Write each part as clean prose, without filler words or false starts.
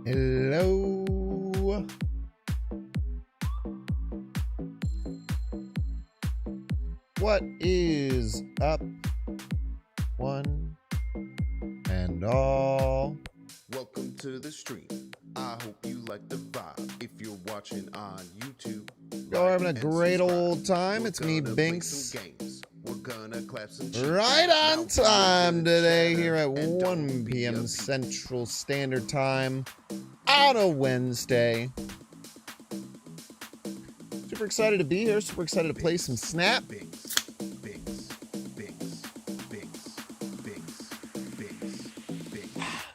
Hello. What is up, one and all? Welcome to the stream. I hope you like the vibe. If you're watching on YouTube, Y'all having a great old time. It's me, Binks. We're gonna clap some Right on time today here at 1 p.m. Central Standard Time on a Wednesday. Super excited to be here. Super excited to play some Snap. Let's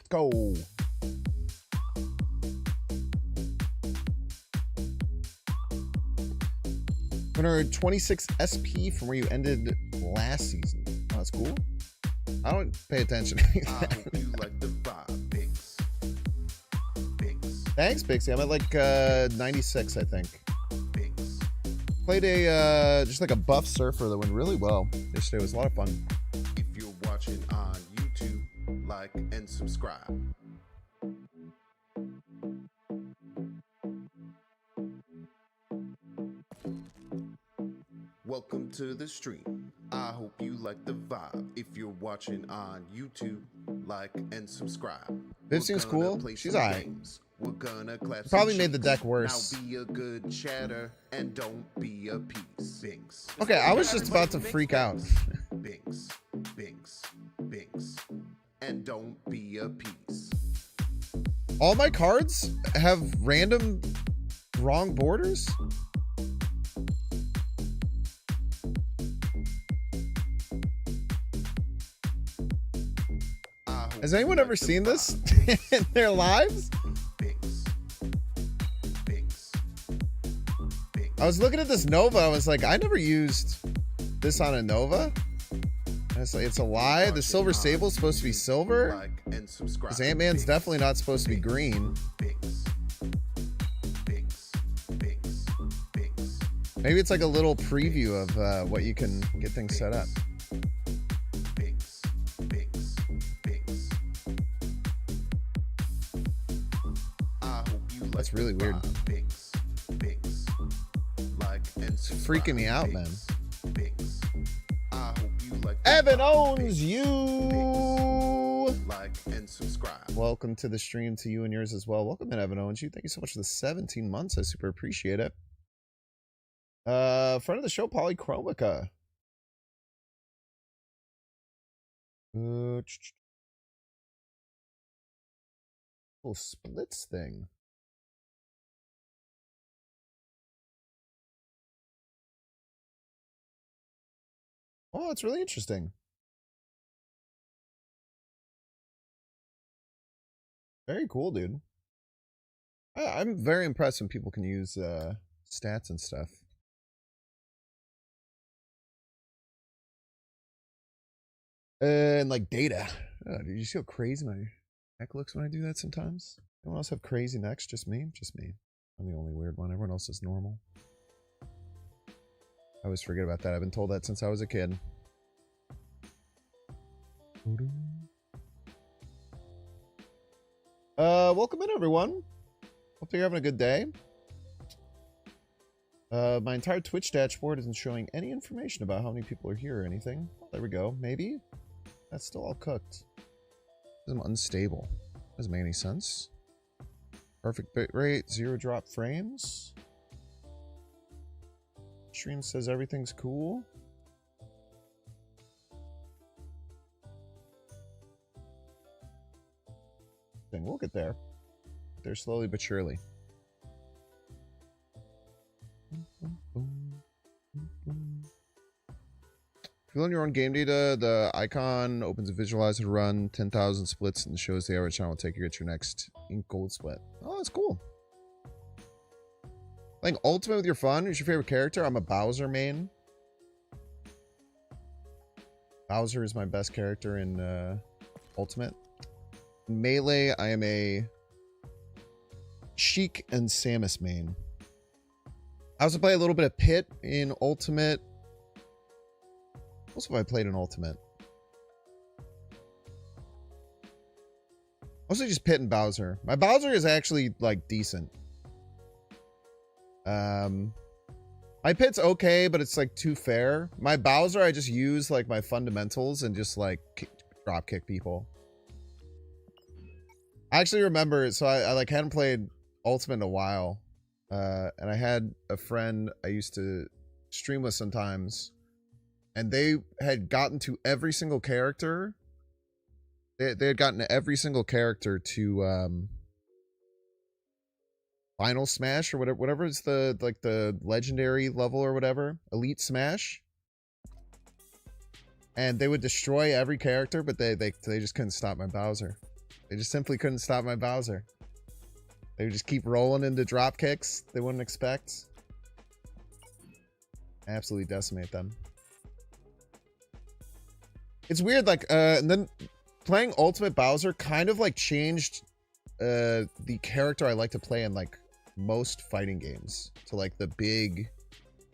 go. Winner 26 SP from where you ended last season. Oh, that's cool. I don't pay attention. I hope you like the vibe, Binks. Thanks, Bixie. I'm at like 96, I think. Binks. Played a just like a buff surfer that went really well yesterday. It was a lot of fun. If you're watching on YouTube, like and subscribe. Welcome to the stream. I hope you like the vibe. If you're watching on YouTube, like and subscribe. Bipsing's cool. She's alright. We're gonna clap. Probably some made the cheeks. deck worse. Now be a good chatter and don't be a piece. Binks. Okay, I was just about to freak out. Binks. And don't be a piece. All my cards have random wrong borders? Has anyone ever seen this in their lives? I was looking at this Nova. I was like, I never used this on a Nova. It's like, it's a lie. The Silver Sable is supposed to be silver. Because Ant-Man's definitely not supposed to be green. Maybe it's like a little preview of what you can get things set up. That's really weird. It's freaking me out, man. Evan owns you. Like and subscribe. Welcome to the stream to you and yours as well. Welcome in, Evan owns you. Thank you so much for the 17 months. I super appreciate it. Friend of the show, Polychromica. Little splits thing. Oh, it's really interesting. Very cool, dude. I'm very impressed when people can use stats and stuff. And like data. Oh, did you see how crazy my neck looks when I do that sometimes? Anyone else have crazy necks? Just me? Just me. I'm the only weird one. Everyone else is normal. I always forget about that. I've been told that since I was a kid. Welcome in, everyone. Hope you're having a good day. My entire Twitch dashboard isn't showing any information about how many people are here or anything. There we go. Maybe. That's still all cooked. I'm unstable. Doesn't make any sense. Perfect bit rate, 0 drop frames. Stream says everything's cool. Then we'll get there. They're slowly but surely. If you learn your own game data, the icon opens a visualizer to run 10,000 splits and shows the average time it will take you to get your next ink gold split. Oh, that's cool. Playing Ultimate with your fun. Who's your favorite character? I'm a Bowser main. Bowser is my best character in Ultimate. In Melee, I am a Sheik and Samus main. I also play a little bit of Pit in Ultimate. What else have I played in Ultimate? Mostly just Pit and Bowser. My Bowser is actually, like, decent. My Pit's okay, but it's, like, too fair. My Bowser, I just use, like, my fundamentals and just, like, drop kick people. I actually remember, so I like, hadn't played Ultimate in a while. And I had a friend I used to stream with sometimes. And they had gotten to every single character. They had gotten to every single character to, Final Smash or whatever is the like the legendary level or whatever, Elite Smash, and they would destroy every character, but they just couldn't stop my Bowser. They just simply couldn't stop my Bowser. They would just keep rolling into drop kicks they wouldn't expect. Absolutely decimate them. It's weird, like and then playing Ultimate Bowser kind of like changed the character I like to play in like most fighting games to like the big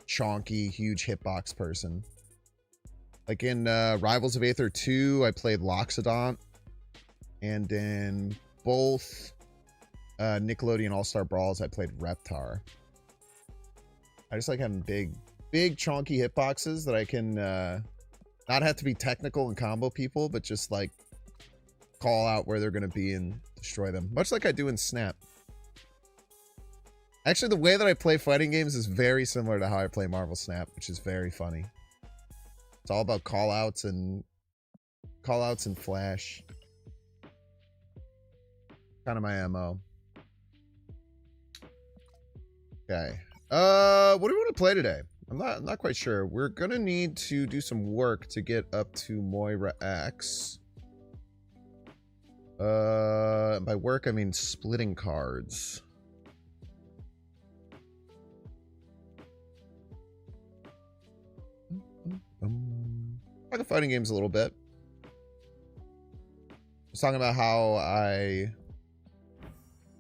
chonky huge hitbox person. Like in Rivals of Aether 2 I played Loxodont, and in both Nickelodeon All-Star Brawls I played Reptar. I just like having big chonky hitboxes that I can not have to be technical and combo people, but just like call out where they're going to be and destroy them, much like I do in Snap. Actually, the way that I play fighting games is very similar to how I play Marvel Snap, which is very funny. It's all about call-outs and flash. Kind of my MO. Okay. What do we want to play today? I'm not quite sure. We're gonna need to do some work to get up to Moira X. By work I mean splitting cards. Like the fighting games a little bit. I was talking about how I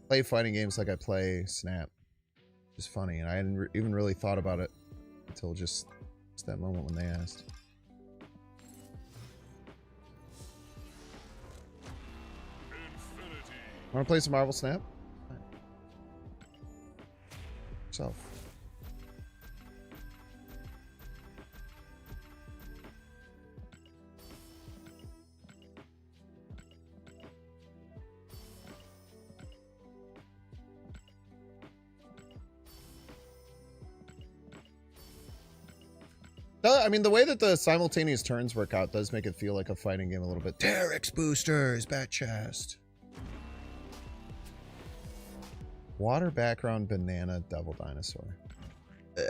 play fighting games like I play Snap. It's funny, and I hadn't even really thought about it until just that moment when they asked. Want to play some Marvel Snap? Right. Yourself. I mean, the way that the simultaneous turns work out does make it feel like a fighting game a little bit. Derek's boosters, bat chest. Water background, banana, devil dinosaur. Ugh.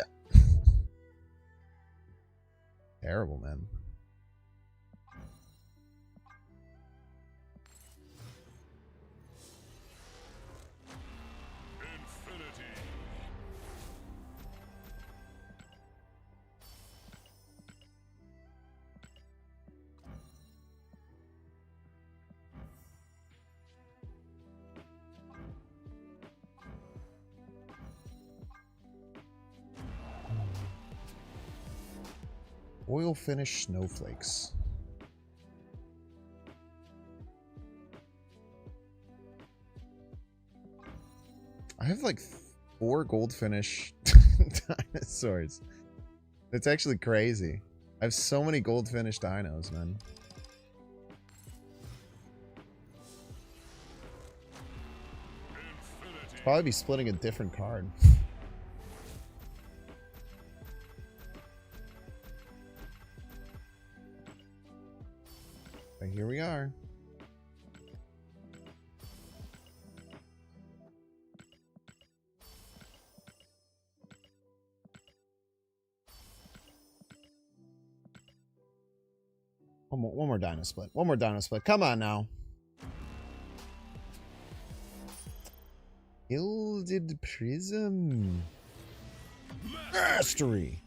Terrible, man. Oil finish snowflakes. I have like 4 gold finish dinosaurs. It's actually crazy. I have so many gold finish dinos, man. Probably be splitting a different card. But here we are. One more dino split. One more dino split. Come on now. Gilded Prism. Mastery.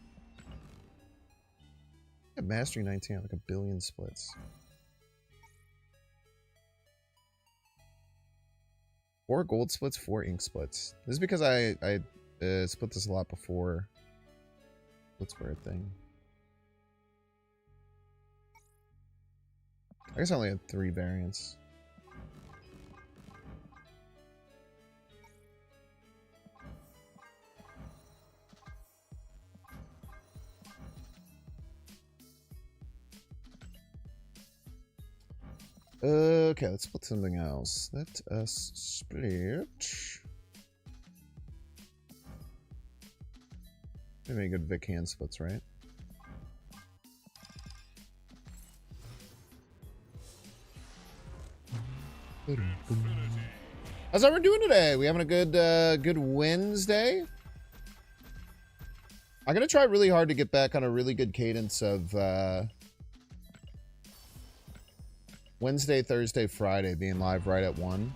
Mastery 19 have like 1 billion splits. 4 gold splits, 4 ink splits. This is because I split this a lot before splits were a thing. I guess I only had 3 variants. Okay, let's split something else. Let us split. Any good Vic hand splits, right? How's everyone doing today? We having a good Wednesday? I'm gonna try really hard to get back on a really good cadence of Wednesday, Thursday, Friday being live right at 1.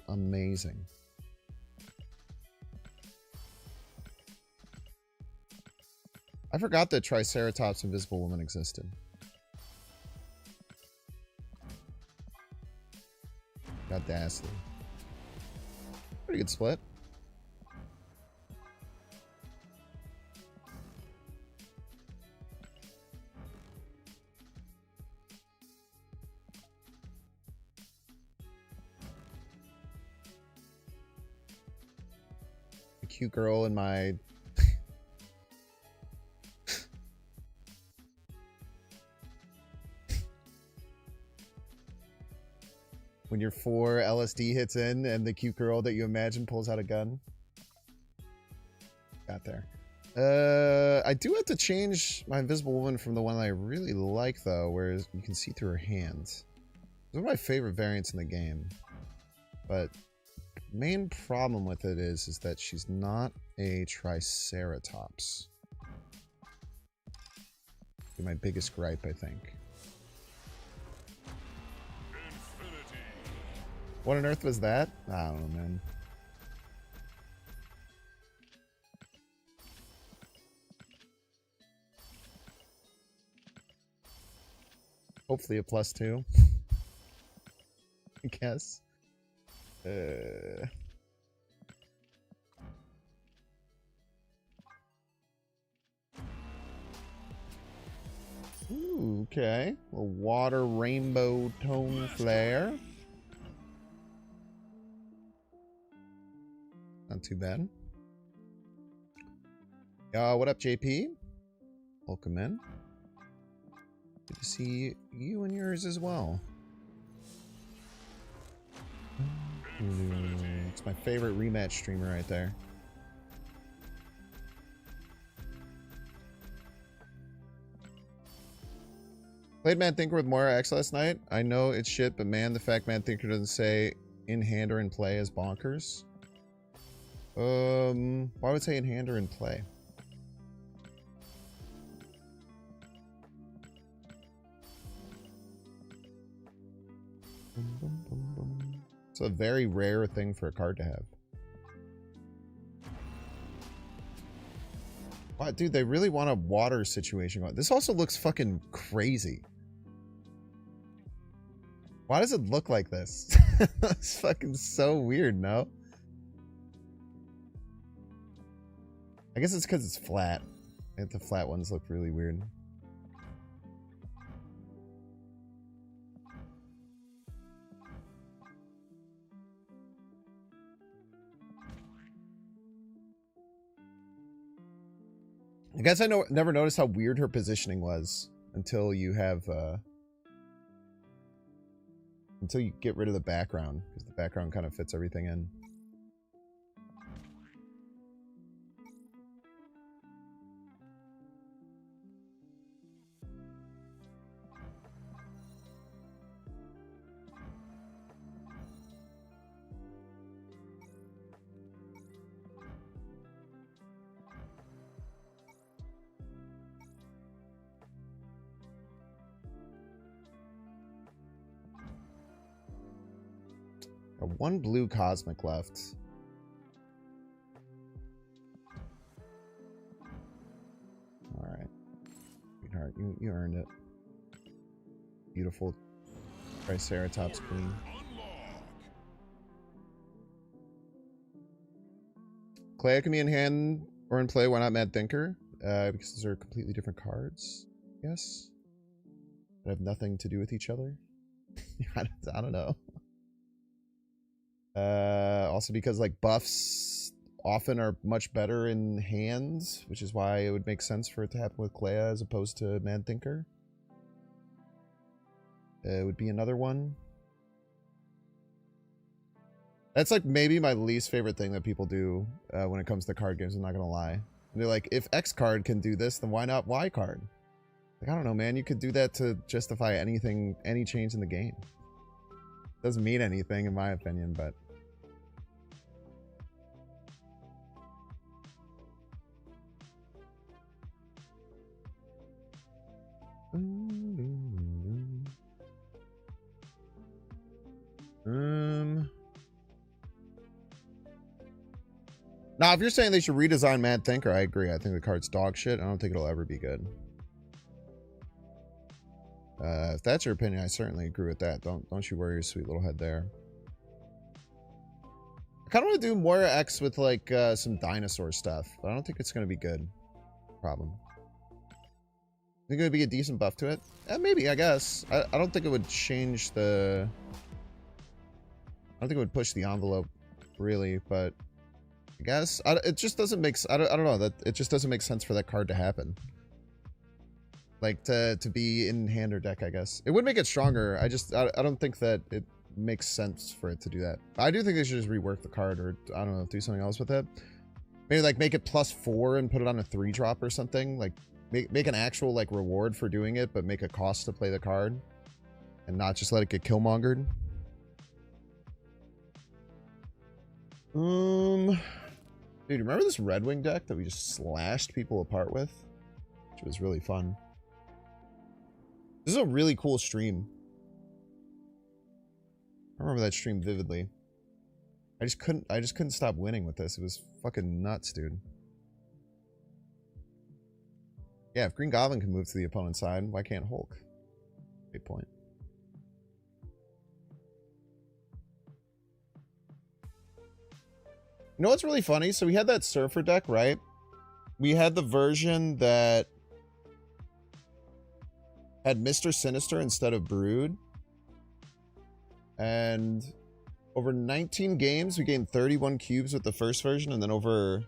Amazing. I forgot that Triceratops Invisible Woman existed. Audacity. Pretty good split. A cute girl in my... When your 4 LSD hits in and the cute girl that you imagine pulls out a gun. Got there. I do have to change my Invisible Woman from the one I really like, though, where you can see through her hands. It's one of my favorite variants in the game. But main problem with it is that she's not a Triceratops. Be my biggest gripe, I think. What on earth was that? I don't know, man. Hopefully a +2. I guess. Ooh, okay. A water rainbow tone flare. Not too bad. What up, JP? Welcome in. Good to see you and yours as well. It's my favorite rematch streamer right there. Played Man Thinker with Moira X last night. I know it's shit, but man, the fact Man Thinker doesn't say in hand or in play is bonkers. Why would it say in hand or in play? It's a very rare thing for a card to have. Wow, dude, they really want a water situation going. This also looks fucking crazy. Why does it look like this? It's fucking so weird, no? I guess it's because it's flat. I think the flat ones look really weird. I guess I never noticed how weird her positioning was until you have until you get rid of the background, because the background kind of fits everything in. Got one blue cosmic left. Alright. Sweetheart, you earned it. Beautiful Triceratops queen. Clay can be in hand or in play. Why not Mad Thinker? Because those are completely different cards. Yes. That have nothing to do with each other. I don't know. Also because like buffs often are much better in hands, which is why it would make sense for it to happen with Clea as opposed to Mad Thinker. would be another one. That's like maybe my least favorite thing that people do when it comes to card games. I'm not gonna lie. They're like, if X card can do this, then why not Y card? Like, I don't know, man. You could do that to justify anything, any change in the game. Doesn't mean anything, in my opinion, but. Now, if you're saying they should redesign Mad Thinker, I agree. I think the card's dog shit. I don't think it'll ever be good. If that's your opinion, I certainly agree with that. Don't you worry your sweet little head there. I kind of want to do Moira X with like some dinosaur stuff, but I don't think it's going to be good. Problem. Think it would be a decent buff to it? Maybe, I guess. I don't think it would change the... I don't think it would push the envelope, really, but... I guess. It just doesn't make... I don't know. It just doesn't make sense for that card to happen. Like, to be in hand or deck, I guess. It would make it stronger. I don't think that it makes sense for it to do that. I do think they should just rework the card, or, I don't know, do something else with it. Maybe, like, make it +4 and put it on a 3-drop or something. Like, make an actual, like, reward for doing it, but make a cost to play the card. And not just let it get killmongered. Dude, remember this Red Wing deck that we just slashed people apart with? Which was really fun. This is a really cool stream. I remember that stream vividly. I just couldn't stop winning with this. It was fucking nuts, dude. Yeah, if Green Goblin can move to the opponent's side, why can't Hulk? Great point. You know what's really funny? So we had that Surfer deck, right? We had the version that had Mr. Sinister instead of Brood. And over 19 games, we gained 31 cubes with the first version. And then over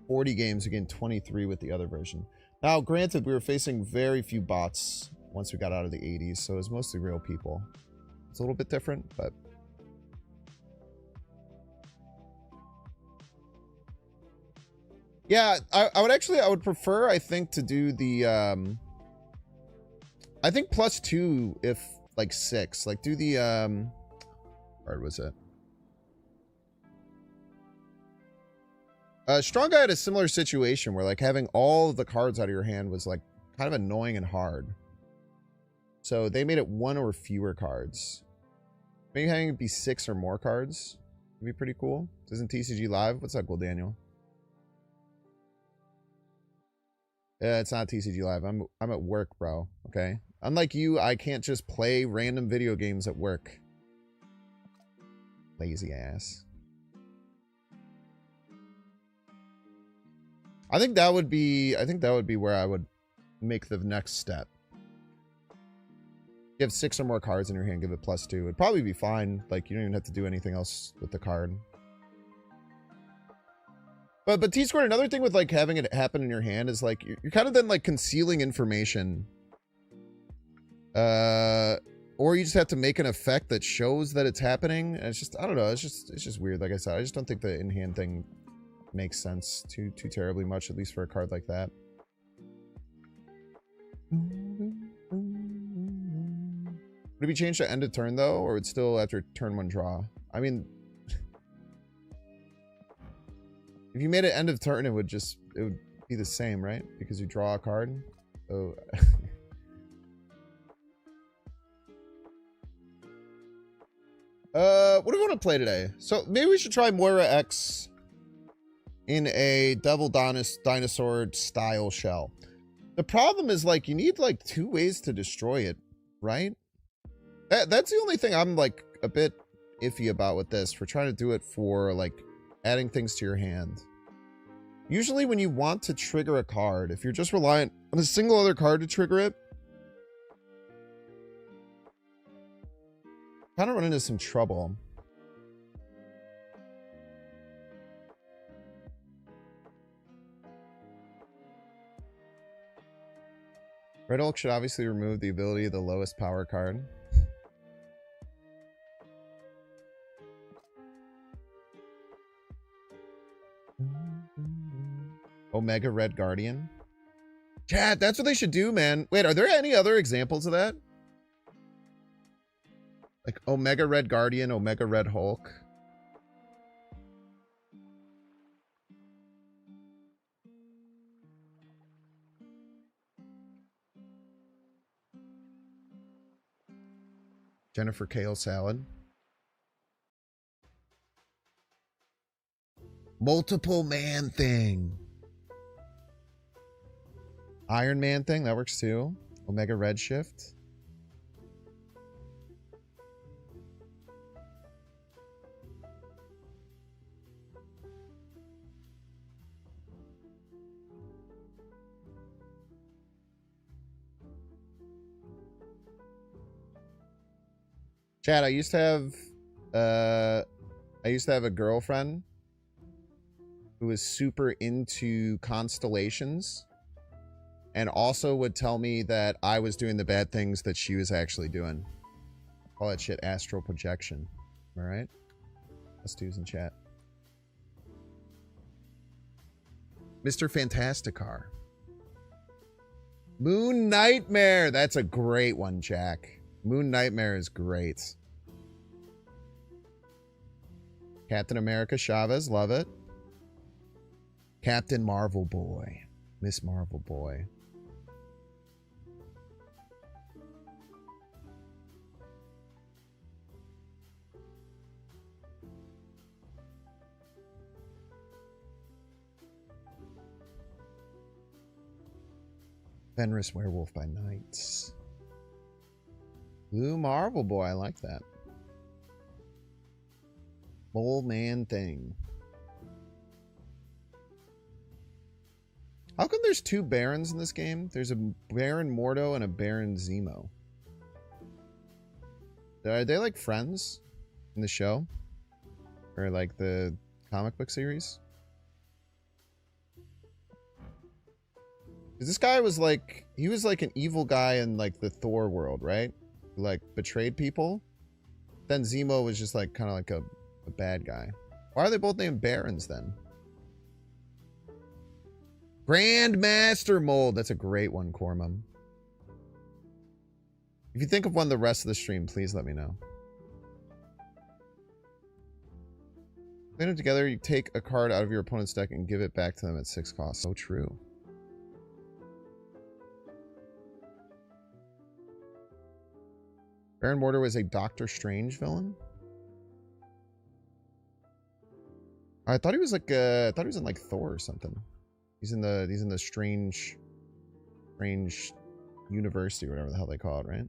40 games, we gained 23 with the other version. Now, granted, we were facing very few bots once we got out of the 80s. So it was mostly real people. It's a little bit different, but... Yeah, I would prefer, I think, to do the, I think +2 if, like, 6. Like, do the, where was it? Strong Guy had a similar situation where, like, having all of the cards out of your hand was, like, kind of annoying and hard. So they made it 1 or fewer cards. Maybe having it be 6 or more cards would be pretty cool. Isn't TCG live? What's up, Gold Daniel? Yeah, it's not TCG Live. I'm at work, bro. Okay? Unlike you, I can't just play random video games at work. Lazy ass. I think that would be where I would make the next step. You have 6 or more cards in your hand, give it +2. It'd probably be fine. Like, you don't even have to do anything else with the card. But T-Squared, another thing with, like, having it happen in your hand is, like, you're kind of then, like, concealing information. Or you just have to make an effect that shows that it's happening. And it's just, I don't know, it's just weird, like I said. I just don't think the in-hand thing makes sense too terribly much, at least for a card like that. Would it be changed to end of turn, though? Or would it still after turn 1 draw? I mean... If you made it end of turn, it would be the same, right? Because you draw a card. So what do we want to play today? So maybe we should try Moira X in a Devil Dinosaur style shell. The problem is, like, you need like 2 ways to destroy it, right? That's the only thing I'm like a bit iffy about with this. For trying to do it for like adding things to your hand. Usually when you want to trigger a card, if you're just reliant on a single other card to trigger it, kind of run into some trouble. Red Hulk should obviously remove the ability of the lowest power card. Omega Red Guardian. Chat, that's what they should do, man. Wait, are there any other examples of that? Like Omega Red Guardian, Omega Red Hulk. Jennifer Kale Salad. Multiple Man Thing. Iron Man Thing, that works too. Omega Redshift. Chad, I used to have a girlfriend who was super into constellations and also would tell me that I was doing the bad things that she was actually doing. Call that shit astral projection. All right? Let's do in chat. Mr. Fantasticar. Moon Nightmare. That's a great one, Jack. Moon Nightmare is great. Captain America Chavez, love it. Captain Marvel Boy. Miss Marvel Boy. Fenris Werewolf by Night. Blue Marvel Boy, I like that. Mole Man Thing. How come there's two Barons in this game? There's a Baron Mordo and a Baron Zemo. Are they like friends in the show? Or like the comic book series? This guy was like, he was like an evil guy in like the Thor world, right? Who like betrayed people. Then Zemo was just like kind of like a bad guy. Why are they both named Barons then? Grandmaster Mold. That's a great one, Cormum. If you think of one the rest of the stream, please let me know. Put them together, you take a card out of your opponent's deck and give it back to them at 6 cost. So true. Baron Mordo was a Doctor Strange villain. I thought he was like I thought he was in like Thor or something. He's in the strange university or whatever the hell they call it, right?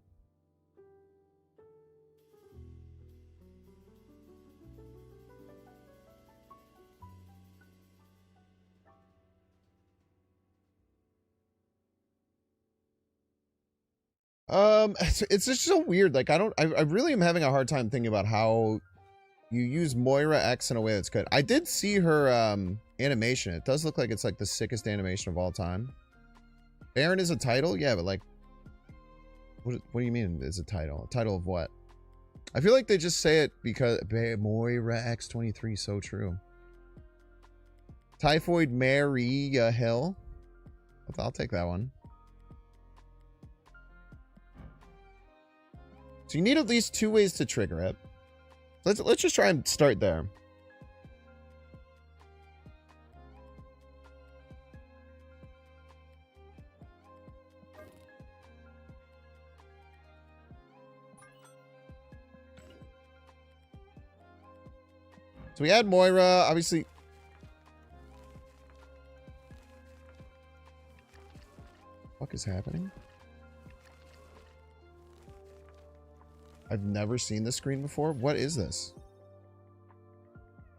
It's just so weird. Like I really am having a hard time thinking about how you use Moira X in a way that's good. I did see her animation. It does look like it's like the sickest animation of all time. Baron is a title? Yeah, but like what do you mean is a title? A title of what? I feel like they just say it because Moira X23, so true. Typhoid Mary Hill. I'll take that one. So you need at least 2 ways to trigger it. Let's just try and start there. So we add Moira, obviously. What the fuck is happening? I've never seen this screen before. What is this?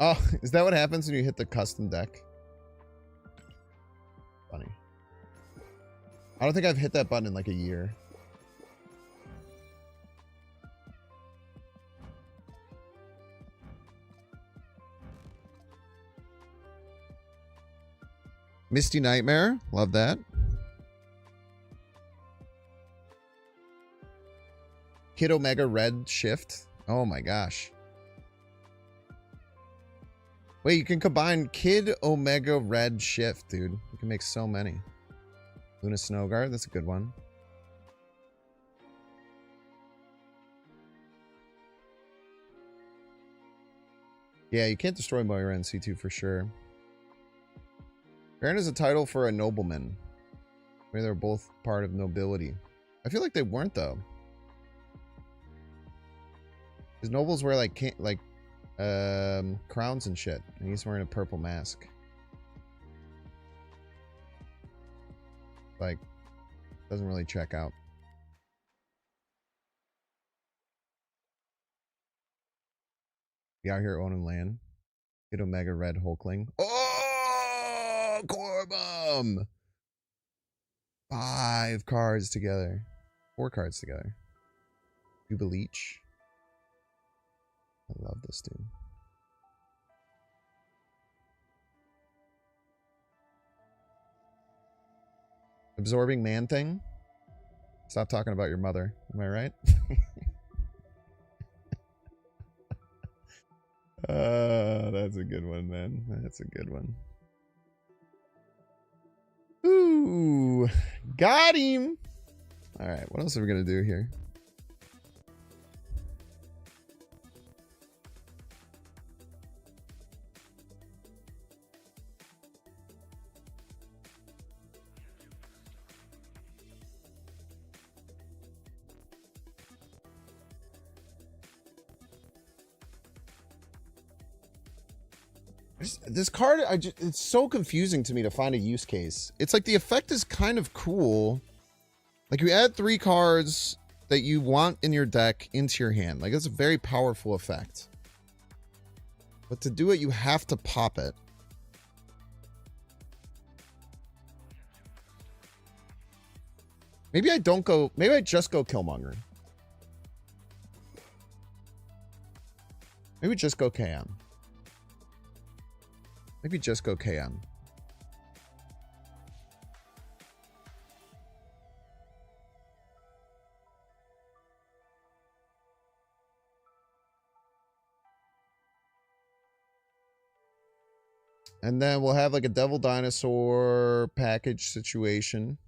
Oh, is that what happens when you hit the custom deck? Funny. I don't think I've hit that button in like a year. Misty Nightmare. Love that. Kid Omega Red Shift. Oh my gosh. Wait, you can combine Kid Omega Red Shift, dude. You can make so many. Luna Snowguard, that's a good one. Yeah, you can't destroy Moira in C2 for sure. Baron is a title for a nobleman. Maybe they're both part of nobility. I feel like they weren't though. Because nobles wear like crowns and shit, and he's wearing a purple mask. Like, doesn't really check out. Be out here owning land. Get Omega Red Hulkling. Oh, Corbum! 5 cards together. 4 cards together. Jubileech. I love this dude. Absorbing Man Thing. Stop talking about your mother. Am I right? That's a good one, man. That's a good one. Ooh, got him. All right, what else are we gonna do here? This card, it's so confusing to me to find a use case. It's like the effect is kind of cool. Like you add 3 cards that you want in your deck into your hand. Like it's a very powerful effect. But to do it, you have to pop it. Maybe I don't go, maybe I just go Killmonger. Maybe just go KM. Maybe just go KM. And then we'll have like a Devil Dinosaur package situation.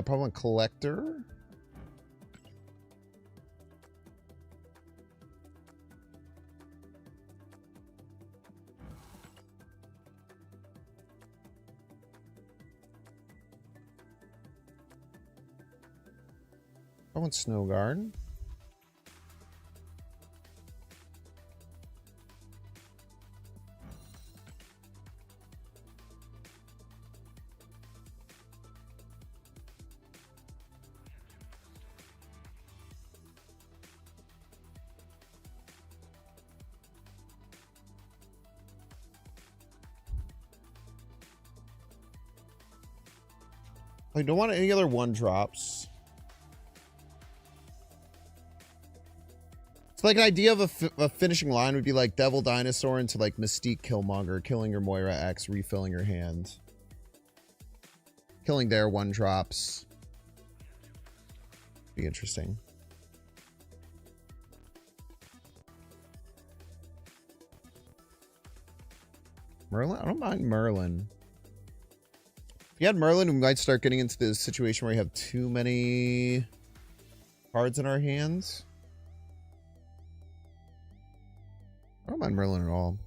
Probably Collector. I want Snowguard. I don't want any other 1-drops. It's like an idea of a finishing line would be like Devil Dinosaur into like Mystique Killmonger, killing your Moira X, refilling your hand. Killing their 1-drops. Be interesting. Merlin? I don't mind Merlin. If you had Merlin, we might start getting into this situation where we have too many cards in our hands. I don't mind Merlin at all.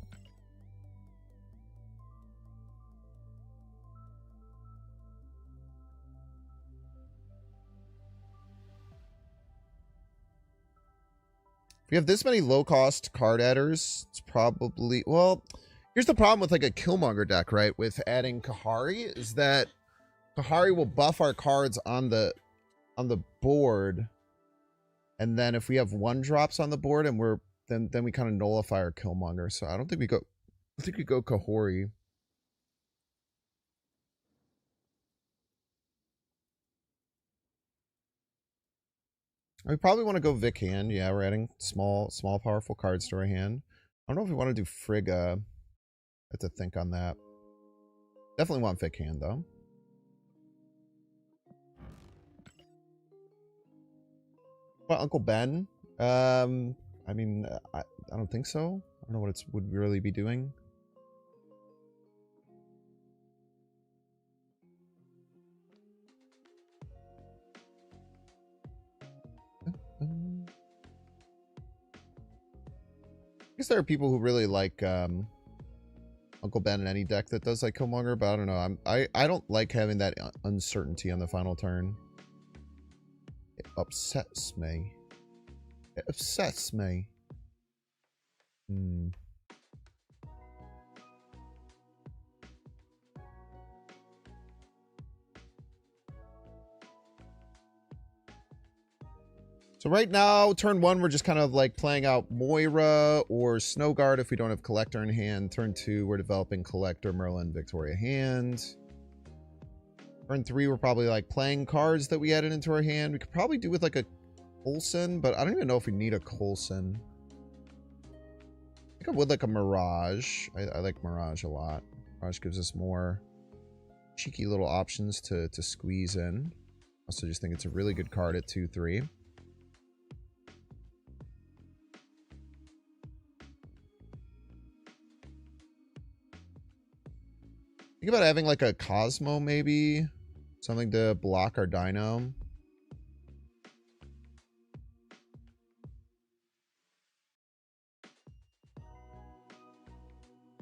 If you have this many low-cost card adders, it's probably... Well, here's the problem with like a Killmonger deck, right? With adding Kahari, is that Kahari will buff our cards on the board. And then if we have 1-drops on the board and we're then we kind of nullify our Killmonger. So I don't think we go. I think we go Kahori. We probably want to go Vic hand. Yeah, we're adding small, powerful cards to our hand. I don't know if we want to do Frigga. I have to think on that. Definitely want Vic hand, though. Well, Uncle Ben? I mean, I don't think so. I don't know what it would really be doing. I guess there are people who really like Uncle Ben in any deck that does like Killmonger, but I don't know. I don't like having that uncertainty on the final turn. It upsets me. It upsets me. So right now, turn 1, we're just kind of like playing out Moira or Snowguard if we don't have Collector in hand. Turn 2, we're developing Collector, Merlin, Victoria hand. Turn 3, we're probably like playing cards that we added into our hand. We could probably do with like a Coulson, but I don't even know if we need a Coulson. I think I would like a Mirage. I like Mirage a lot. Mirage gives us more cheeky little options to squeeze in. Also just think it's a really good card at 2-3. Think about having like a Cosmo maybe. Something to block our Dino.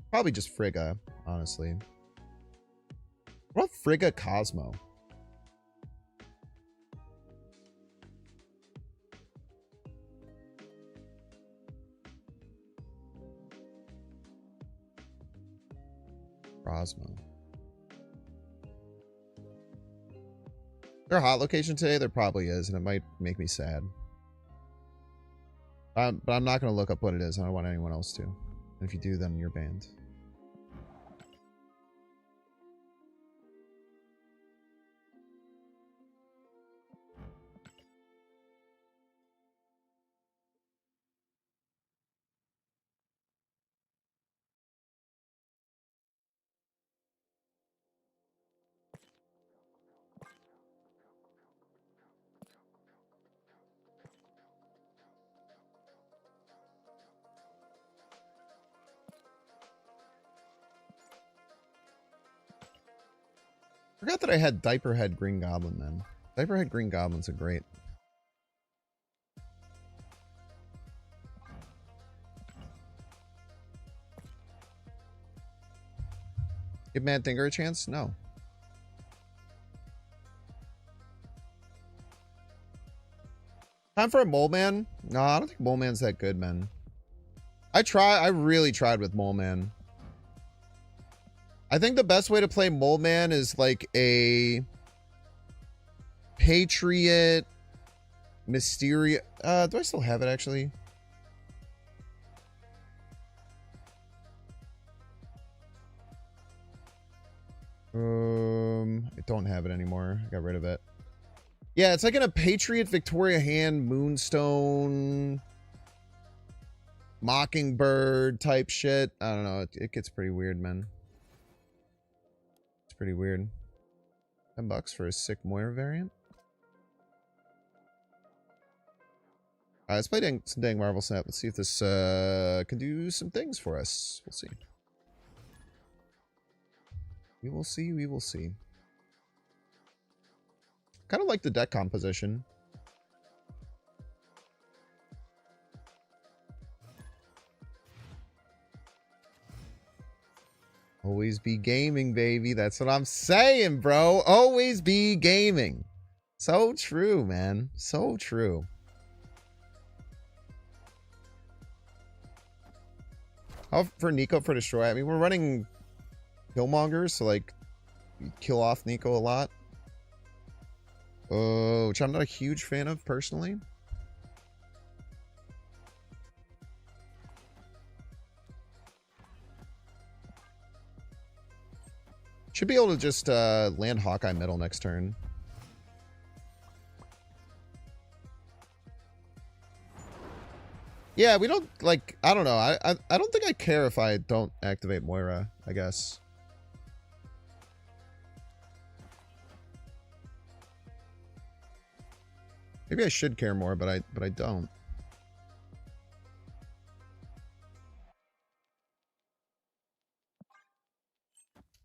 Probably just Frigga, honestly. What about Frigga Cosmo? Cosmo. Is there a hot location today? There probably is, and it might make me sad. But I'm not going to look up what it is. I don't want anyone else to. And if you do, then you're banned. Forgot that I had Diaperhead Green Goblin then. Diaperhead Green Goblins are great. Give Mad Thinker a chance? No. Time for a Mole Man? No, I don't think Mole Man's that good, man. I really tried with Mole Man. I think the best way to play Mole Man is like a Patriot Mysteria. Do I still have it actually? I don't have it anymore. I got rid of it. Yeah, it's like in a Patriot Victoria hand Moonstone Mockingbird type shit. I don't know. It gets pretty weird, man. It's pretty weird. $10 for a sick Moira variant. Alright, let's play some dang Marvel Snap. Let's see if this can do some things for us. We'll see. We will see. We will see. Kind of like the deck composition. Always be gaming, baby. That's what I'm saying, bro. Always be gaming. So true, man. So true. How for Nico for Destroy? I mean, we're running Killmonger, so like kill off Nico a lot. Which I'm not a huge fan of personally. Should be able to just land Hawkeye middle next turn. Yeah, we don't, like, I don't know. I don't think I care if I don't activate Moira, I guess. Maybe I should care more, but I don't.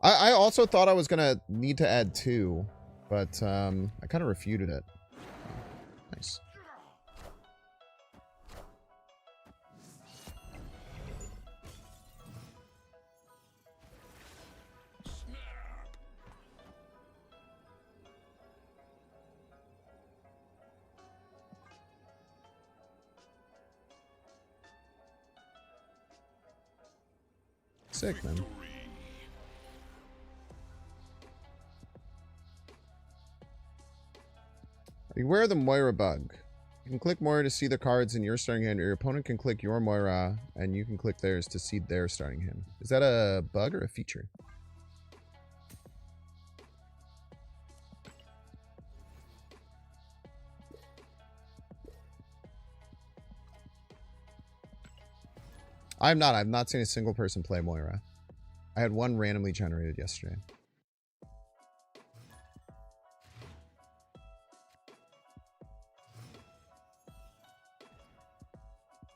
I also thought I was gonna need to add 2, but I kind of refuted it. Nice. Sick, man. Beware the Moira bug. You can click Moira to see the cards in your starting hand, or your opponent can click your Moira, and you can click theirs to see their starting hand. Is that a bug or a feature? I've not seen a single person play Moira. I had one randomly generated yesterday.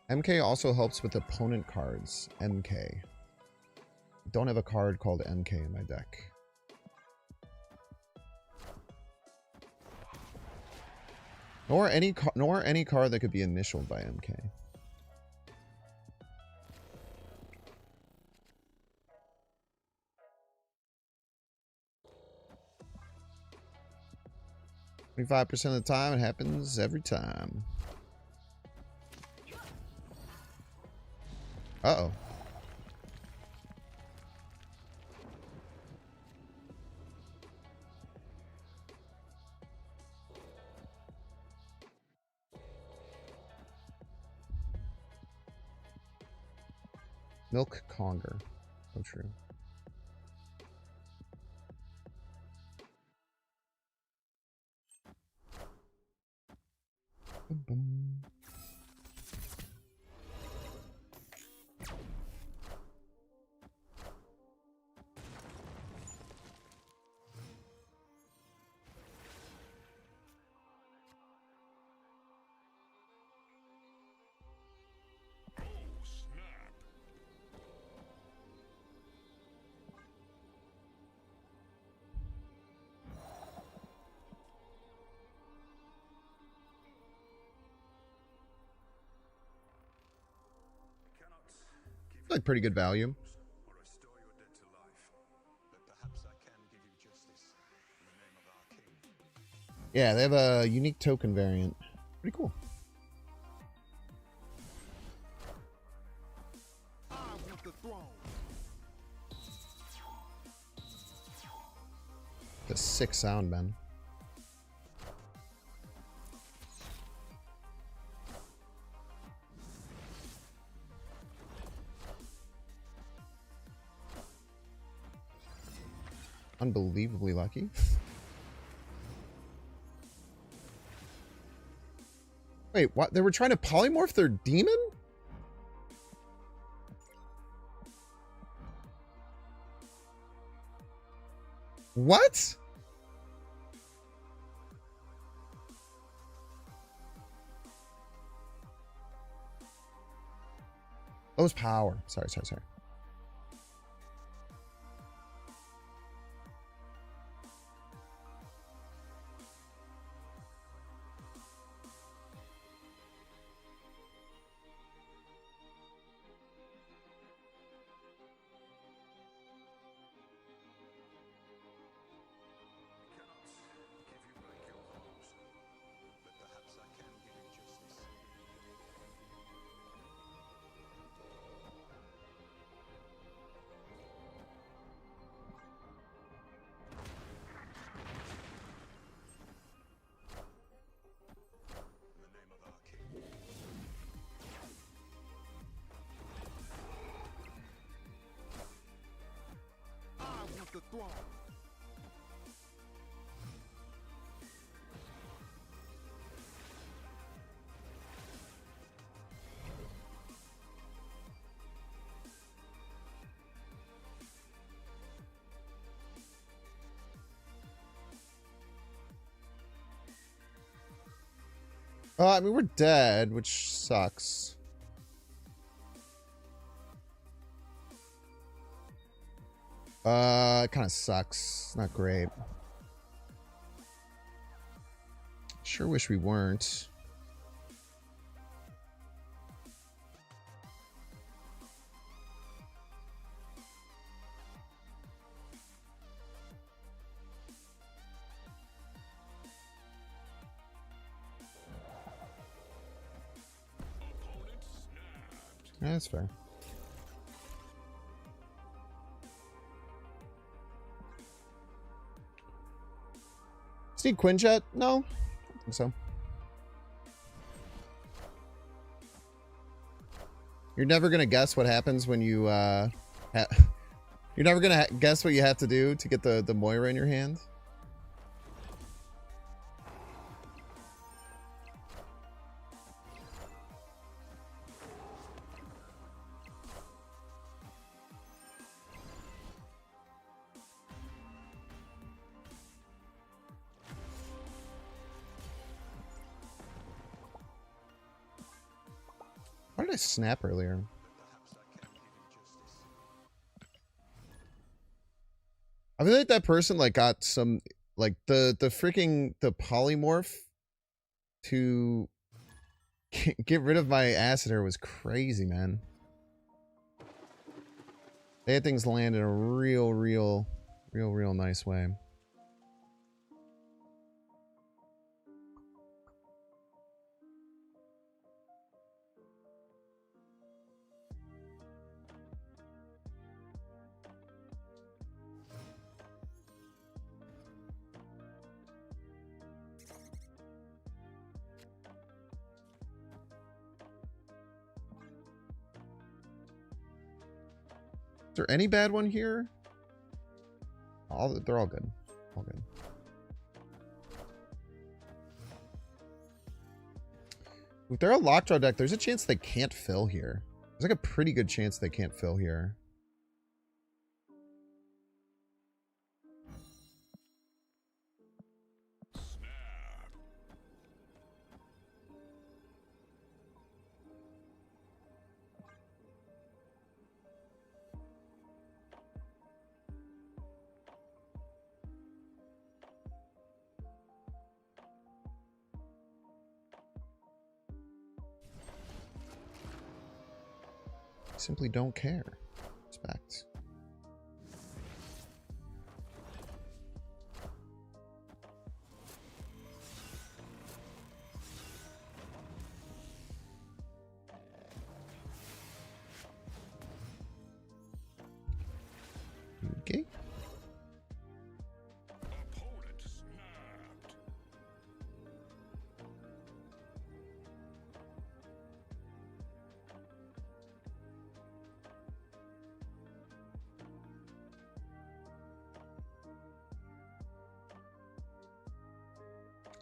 MK also helps with opponent cards. MK. Don't have a card called MK in my deck. Nor any card that could be initialed by MK. $25% of the time, it happens every time. Uh-oh. Milk Conger. So true. Boom. Like pretty good value. Yeah, they have a unique token variant. Pretty cool. The sick sound, man. Unbelievably lucky. Wait, what? They were trying to polymorph their demon? What? Oh, it was power. Sorry. the throne. I mean, we're dead, which sucks. It kind of sucks. Not great. Sure wish we weren't. Yeah, that's fair. Sneak Quinjet? No, I don't think so. You're never gonna guess what happens when you you're never gonna guess what you have to do to get the Moira in your hand. Why did I snap earlier? I feel like that person like got some like the freaking the polymorph to get rid of my Acitor was crazy, man. They had things land in a real nice way. Is there any bad one here? They're all good. All good. If they're a Lockjaw deck, there's a chance they can't fill here. There's like a pretty good chance they can't fill here. Simply don't care. Respect. Okay.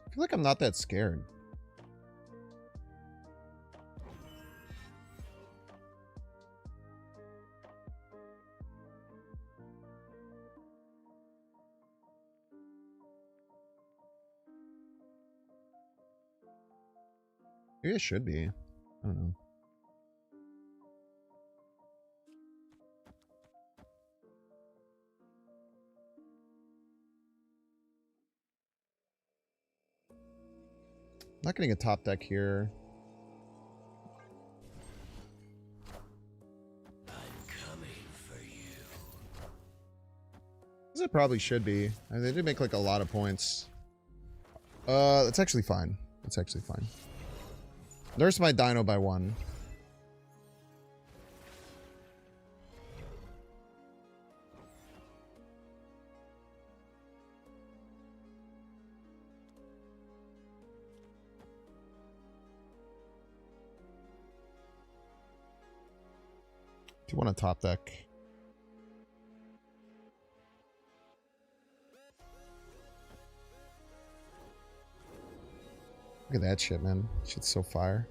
I feel like I'm not that scared. Maybe I should be. I don't know. Not getting a top deck here. I'm coming for you. As it probably should be. I mean, they did make like a lot of points. That's actually fine. That's actually fine. Nurse my dino by 1. Do you want a top deck? Look at that shit, man. Shit's so fire.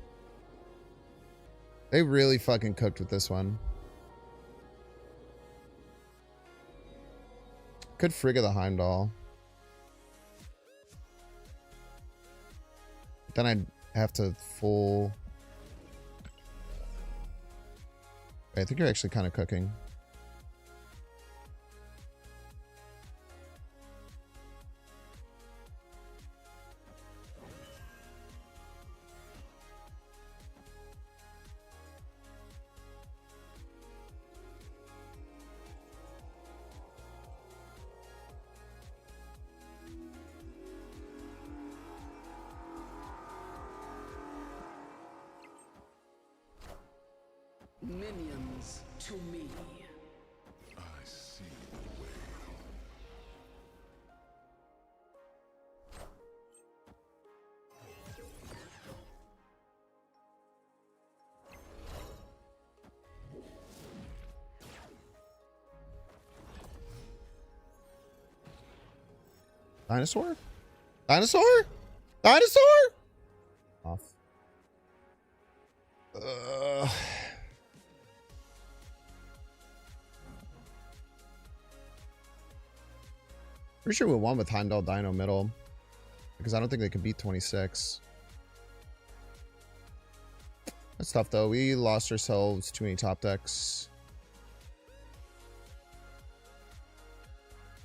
They really fucking cooked with this one. Could Frigga the Heimdall. Then I'd have to full... I think you're actually kind of cooking. Minions to me. I see the way. Dinosaur? Dinosaur? Dinosaur? Off. Pretty sure we won with Heimdall Dino middle. Because I don't think they could beat 26. That's tough though. We lost ourselves too many top decks.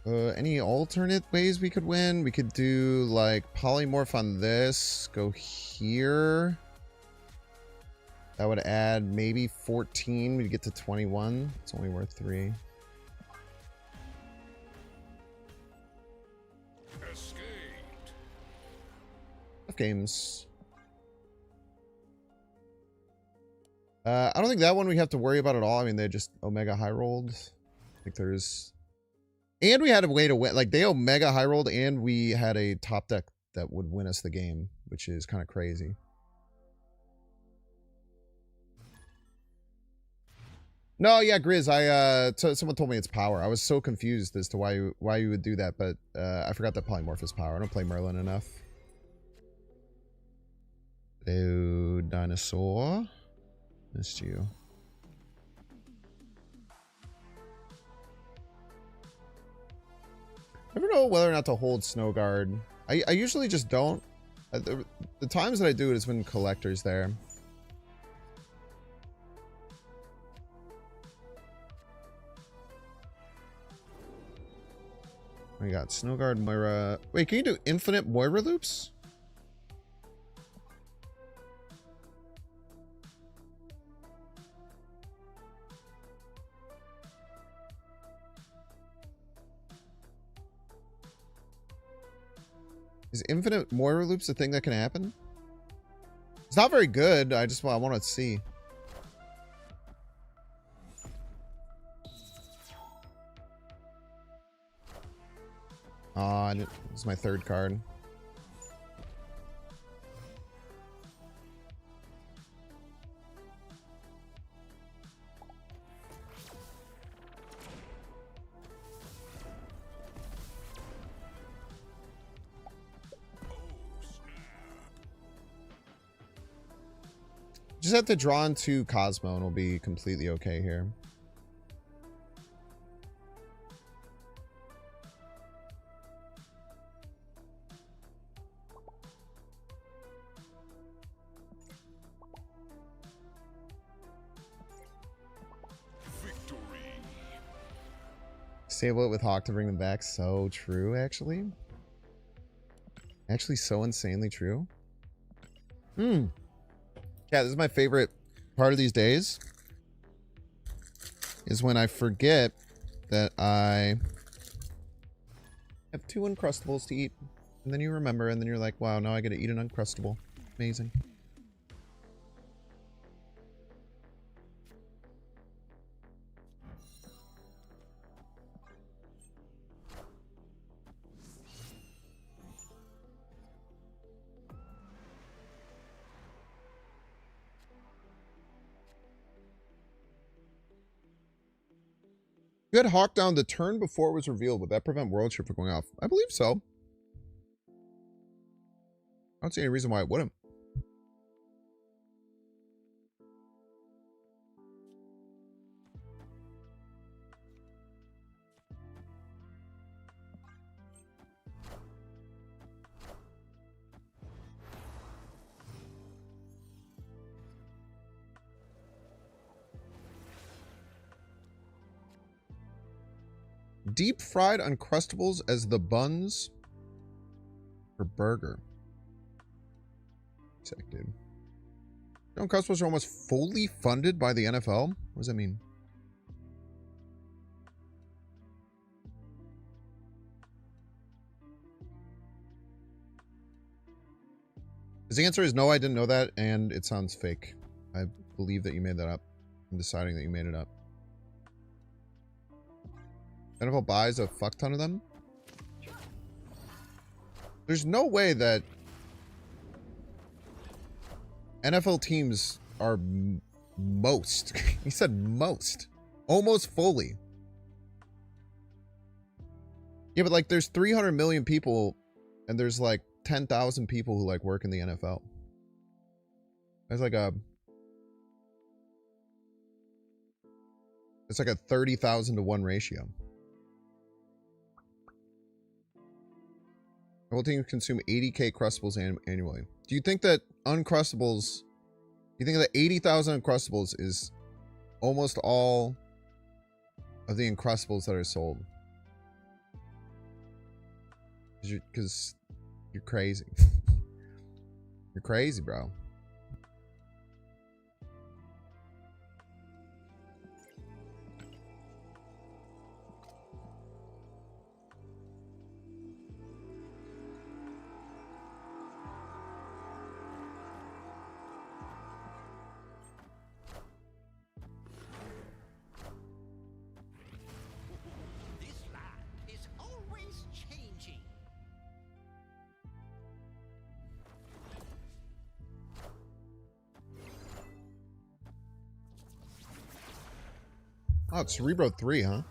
Any alternate ways we could win? We could do like polymorph on this. Go here. That would add maybe 14. We'd get to 21. It's only worth 3. Escaped. Tough games. I don't think that one we have to worry about at all. I mean, they just Omega high rolled. I think there's... And we had a way to win. Like, they Omega high rolled and we had a top deck that would win us the game, which is kind of crazy. No, yeah, Grizz, someone told me it's power. I was so confused as to why you would do that, but I forgot that polymorph is power. I don't play Merlin enough. Hello, dinosaur. Missed you. I never know whether or not to hold Snow Guard. I usually just don't. The times that I do it is when Collector's there. We got Snow Guard, Moira. Wait, can you do infinite Moira loops? Is infinite Moira loops a thing that can happen? It's not very good. I want to see. Oh, this is my third card. Just have to draw into Cosmo and we'll be completely okay here. Victory. Sable it with Hawk to bring them back. So true, actually. Actually, so insanely true. Yeah, this is my favorite part of these days. Is when I forget that I have 2 Uncrustables to eat. And then you remember, and then you're like, wow, now I gotta eat an Uncrustable. Amazing. You had Hawk down the turn before it was revealed. Would that prevent World Ship from going off? I believe so. I don't see any reason why it wouldn't. Deep fried Uncrustables as the buns for burger. Sick, dude. Uncrustables are almost fully funded by the NFL? What does that mean? His answer is no, I didn't know that, and it sounds fake. I believe that you made that up. I'm deciding that you made it up. NFL buys a fuck ton of them? There's no way that NFL teams are most. He said most. Almost fully. Yeah, but like there's 300 million people and there's like 10,000 people who like work in the NFL. There's like a... It's like a 30,000 to 1 ratio. All teams consume 80k Crustables annually. Do you think that Uncrustables... Do you think that 80,000 Uncrustables is almost all of the Uncrustables that are sold? Because you're crazy. You're crazy, bro. Oh, it's Cerebro 3, huh?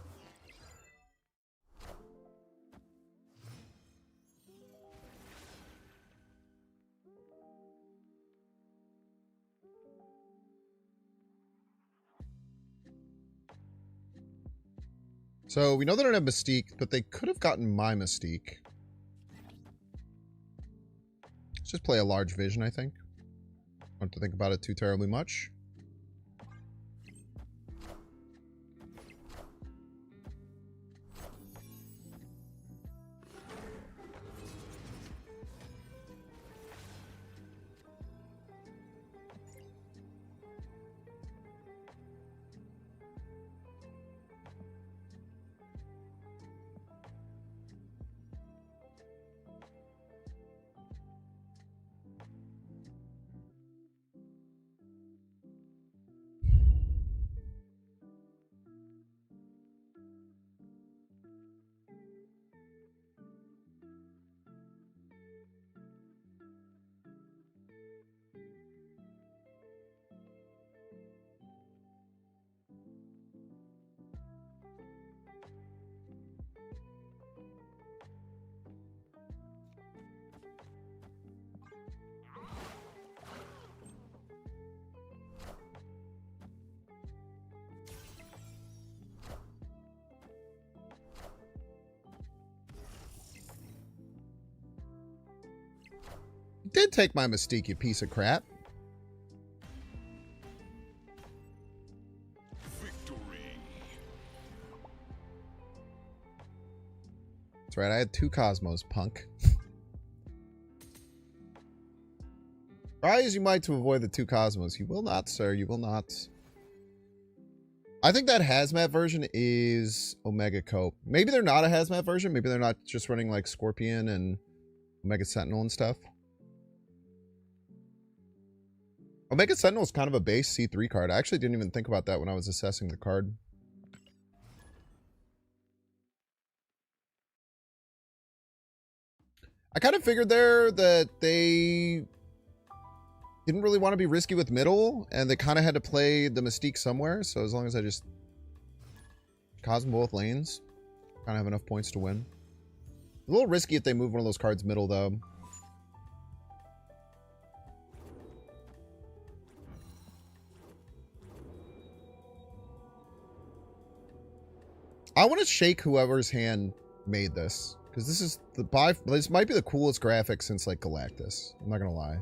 So, we know they don't have Mystique, but they could have gotten my Mystique. Let's just play a large vision, I think. Don't have to think about it too terribly much. Did take my Mystique, you piece of crap. Victory. That's right, I had 2 Cosmos, punk. Try as you might to avoid the 2 Cosmos. You will not, sir. You will not. I think that Hazmat version is Omega Cope. Maybe they're not a Hazmat version. Maybe they're not just running like Scorpion and Omega Sentinel and stuff. Omega Sentinel is kind of a base C3 card. I actually didn't even think about that when I was assessing the card. I kind of figured there that they didn't really want to be risky with middle, and they kind of had to play the Mystique somewhere, so as long as I just Cosm both lanes, kind of have enough points to win. A little risky if they move one of those cards middle, though. I want to shake whoever's hand made this. Because this is this might be the coolest graphic since like Galactus. I'm not going to lie.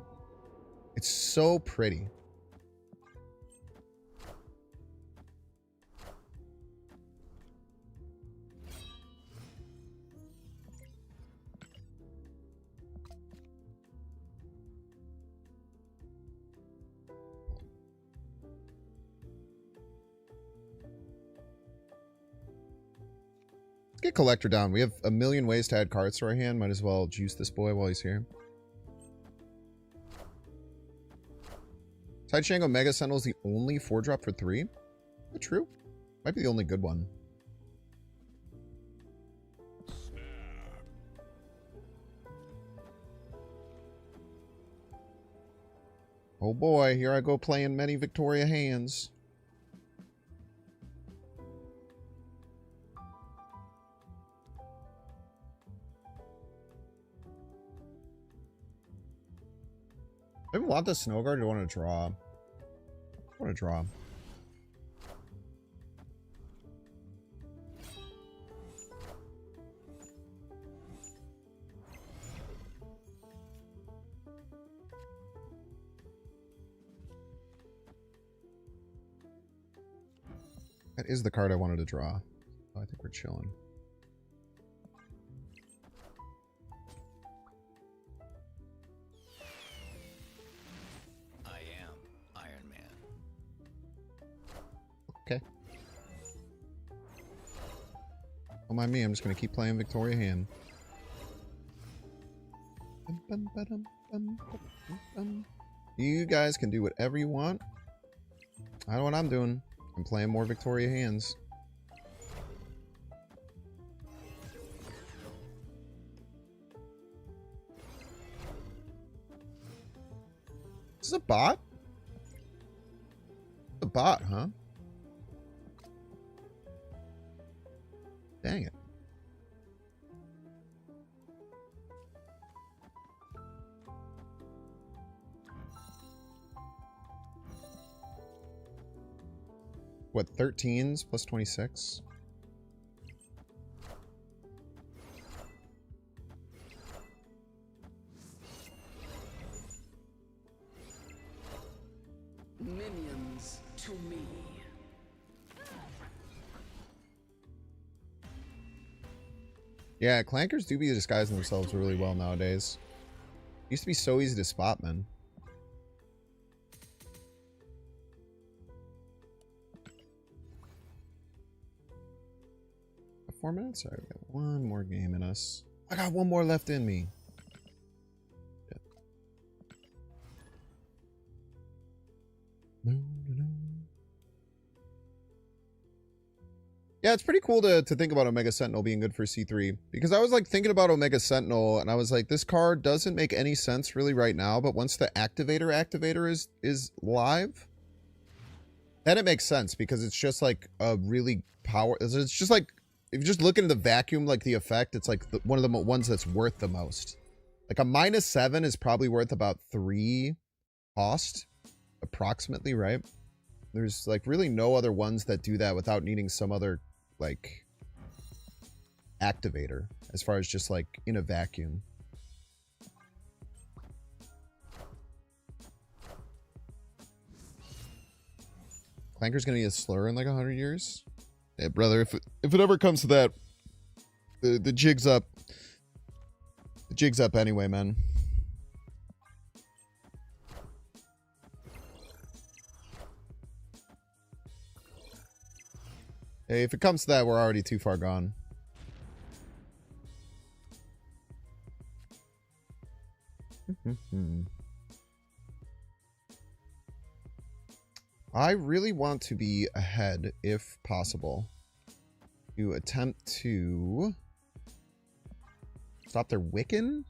It's so pretty. Get Collector down. We have a million ways to add cards to our hand. Might as well juice this boy while he's here. Tide Shango Mega Sentinel is the only 4-drop for 3. Is that true? Might be the only good one. Oh boy, here I go playing many Victoria hands. I don't want the Snow Guard. I want to draw. I want to draw. That is the card I wanted to draw. Oh, I think we're chilling. Okay. Don't mind me, I'm just going to keep playing Victoria hand. You guys can do whatever you want. I know what I'm doing. I'm playing more Victoria hands. Is this a bot? A bot, huh? Dang it. What, 13s plus 26? Minions to me. Yeah, clankers do be disguising themselves really well nowadays. Used to be so easy to spot, man. Got 4 minutes? Alright, we got one more game in us. I got one more left in me. Yeah, it's pretty cool to think about Omega Sentinel being good for C3. Because I was like thinking about Omega Sentinel and I was like, this card doesn't make any sense really right now, but once the activator is live, then it makes sense because it's just like a really it's just like, if you just look into the vacuum, like the effect, it's like one of the ones that's worth the most. Like a -7 is probably worth about 3 cost, approximately, right? There's like really no other ones that do that without needing some other like activator as far as just like in a vacuum. Clanker's gonna be a slur in like 100 years. Yeah, brother, if it ever comes to that, the jig's up. The jig's up anyway, man. Hey, if it comes to that, we're already too far gone. I really want to be ahead, if possible. To attempt to stop their Wiccan?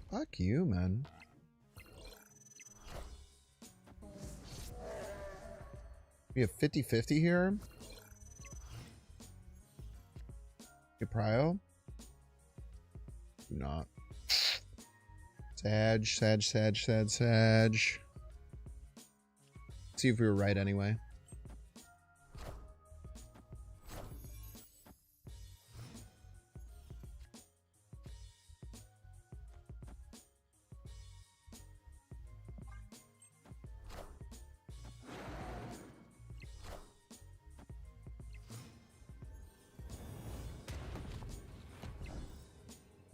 Fuck you, man. We have 50-50 here. Get Prio. Do not. Sag. See if we were right anyway.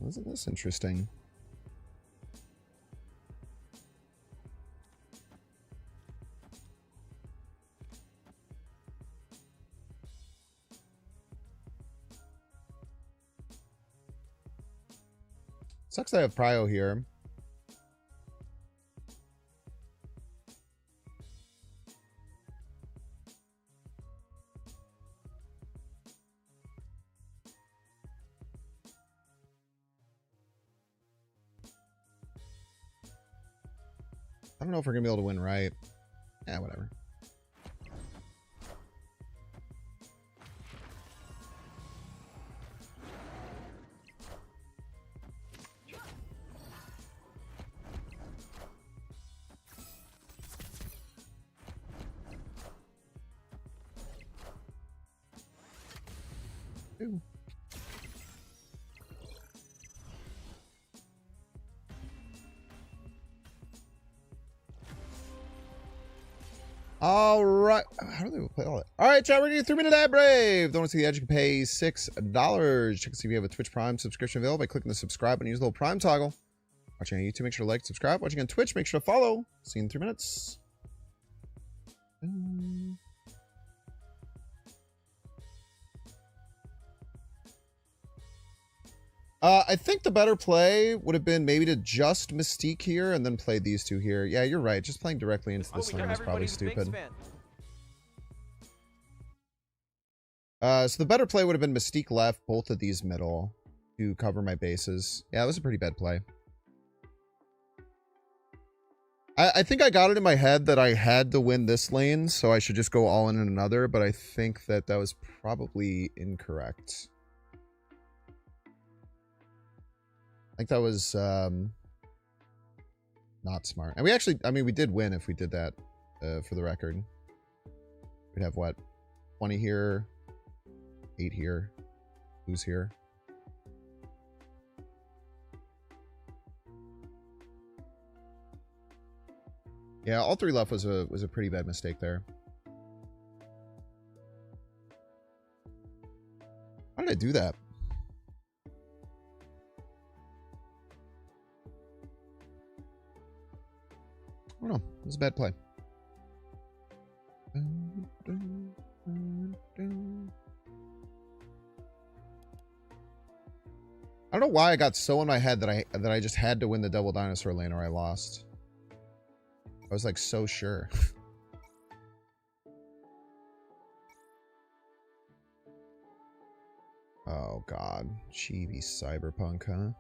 Isn't this interesting? Sucks I have Prio here. I don't know if we're gonna be able to win right. Yeah, whatever. Ooh. All right. How do they play all that? All right, chat. We're gonna do 3-minute ad brave. Don't want to see the ad? You can pay $6. Check to see if you have a Twitch Prime subscription available by clicking the subscribe and use the little Prime toggle. Watching on YouTube, make sure to like, subscribe. Watching on Twitch, make sure to follow. See you in 3 minutes. I think the better play would have been maybe to just Mystique here and then play these two here. Yeah, you're right. Just playing directly into this lane is probably stupid. So the better play would have been Mystique left, both of these middle to cover my bases. Yeah, that was a pretty bad play. I think I got it in my head that I had to win this lane, so I should just go all in another, but I think that that was probably incorrect. I think that was not smart. And we actually, I mean, we did win if we did that, for the record. We'd have, what, 20 here, 8 here, who's here? Yeah, all 3 left was a pretty bad mistake there. How did I do that? I don't know. It was a bad play. I don't know why I got so in my head that I just had to win the double dinosaur lane or I lost. I was like so sure. Oh god. Chibi Cyberpunk, huh?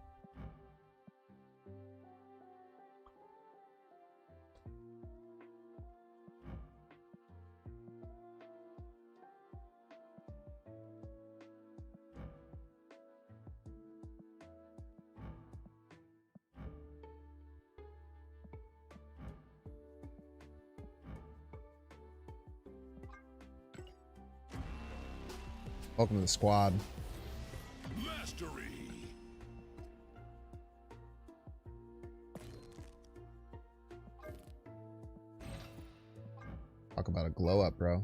Welcome to the squad. Mastery. Talk about a glow up, bro.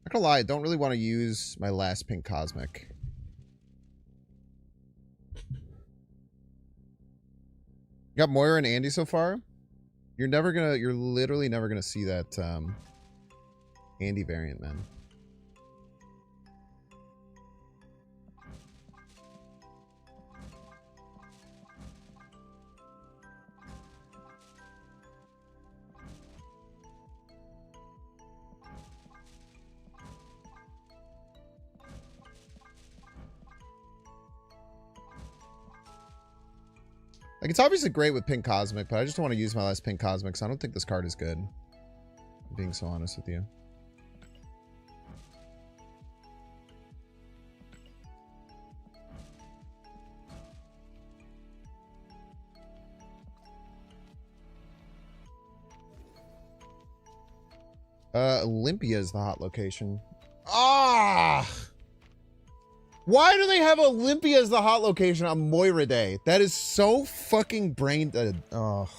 Not gonna lie, I don't really want to use my last pink cosmic. You got Moira and Andy so far? You're literally never gonna see that Andy variant, man. Like, it's obviously great with Pink Cosmic, but I just don't want to use my last Pink Cosmic, so I don't think this card is good. I'm being so honest with you. Olympia is the hot location. Ah! Why do they have Olympia as the hot location on Moira Day? That is so fucking brain dead. Oh.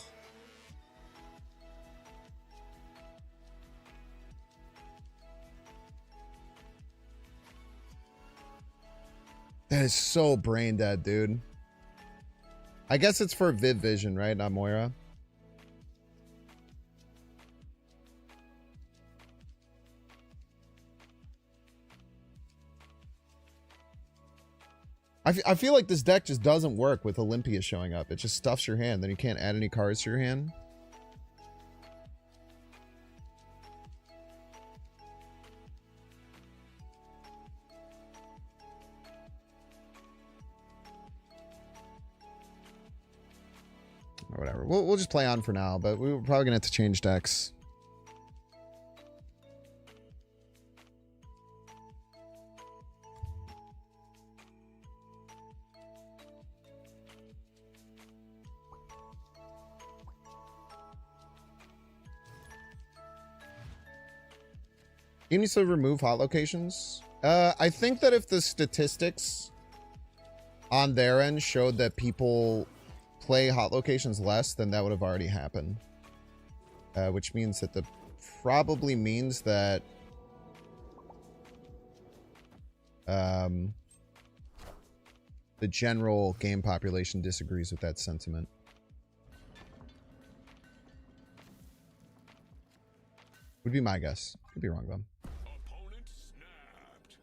That is so brain dead, dude. I guess it's for Viv Vision, right? Not Moira. I feel like this deck just doesn't work with Olympia showing up. It just stuffs your hand. Then you can't add any cards to your hand. Or whatever. We'll just play on for now, but we're probably going to have to change decks. You need to remove hot locations. I think that if the statistics on their end showed that people play hot locations less, then that would have already happened. Which means that probably means that the general game population disagrees with that sentiment. Would be my guess. Could be wrong though. Opponent snapped.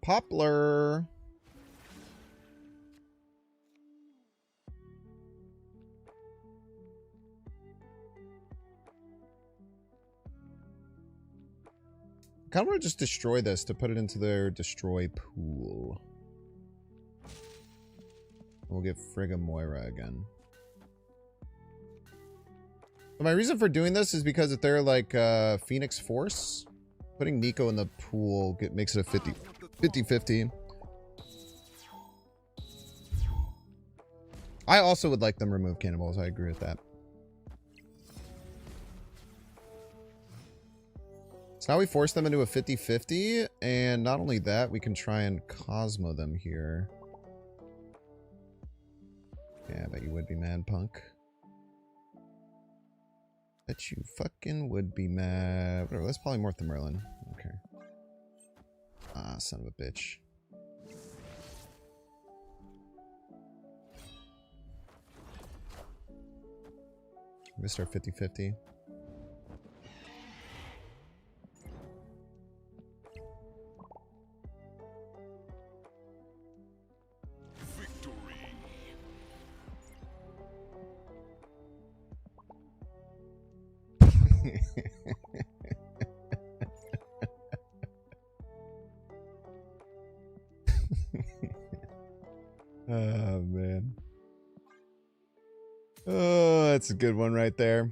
Poplar. I kind of want to just destroy this to put it into their destroy pool. We'll get Frigga Moira again. So my reason for doing this is because if they're like Phoenix Force, putting Nico in the pool makes it a 50-50. I also would like them remove cannonballs. I agree with that. So now we force them into a 50-50, and not only that, we can try and Cosmo them here. Yeah, I bet you would be mad, punk. Bet you fucking would be mad. Whatever, let's polymorph the Merlin. Okay. Ah, son of a bitch. Missed our 50-50. Oh, man. Oh, that's a good one right there.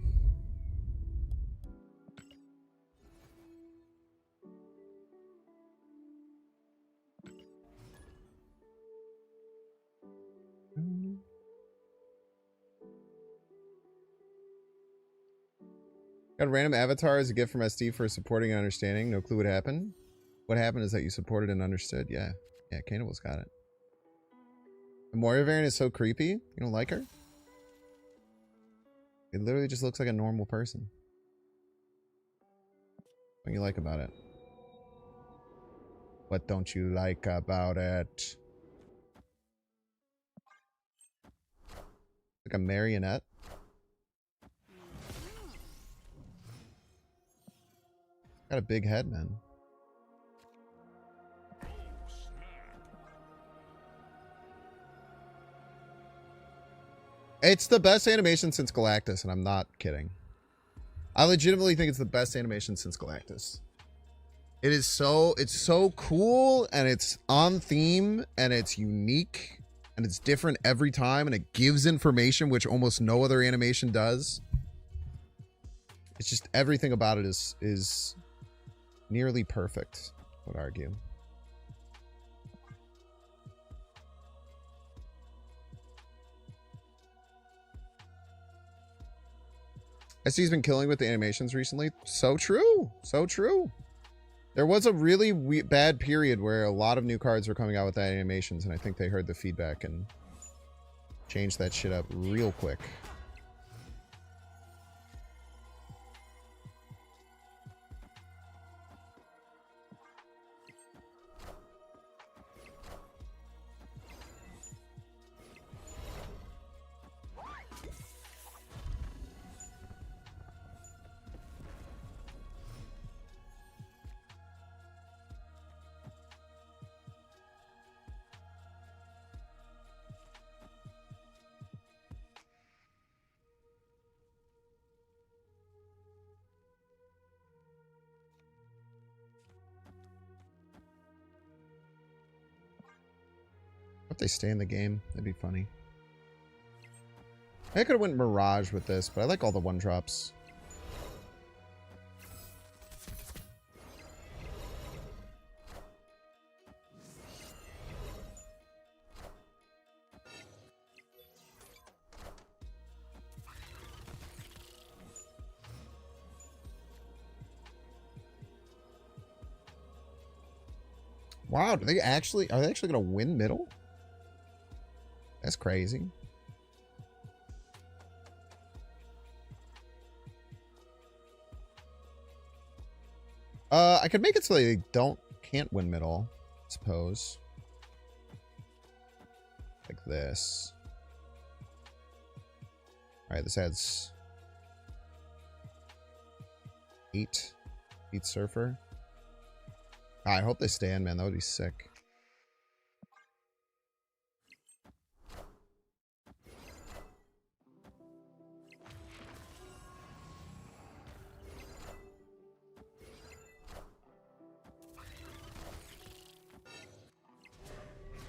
Got a random avatar as a gift from SD for supporting and understanding. No clue what happened. What happened is that you supported and understood. Yeah. Yeah, Cannibal's got it. The Moira variant is so creepy. You don't like her? It literally just looks like a normal person. What do you like about it? What don't you like about it? Like a marionette? Got a big head, man. It's the best animation since Galactus, and I'm not kidding. I legitimately think it's the best animation since Galactus. It's so cool, and it's on theme, and it's unique, and it's different every time, and it gives information which almost no other animation does. It's just everything about it is nearly perfect, I would argue. SD's been killing with the animations recently. So true. So true. There was a really bad period where a lot of new cards were coming out with that animations, and I think they heard the feedback and changed that shit up real quick. If they stay in the game, that'd be funny. I could have went Mirage with this, but I like all the one drops. Wow, are they actually gonna win middle? That's crazy. I could make it so they can't win middle, I suppose. Like this. Alright, this adds 8 Surfer. I hope they stand, man. That would be sick.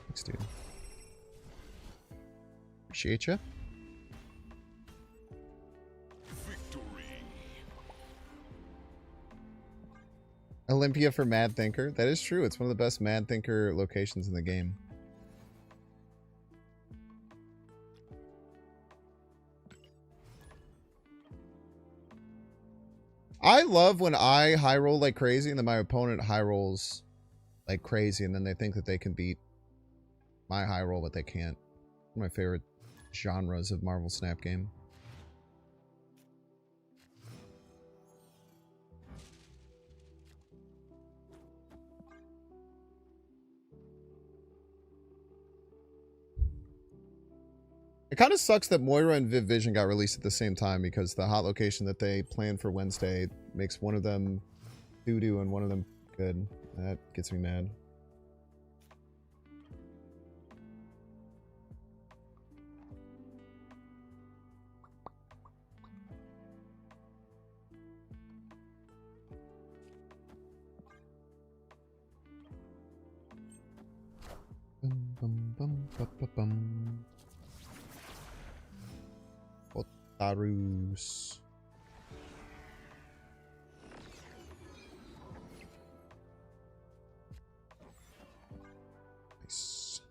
Thanks, dude. Appreciate ya. Olympia for Mad Thinker. That is true. It's one of the best Mad Thinker locations in the game. I love when I high roll like crazy and then my opponent high rolls like crazy and then they think that they can beat my high roll, but they can't. One of my favorite genres of Marvel Snap game. It kind of sucks that Moira and Viv Vision got released at the same time because the hot location that they planned for Wednesday makes one of them doo-doo and one of them good. That gets me mad. Bum, bum, bum, bum, bum, bum. Otarus. Nice.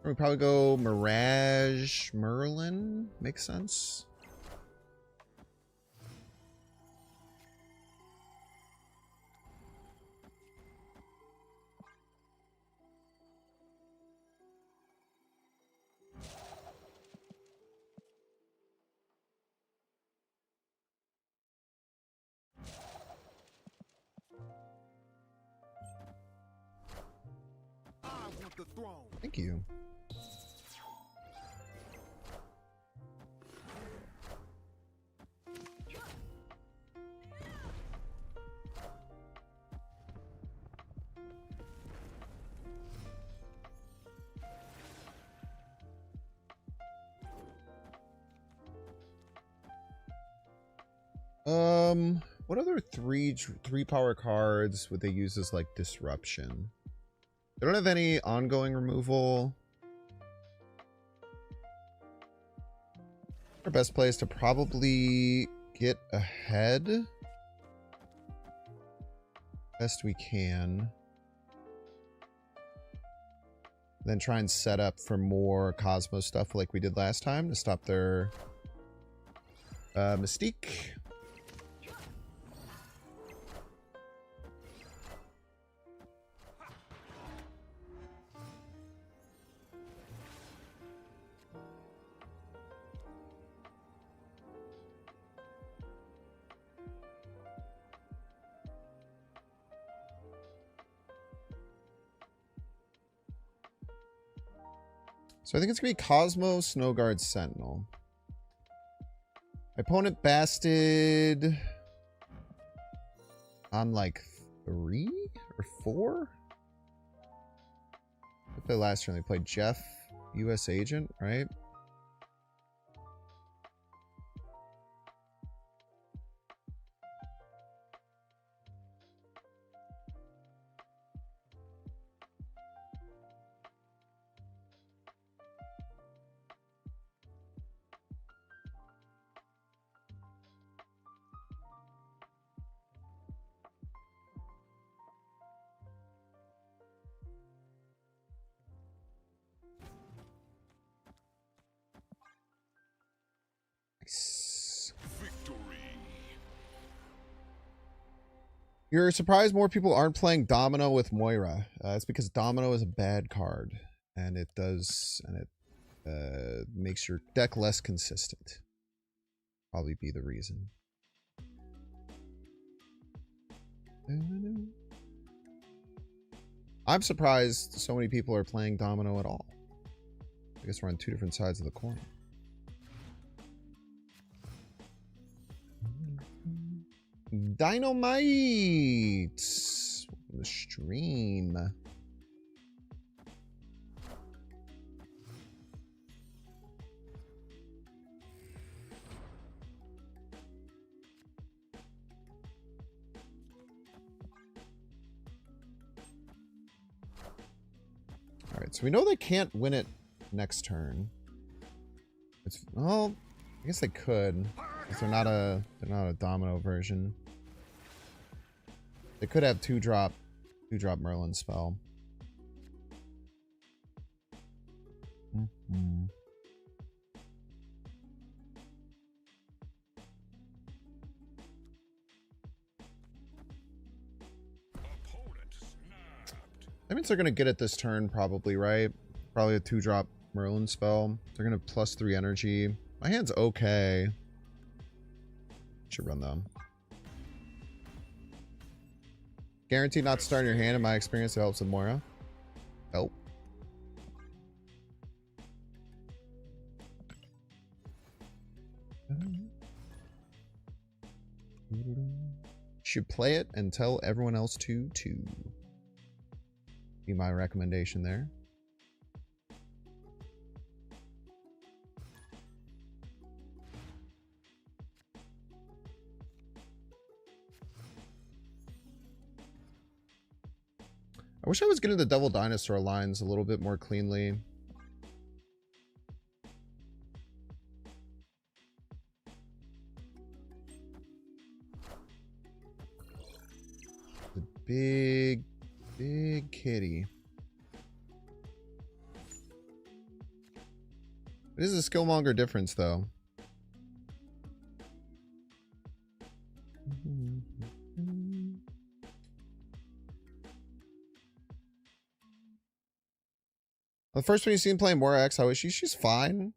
We probably go Mirage Merlin. Makes sense. Thank you. What other three power cards would they use as like disruption? They don't have any ongoing removal. Our best play is to probably get ahead best we can. Then try and set up for more Cosmos stuff like we did last time to stop their Mystique. So I think it's going to be Cosmo, Snowguard, Sentinel. My opponent basted on like 3 or 4? I played last turn. They played Jeff, US Agent, right? Victory. You're surprised more people aren't playing Domino with Moira. It's because Domino is a bad card, and it makes your deck less consistent. Probably be the reason. I'm surprised so many people are playing Domino at all. I guess we're on two different sides of the coin. Dynamite! The stream. Alright, so we know they can't win it next turn. Well, I guess they could. Because they're not a Domino version. They could have two drop Merlin spell. Opponent snapped. That means they're gonna get it this turn, probably, right? Probably a 2-drop Merlin spell. They're gonna +3 energy. My hand's okay. Should run them. Guaranteed not to start in your hand. In my experience, it helps with Moira. Help. Should play it and tell everyone else to too. Be my recommendation there. I wish I was getting the Devil Dinosaur lines a little bit more cleanly. The big kitty. It is a Skillmonger difference, though. The first one you seen playing Moira X, she's fine.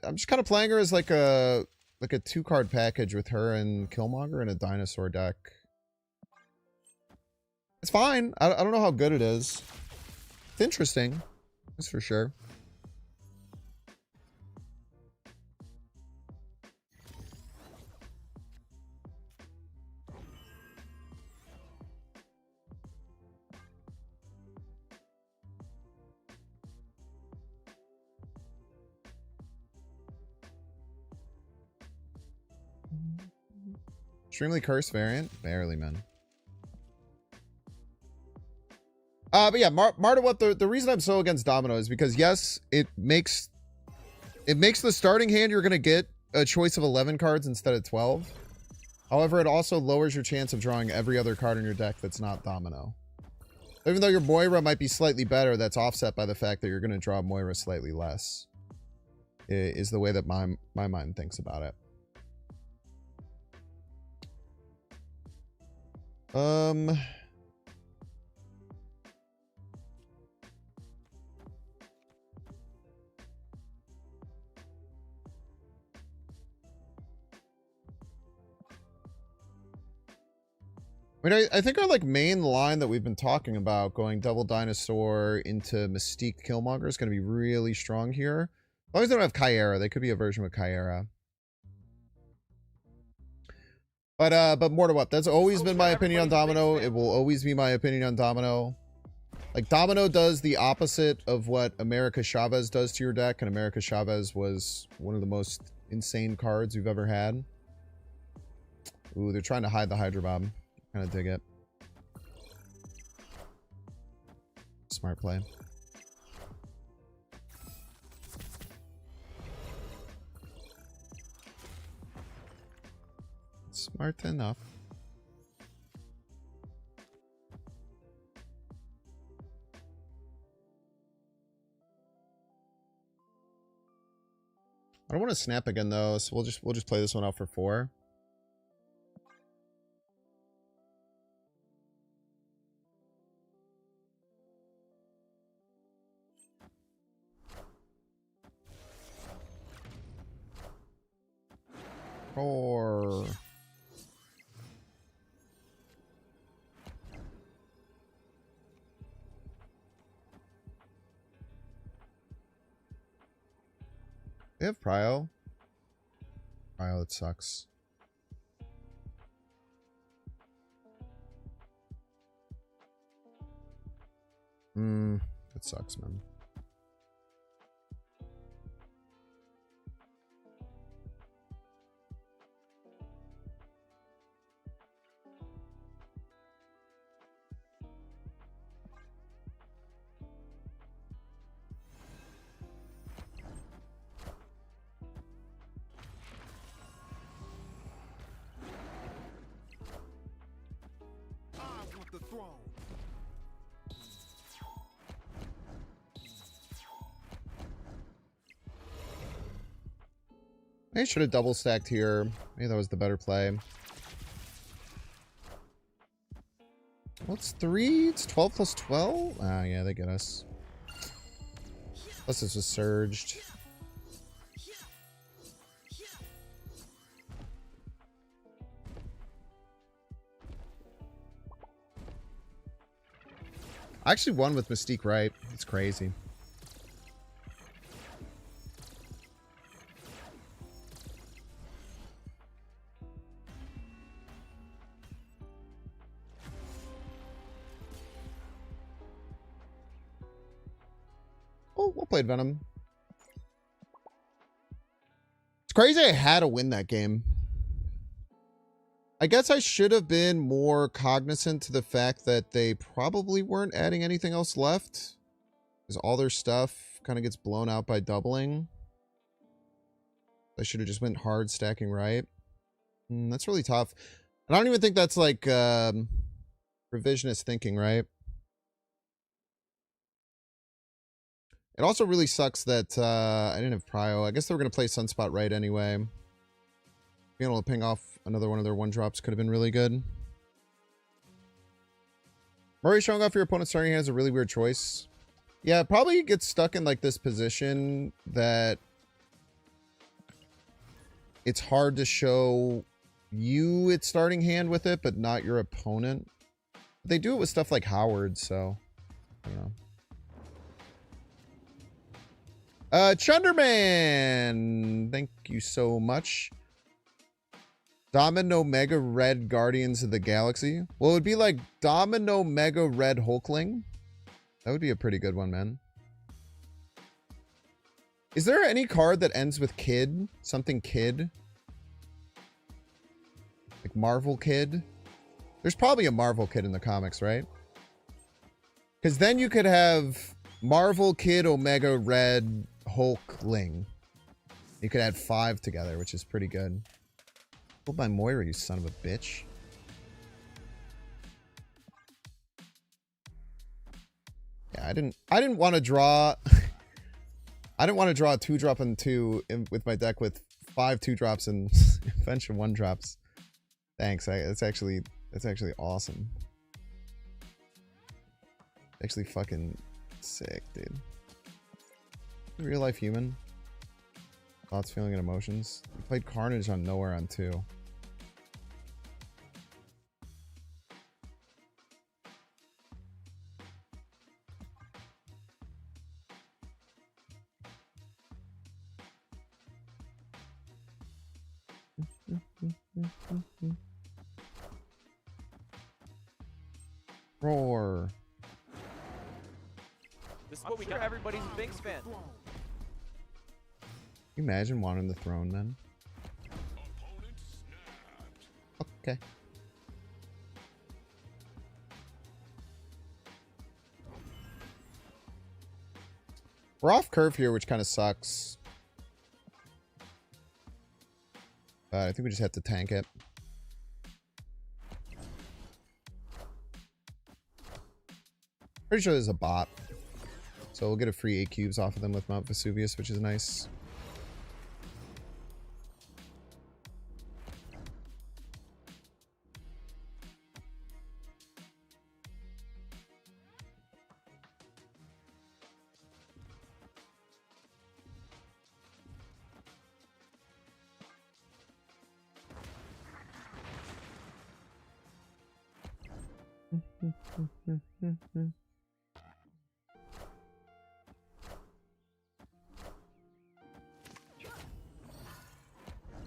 I'm just kind of playing her as like a 2-card package with her and Killmonger and a dinosaur deck. It's fine. I don't know how good it is. It's interesting. That's for sure. Extremely Cursed variant? Barely, man. But yeah, Marta, what the reason I'm so against Domino is because yes, it makes the starting hand you're gonna get a choice of 11 cards instead of 12. However, it also lowers your chance of drawing every other card in your deck that's not Domino. Even though your Moira might be slightly better, that's offset by the fact that you're gonna draw Moira slightly less. Is the way that my mind thinks about it. I mean, I think our like main line that we've been talking about, going double dinosaur into Mystique Killmonger, is going to be really strong here. As long as they don't have Kyera, they could be a version with Kyera. But more to what? That's always been my opinion on Domino. It will always be my opinion on Domino. Like, Domino does the opposite of what America Chavez does to your deck, and America Chavez was one of the most insane cards we've ever had. Ooh, they're trying to hide the Hydra Bomb. Kind of dig it. Smart play. Smart enough. I don't want to snap again though, so we'll just play this one out for 4. They have Prio. Prio, it sucks. It sucks, man. The throne. They should have double stacked here. Maybe that was the better play. What's 3? It's 12 plus 12? Ah, yeah, they get us. Plus this was surged. I actually won with Mystique right. It's crazy. Oh, well played, Venom. It's crazy I had to win that game. I guess I should have been more cognizant to the fact that they probably weren't adding anything else left. Because all their stuff kind of gets blown out by doubling. I should have just went hard stacking right. That's really tough. And I don't even think that's like revisionist thinking, right? It also really sucks that I didn't have Prio. I guess they were going to play Sunspot right anyway. Being able to ping off another one of their 1-drops could have been really good. Murray showing off your opponent's starting hand is a really weird choice. Yeah, probably gets stuck in like this position that it's hard to show you its starting hand with it, but not your opponent. They do it with stuff like Howard, so I don't know. Chunderman, thank you so much. Domino Mega Red Guardians of the Galaxy. Well, it would be like Domino Mega Red Hulkling. That would be a pretty good one, man. Is there any card that ends with Kid? Something Kid? Like Marvel Kid? There's probably a Marvel Kid in the comics, right? Because then you could have Marvel Kid Omega Red Hulkling. You could add 5 together, which is pretty good. Hold by Moira, you son of a bitch. Yeah, I didn't want to draw. I didn't want to draw a 2-drop and 2 with my deck with 5 2-drops and a bunch of 1-drops. Thanks. That's actually awesome. Actually fucking sick, dude. Real life human. Thoughts, feeling, and emotions. You played Carnage on Nowhere on 2. Roar. This is what we do. Everybody's a Binks fan. Can you imagine wanting the throne, man? Okay. We're off curve here, which kind of sucks. But I think we just have to tank it. Pretty sure there's a bot. So we'll get a free 8 cubes off of them with Mount Vesuvius, which is nice.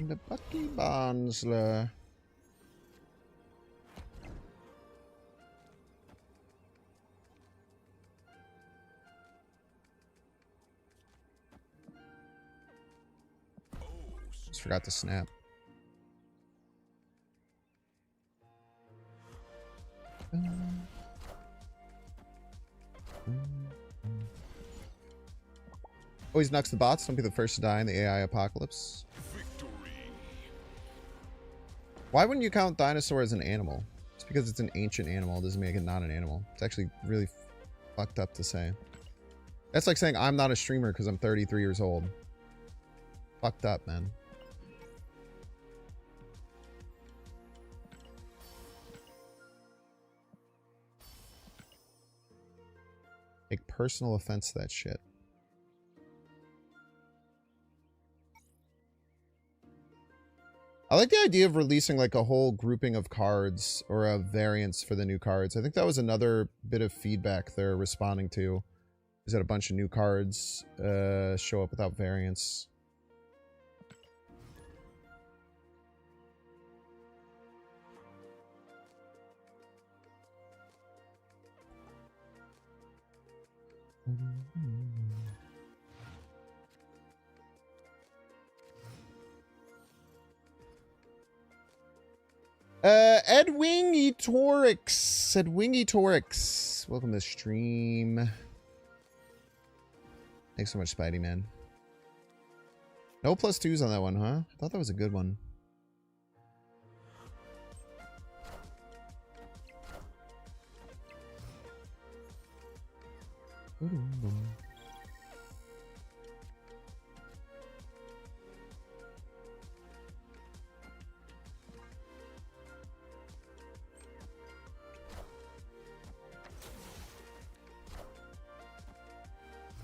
The Bucky Barnsler. Just forgot to snap. Always knocks the bots. Don't be the first to die in the AI apocalypse. Why wouldn't you count dinosaur as an animal? Just because it's an ancient animal doesn't make it not an animal. It's actually really fucked up to say. That's like saying I'm not a streamer because I'm 33 years old. Fucked up, man. Take personal offense to that shit. I like the idea of releasing like a whole grouping of cards or a variance for the new cards. I think that was another bit of feedback they're responding to. Is that a bunch of new cards show up without variance. Edwingy Torix. Welcome to the stream. Thanks so much, Spidey Man. No +2s on that one, huh? I thought that was a good one.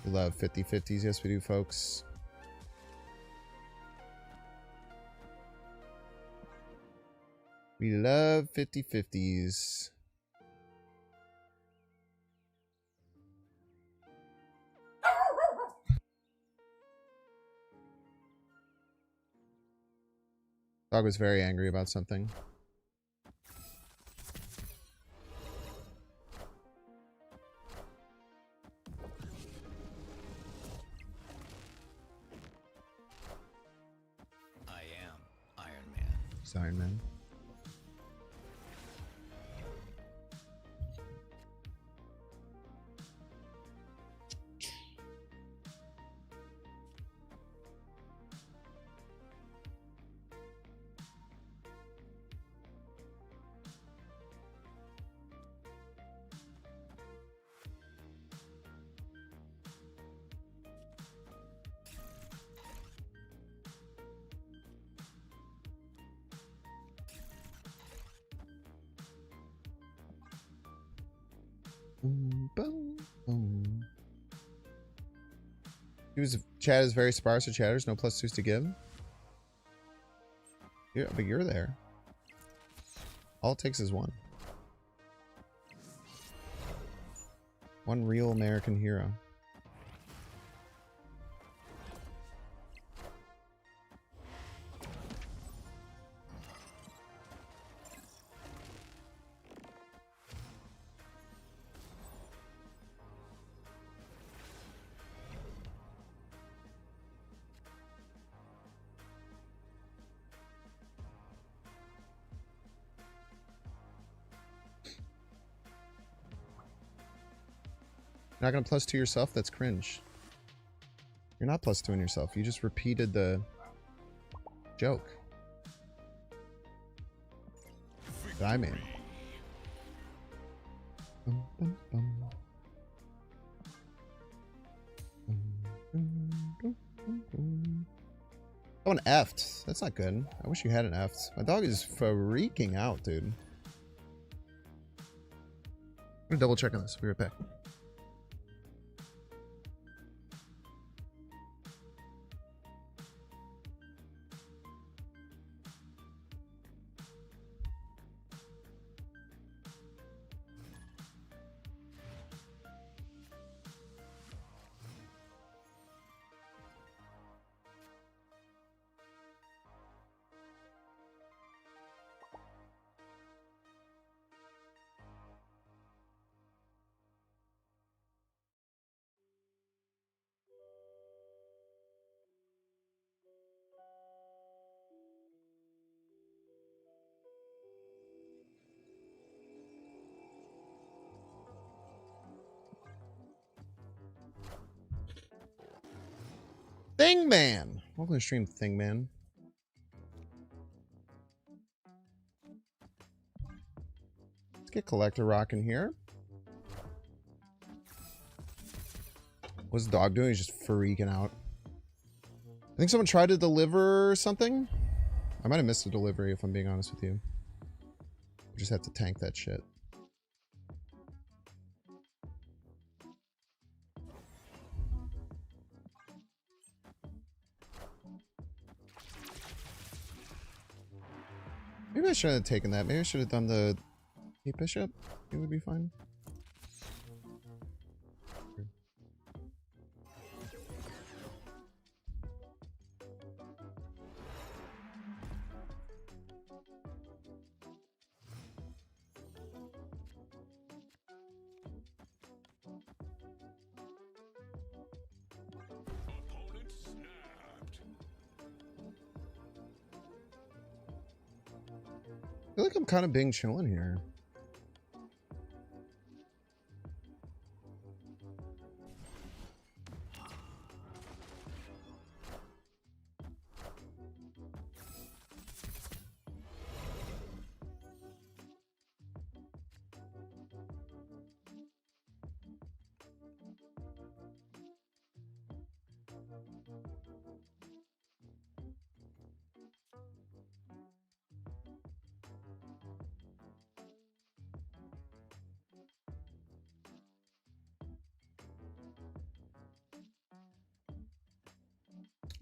We love 50-50s. Yes, we do, folks. We love 50-50s. Dog was very angry about something. Iron Man. Boom, boom, boom. Chat is very sparse with chatters. No plus twos to give. Yeah, but you're there. All it takes is one. One real American hero. You're not gonna plus two yourself? That's cringe. You're not plus twoing yourself. You just repeated the joke that I made. Bum, bum, bum. Oh, an F'd. That's not good. I wish you had an F'd. My dog is freaking out, dude. I'm gonna double check on this. Be right back. Thingman! Welcome to stream, Thingman. Let's get Collector Rock in here. What's the dog doing? He's just freaking out. I think someone tried to deliver something. I might have missed a delivery if I'm being honest with you. We just have to tank that shit. Maybe I shouldn't have taken that. Maybe I should have done the 8 bishop. It would be fine. I feel like I'm kind of being chilling here.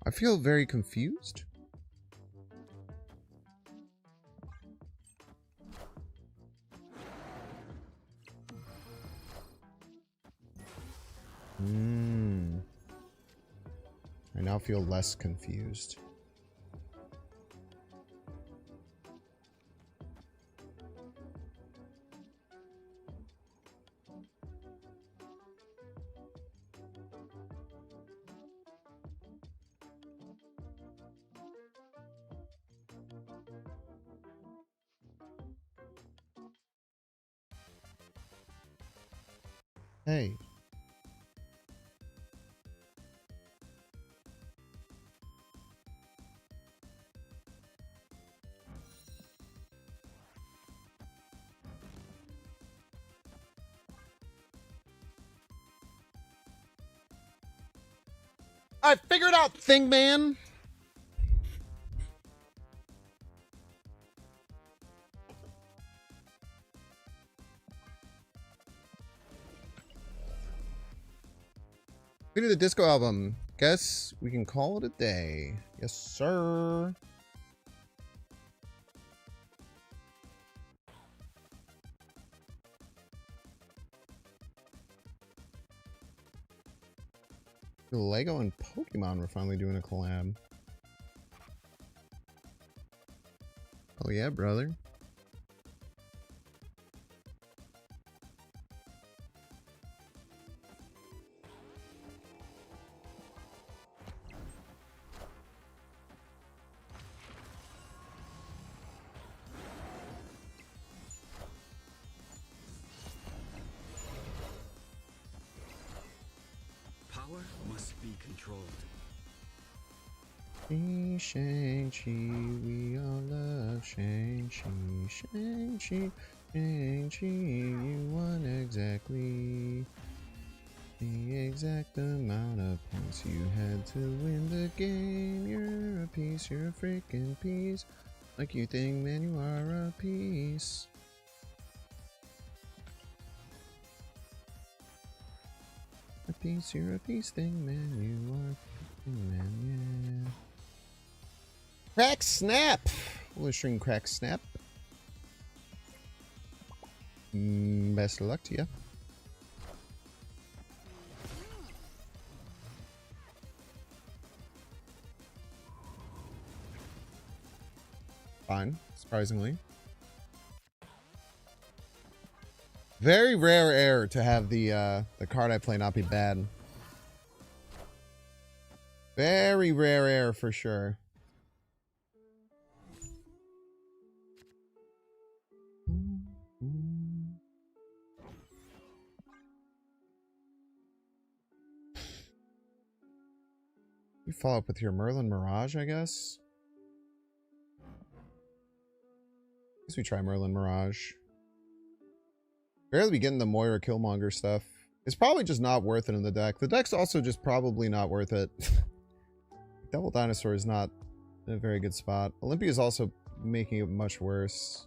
I feel very confused. I now feel less confused. Hey. I figured out, Thingman. We did the disco album. Guess we can call it a day. Yes, sir. Lego and Pokemon were finally doing a collab. Oh yeah, brother. Power must be controlled. Shang-Chi, we all love Shang-Chi, Shang-Chi, Shang-Chi, you won exactly the exact amount of points you had to win the game. You're a piece, you're a freaking piece, like you think, man, you are a piece. A piece, you're a piece thing, man, you are a freaking man, yeah. Crack snap! We'll string crack snap. Best of luck to you. Fine, surprisingly. Very rare air to have the card I play not be bad. Very rare air for sure. You follow up with your Merlin Mirage, I guess? I guess we try Merlin Mirage. Barely be getting the Moira Killmonger stuff. It's probably just not worth it in the deck. The deck's also just probably not worth it. Double Dinosaur is not in a very good spot. Olympia is also making it much worse.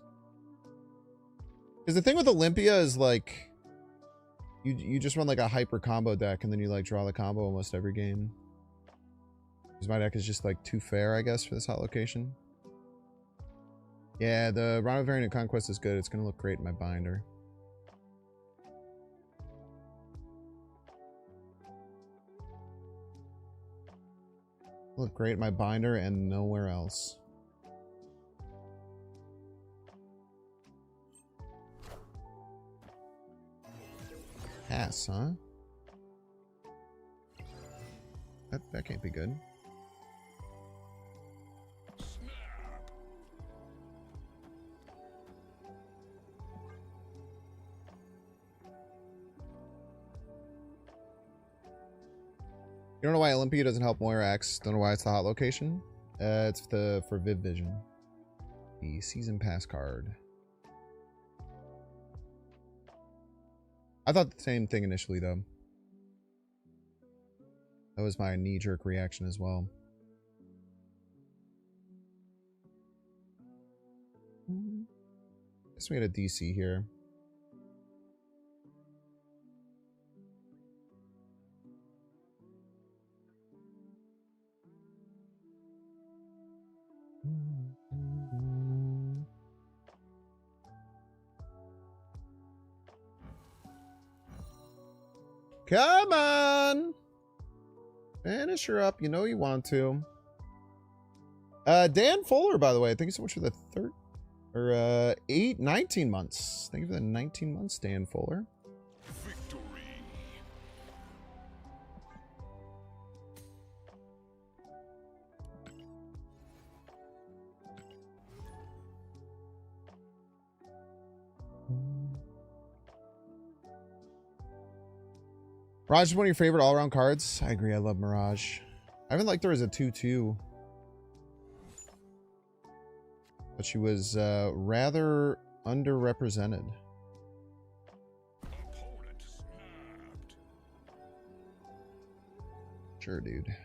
Because the thing with Olympia is like... You just run like a hyper combo deck and then you like draw the combo almost every game. Because my deck is just like too fair, I guess, for this hot location. Yeah, the Rhino Variant Conquest is good. It's going to look great in my binder. Look great in my binder and nowhere else. Pass, huh? That can't be good. You don't know why Olympia doesn't help Moira X. Don't know why it's the hot location. It's for Viv Vision. The season pass card. I thought the same thing initially though. That was my knee-jerk reaction as well. Guess we had a DC here. Come on! Finish her up. You know you want to. Dan Fuller, by the way. Thank you so much for the 19 months. Thank you for the 19 months, Dan Fuller. Victory. Mirage is one of your favorite all-around cards. I agree. I love Mirage. I haven't liked her as a 2/2. But she was rather underrepresented. Opponent snapped. Sure, dude.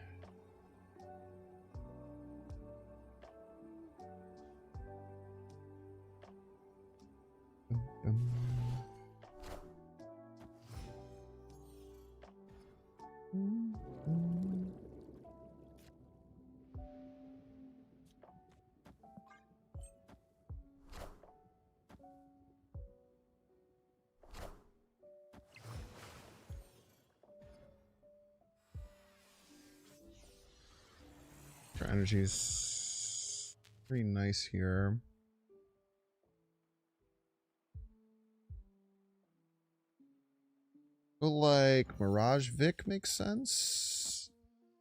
Energy's pretty nice here. Feel like Mirage Vic makes sense.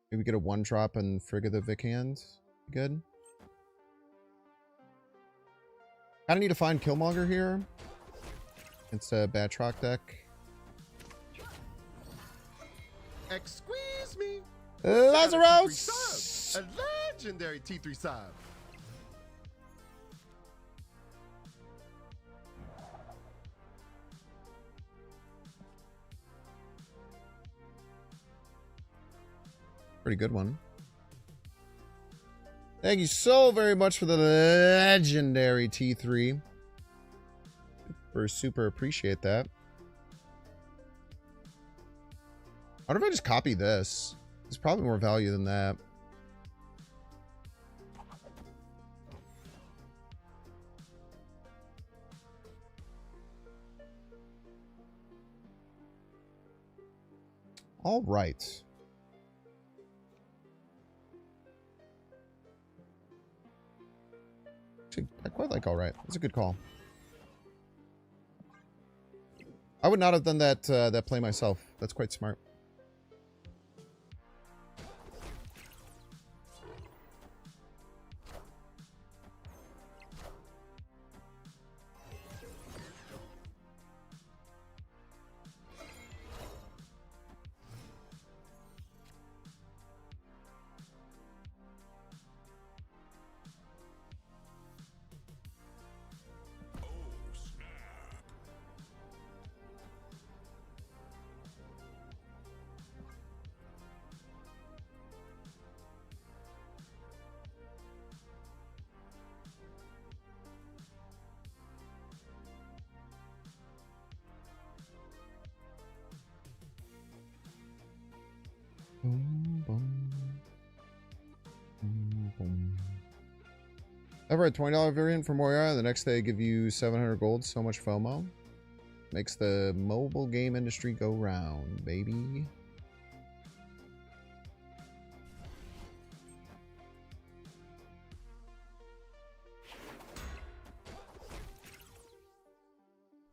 Maybe get a 1-drop and Frigga the Vic hand. Good. Kinda need to find Killmonger here. It's a Batroc deck. Excuse me. Lazarus! A legendary T3 sub. Pretty good one. Thank you so very much for the legendary T3. Super appreciate that. I wonder if I just copy this. There's probably more value than that. All right. Actually, I quite like all right. That's a good call. I would not have done that that play myself. That's quite smart. Boom, boom. Boom, boom. Ever a $20 variant for Moira? The next day give you 700 gold. So much FOMO. Makes the mobile game industry go round, baby.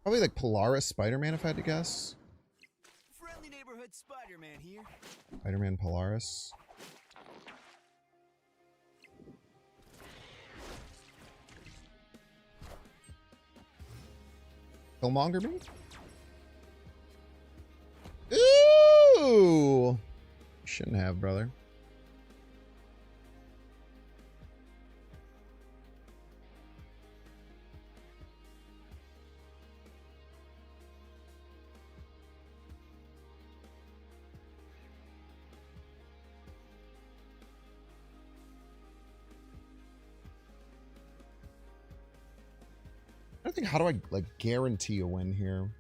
Probably like Polaris Spider-Man if I had to guess. Friendly neighborhood Spider-Man here. Spider-Man Polaris. Killmonger me? Ooh! Shouldn't have, brother. I think, how do I like guarantee a win here?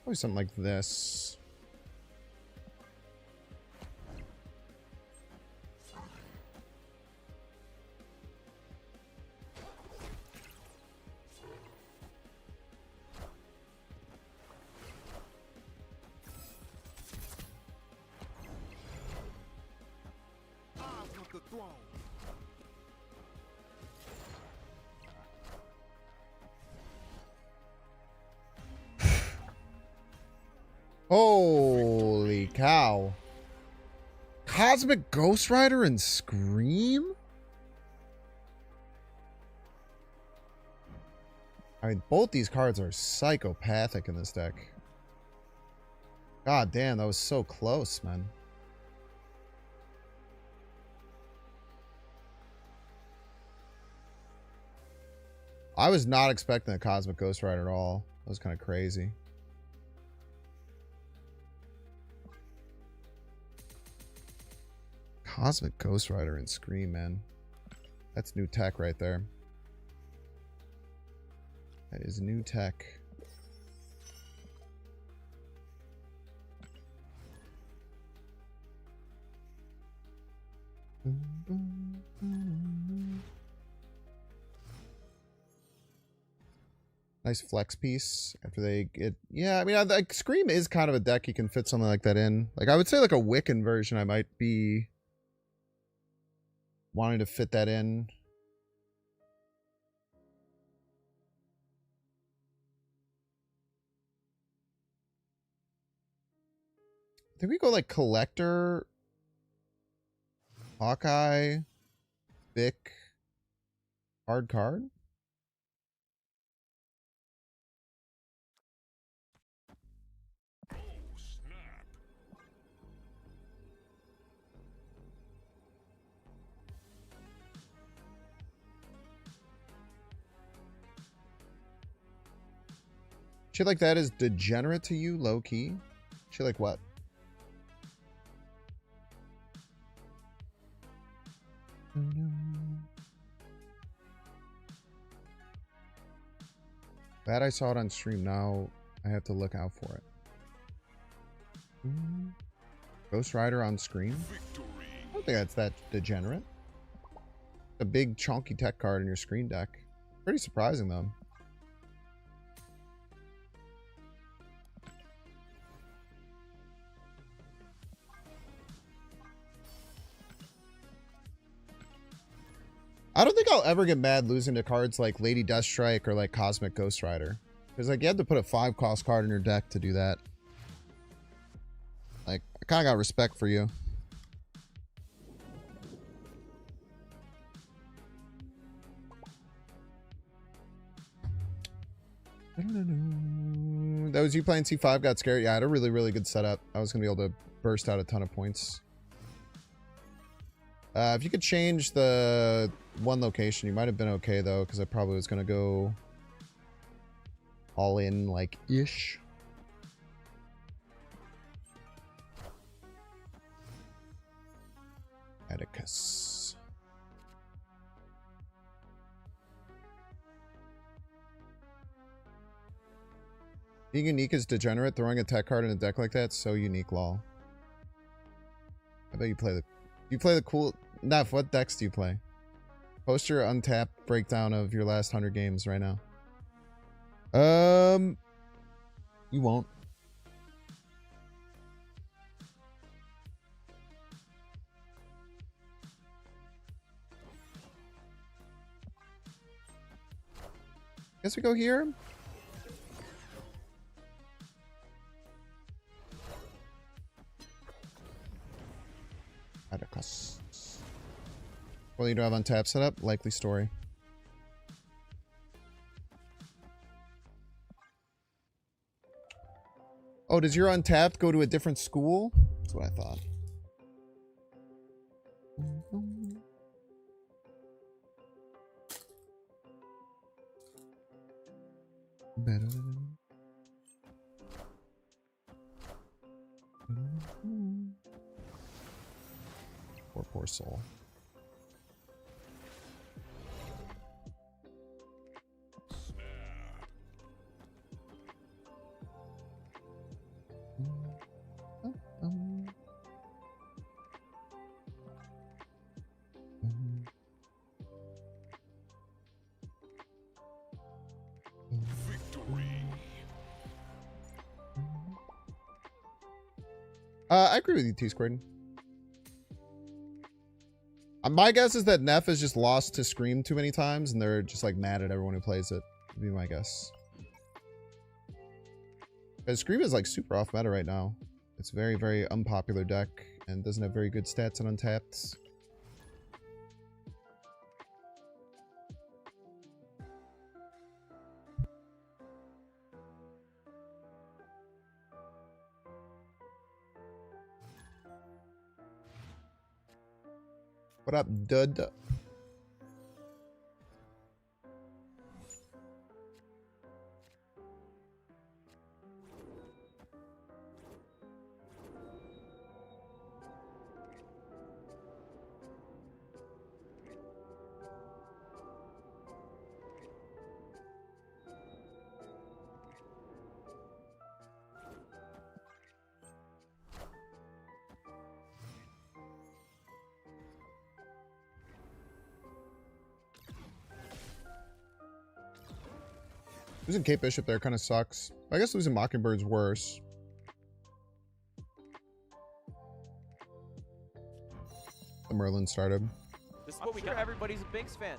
Probably something like this. I want the throne. Holy cow. Cosmic Ghost Rider and Scream? I mean, both these cards are psychopathic in this deck. God damn, that was so close, man. I was not expecting a Cosmic Ghost Rider at all. That was kind of crazy. Cosmic Ghost Rider and Scream, man. That's new tech right there. That is new tech. Nice flex piece after they get... Yeah, I mean, like, Scream is kind of a deck you can fit something like that in. Like, I would say like a Wiccan version I might be wanting to fit that in. I think we go like Collector, Hawkeye, Vic, hard card. Oh, snap. Shit like that is degenerate to you, low key. Shit like what? Glad I saw it on stream. Now I have to look out for it. Ghost Rider on screen? Victory. I don't think that's that degenerate. A big chunky tech card in your screen deck. Pretty surprising though. I don't think I'll ever get mad losing to cards like Lady Deathstrike or like Cosmic Ghost Rider. Because like you have to put a 5-cost card in your deck to do that. Like, I kind of got respect for you. That was you playing C5, got scared. Yeah, I had a really, really good setup. I was going to be able to burst out a ton of points. If you could change the one location, you might have been okay though, because I probably was going to go all in like ish. Atticus. Being unique is degenerate. Throwing a tech card in a deck like that's so unique, lol. I bet you play the... You play the cool... Neff, what decks do you play? Post your untapped breakdown of your last 100 games right now. You won't. Guess we go here. Atticus. Well, you don't have untap set up? Likely story. Oh, does your untapped go to a different school? That's what I thought. Poor soul. I agree with you, T-Squared. My guess is that Neff has just lost to Scream too many times, and they're just like mad at everyone who plays it. Would be my guess. Because Scream is like super off meta right now. It's a very, very unpopular deck and doesn't have very good stats on untapped. What up, dud? Losing Kate Bishop there kind of sucks. I guess losing Mockingbird's worse. The Merlin started. This is what we got. Everybody's a Binks fan.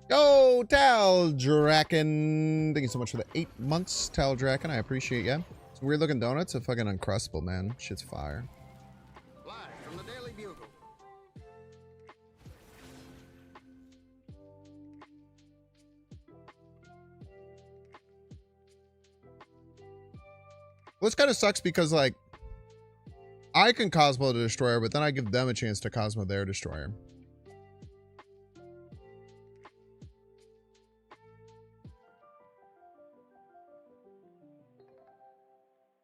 Yo, Tal Draken. Thank you so much for the 8 months, Tal Draken. I appreciate ya. Some weird looking donuts are fucking uncrustable, man. Shit's fire. Live from the Daily Bugle. Well, this kind of sucks because, like, I can Cosmo the Destroyer, but then I give them a chance to Cosmo their Destroyer.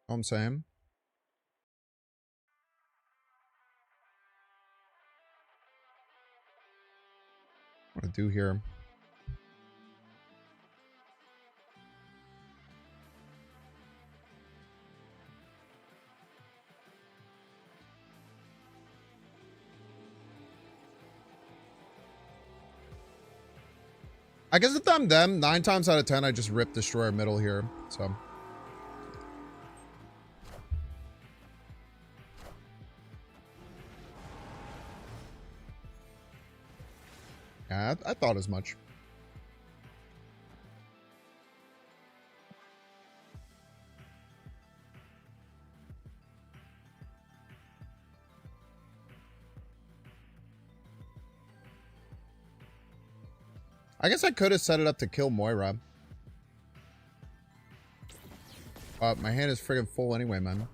Know what I'm saying? What do I do here? I guess if I'm them, 9 times out of 10, I just rip Destroyer middle here. So. Yeah, I thought as much. I guess I could have set it up to kill Moira. My hand is friggin' full anyway, man.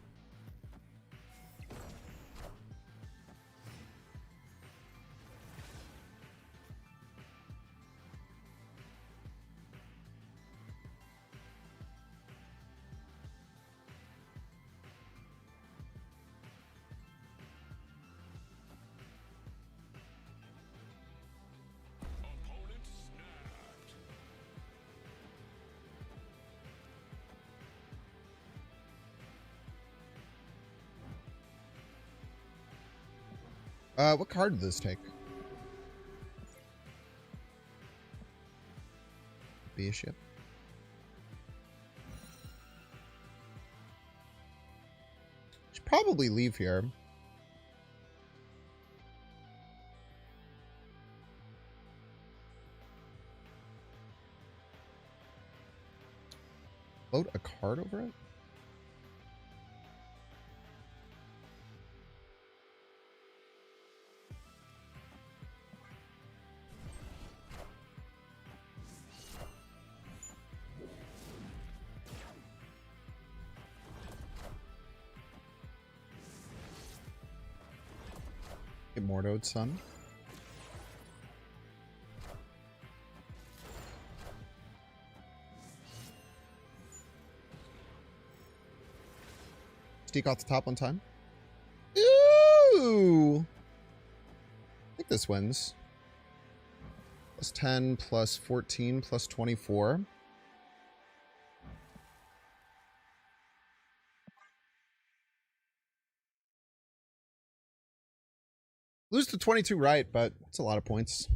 What card did this take? Bishop. Should probably leave here. Load a card over it? Get Mordo's son. Sneak off the top one time. Ooh! I think this wins. Plus 10, plus 14, plus 24. Lose to 22 right, but it's a lot of points.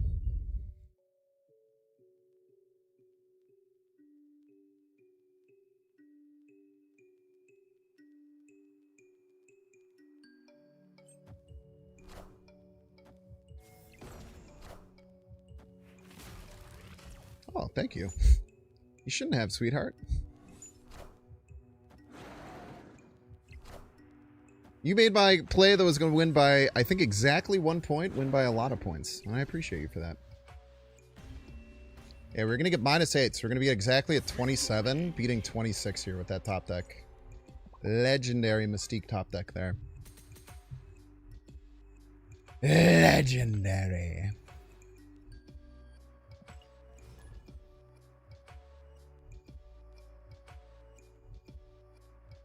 Oh, thank you. You shouldn't have, sweetheart. You made my play that was going to win by, I think, exactly 1 point, win by a lot of points. And I appreciate you for that. Yeah, we're going to get -8, so we're going to be exactly at 27, beating 26 here with that top deck. Legendary Mystique top deck there. Legendary.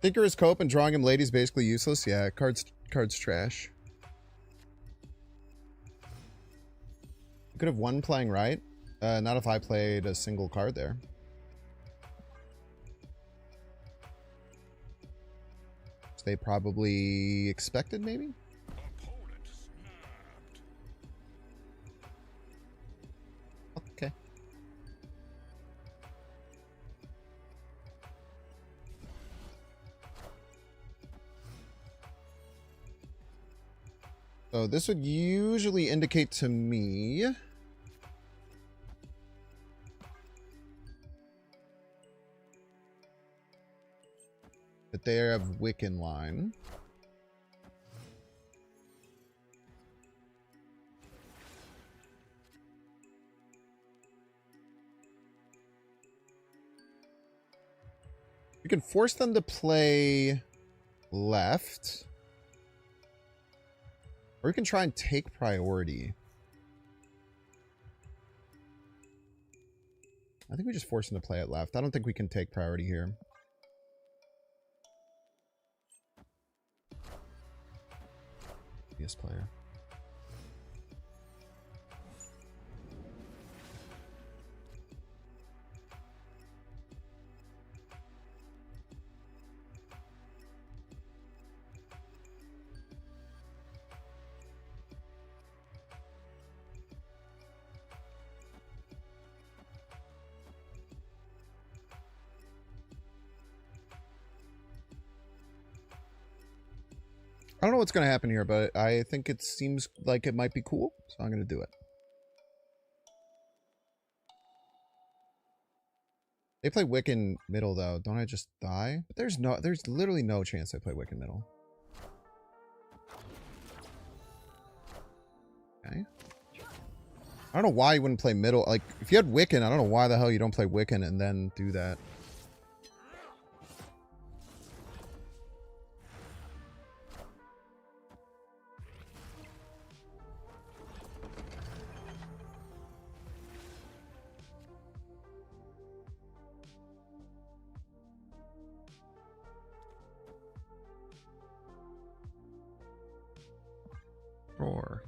Thinker's Cope and drawing him late is basically useless. Yeah, card's trash. Could have won playing right. Not if I played a single card there. Which they probably expected, maybe? Opponent snapped. Okay. So this would usually indicate to me that they have Wiccan line. You can force them to play left. Or we can try and take priority. I think we just force them to play it left. I don't think we can take priority here. Yes, player. I don't know what's going to happen here, but I think it seems like it might be cool, so I'm going to do it. They play Wiccan middle, though. Don't I just die? But there's literally no chance they play Wiccan middle. Okay. I don't know why you wouldn't play middle. Like, if you had Wiccan, I don't know why the hell you don't play Wiccan and then do that. Roar.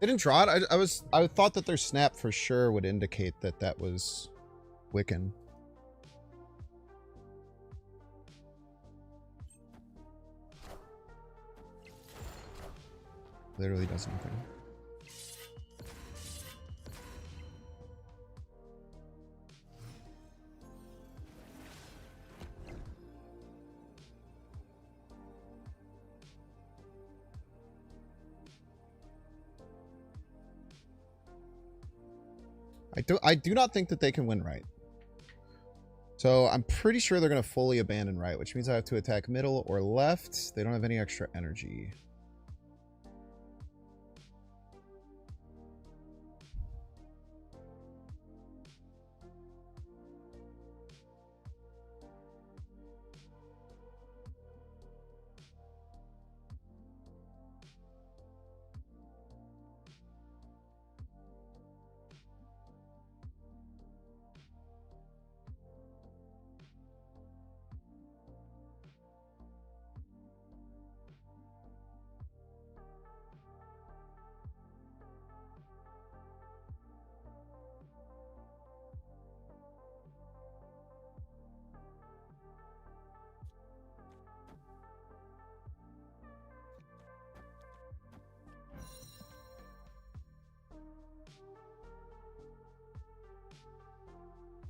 They didn't draw it. I thought that their snap for sure would indicate that that was Wiccan. Literally does nothing. I do not think that they can win right. So I'm pretty sure they're going to fully abandon right, which means I have to attack middle or left. They don't have any extra energy.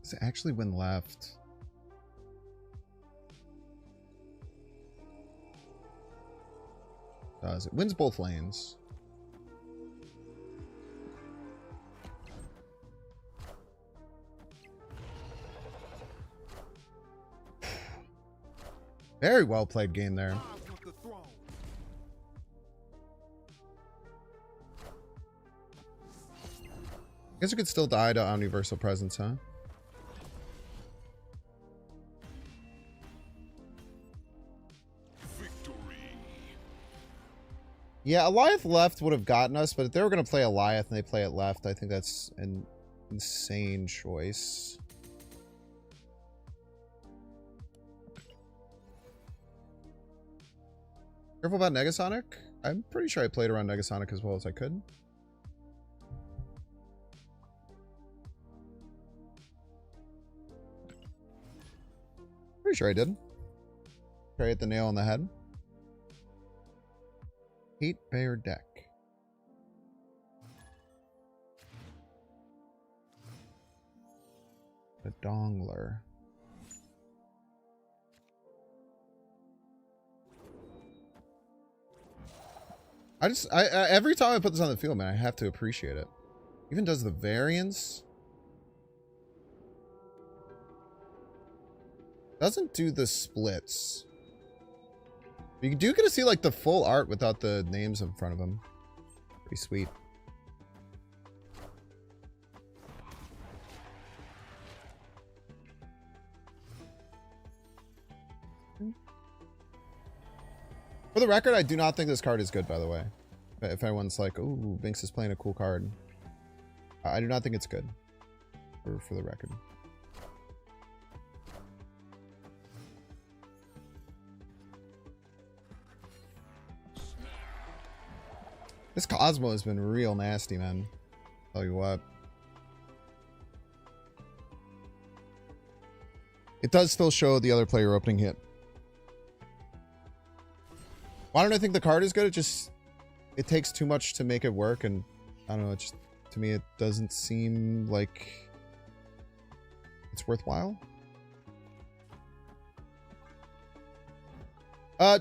Does it actually win left? Does it wins both lanes? Very well played game there. Guess you could still die to Omniversal Presence, huh? Yeah, Alioth left would have gotten us, but if they were going to play Alioth and they play it left, I think that's an insane choice. Careful about Negasonic. I'm pretty sure I played around Negasonic as well as I could. Pretty sure I did. Try to hit the nail on the head. Hate Bear deck. The Dongler. I every time I put this on the field, man, I have to appreciate it. Even does the variance. Doesn't do the splits. You do get to see like the full art without the names in front of them. Pretty sweet. For the record, I do not think this card is good, by the way. If anyone's like, ooh, Binks is playing a cool card. I do not think it's good. For the record. This Cosmo has been real nasty, man. Tell you what. It does still show the other player opening hit. Why don't I think the card is good? It takes too much to make it work, and I don't know, it just, to me, it doesn't seem like it's worthwhile.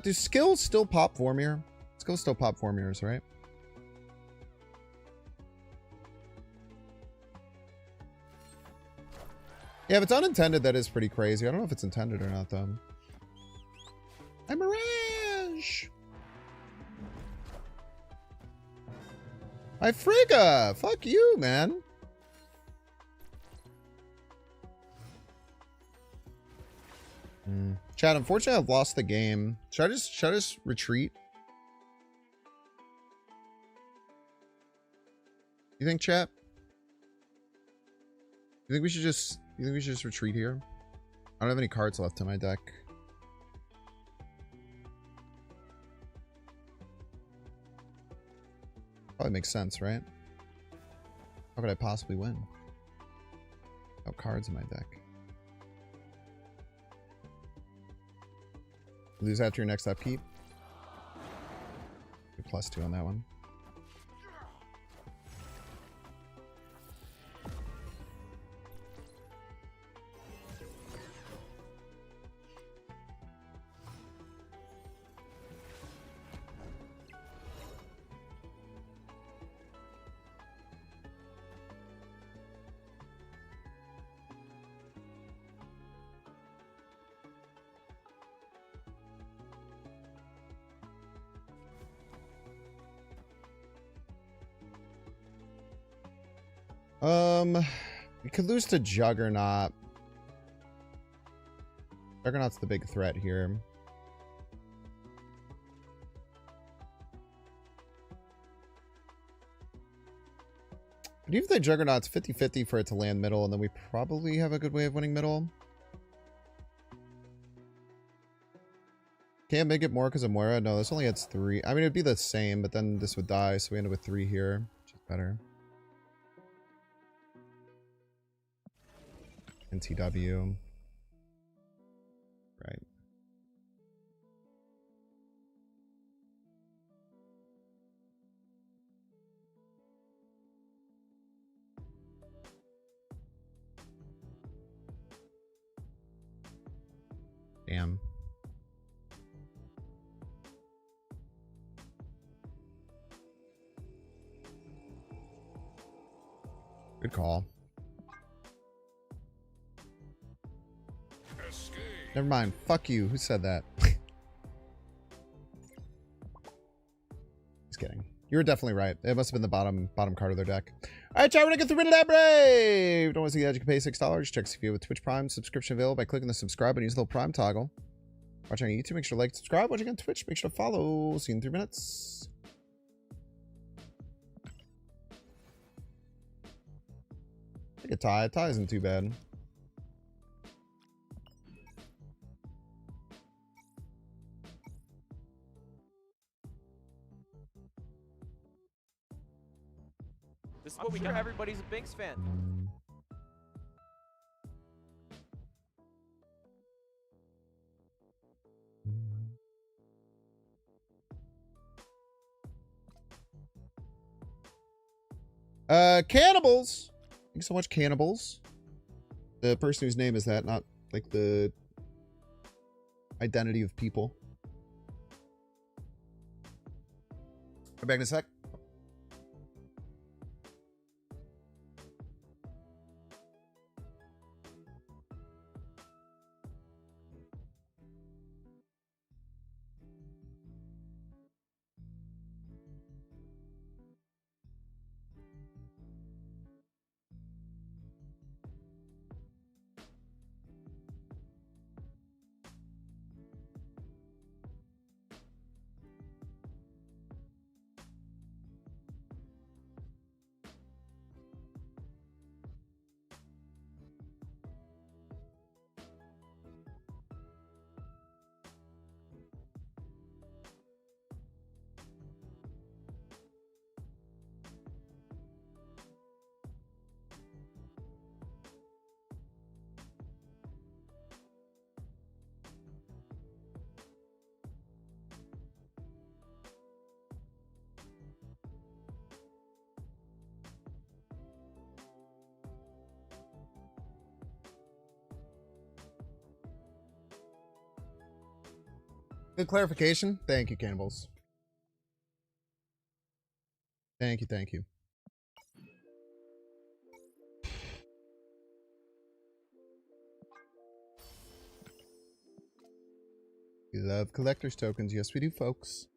Do skills still pop Vormir? Skills still pop Vormirs, right? Yeah, if it's unintended, that is pretty crazy. I don't know if it's intended or not, though. I'm Mirage! Hi, Frigga! Fuck you, man. Chat, unfortunately, I've lost the game. Should I just retreat? You think, chat? You think we should just retreat here? I don't have any cards left in my deck. Probably makes sense, right? How could I possibly win? No cards in my deck. Lose after your next upkeep. +2 on that one. We could lose to Juggernaut. Juggernaut's the big threat here. But even if the Juggernaut's 50-50 for it to land middle, and then we probably have a good way of winning middle. Can't make it more because of Moira. No, this only adds 3. I mean, it'd be the same, but then this would die, so we end up with 3 here, which is better. NTW. Right. Damn. Good call. Never mind. Fuck you. Who said that? Just kidding. You were definitely right. It must have been the bottom card of their deck. Alright, chat, we're gonna get through Minute Brave! Don't want to see the edge, you can pay $6. Check if you have a Twitch Prime subscription available by clicking the subscribe and use the little Prime toggle. Watching on YouTube, make sure to like, subscribe. Watching on Twitch, make sure to follow. See you in 3 minutes. Take a tie. A tie isn't too bad. This is what we do. Everybody's a Binks fan. Cannibals. Thank you so much, Cannibals. The person whose name is that, not like the identity of people. Come back in a sec. Good clarification. Thank you, Cannibals. Thank you, thank you. We love collector's tokens. Yes, we do, folks.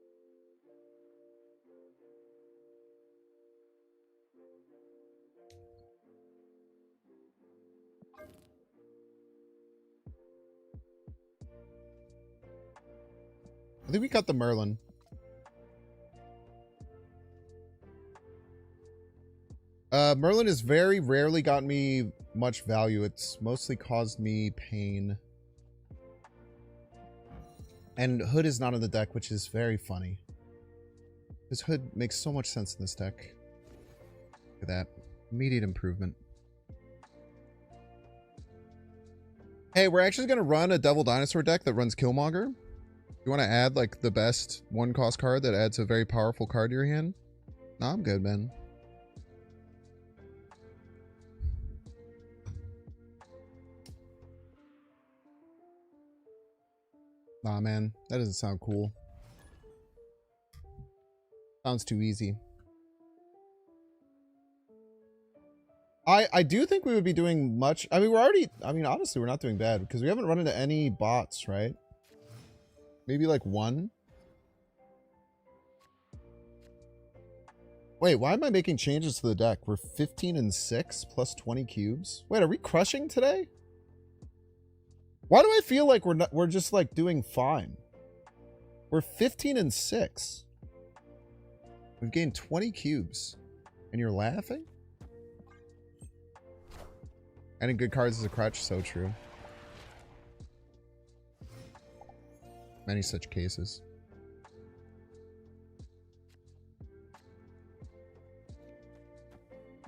I think we got the Merlin. Merlin has very rarely gotten me much value. It's mostly caused me pain. And Hood is not in the deck, which is very funny. Because Hood makes so much sense in this deck. Look at that. Immediate improvement. Hey, we're actually going to run a Devil Dinosaur deck that runs Killmonger. You want to add, like, the best one-cost card that adds a very powerful card to your hand? Nah, I'm good, man. Nah, man. That doesn't sound cool. Sounds too easy. I do think we would be doing much... I mean, we're already... I mean, honestly, we're not doing bad. Because we haven't run into any bots, right? Maybe like one? Wait, why am I making changes to the deck? We're 15 and 6 plus 20 cubes. Wait, are we crushing today? Why do I feel like we're just like doing fine? We're 15 and 6. We've gained 20 cubes. And you're laughing? Adding good cards is a crutch, so true. Many such cases.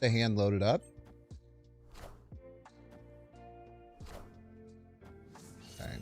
The hand loaded up. Okay.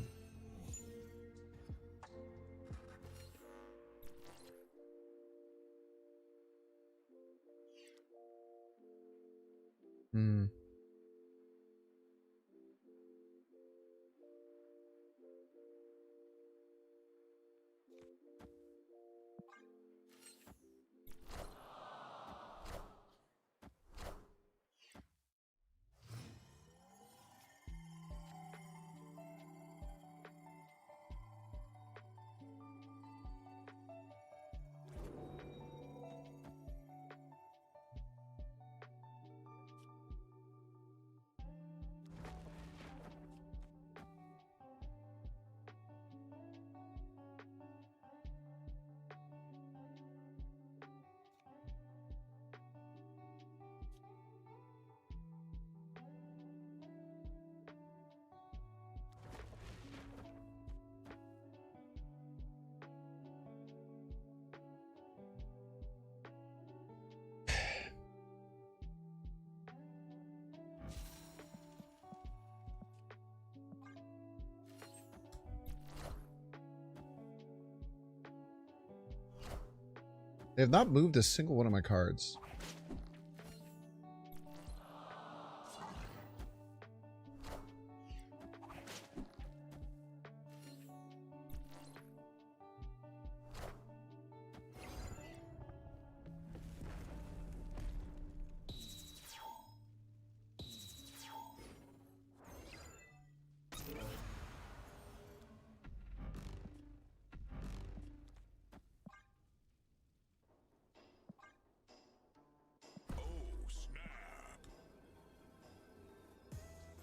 They have not moved a single one of my cards.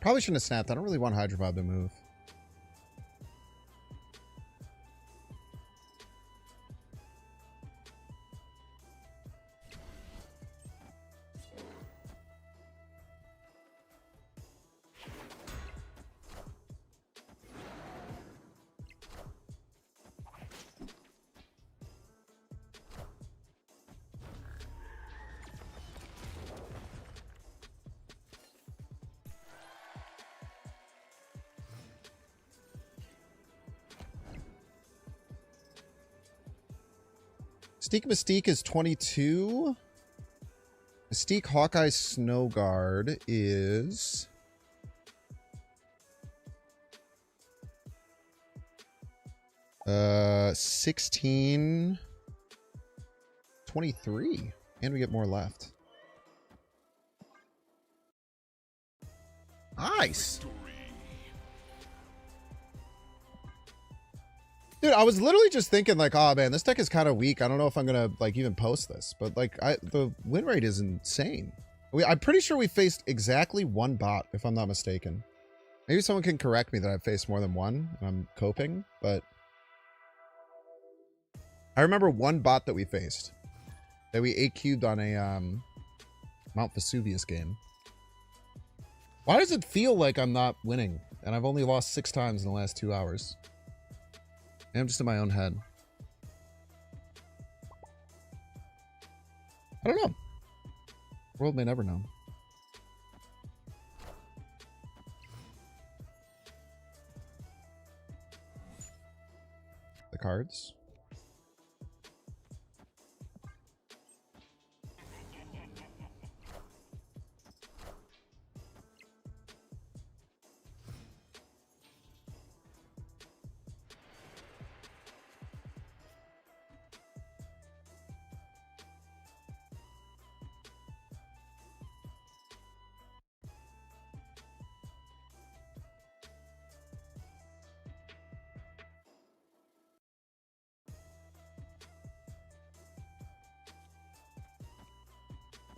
Probably shouldn't have snapped. I don't really want Hydro Bob to move. Mystique is 22. Mystique Hawkeye Snowguard is... Uh, 16... 23. And we get more left. Nice! Dude, I was literally just thinking like, oh man, this deck is kind of weak. I don't know if I'm gonna like even post this, but like the win rate is insane. I'm pretty sure we faced exactly one bot, if I'm not mistaken. Maybe someone can correct me that I've faced more than one and I'm coping, but I remember one bot that we faced that we 8-cubed on a Mount Vesuvius game. Why does it feel like I'm not winning and I've only lost 6 times in the last 2 hours? I'm just in my own head. I don't know. The world may never know. The cards.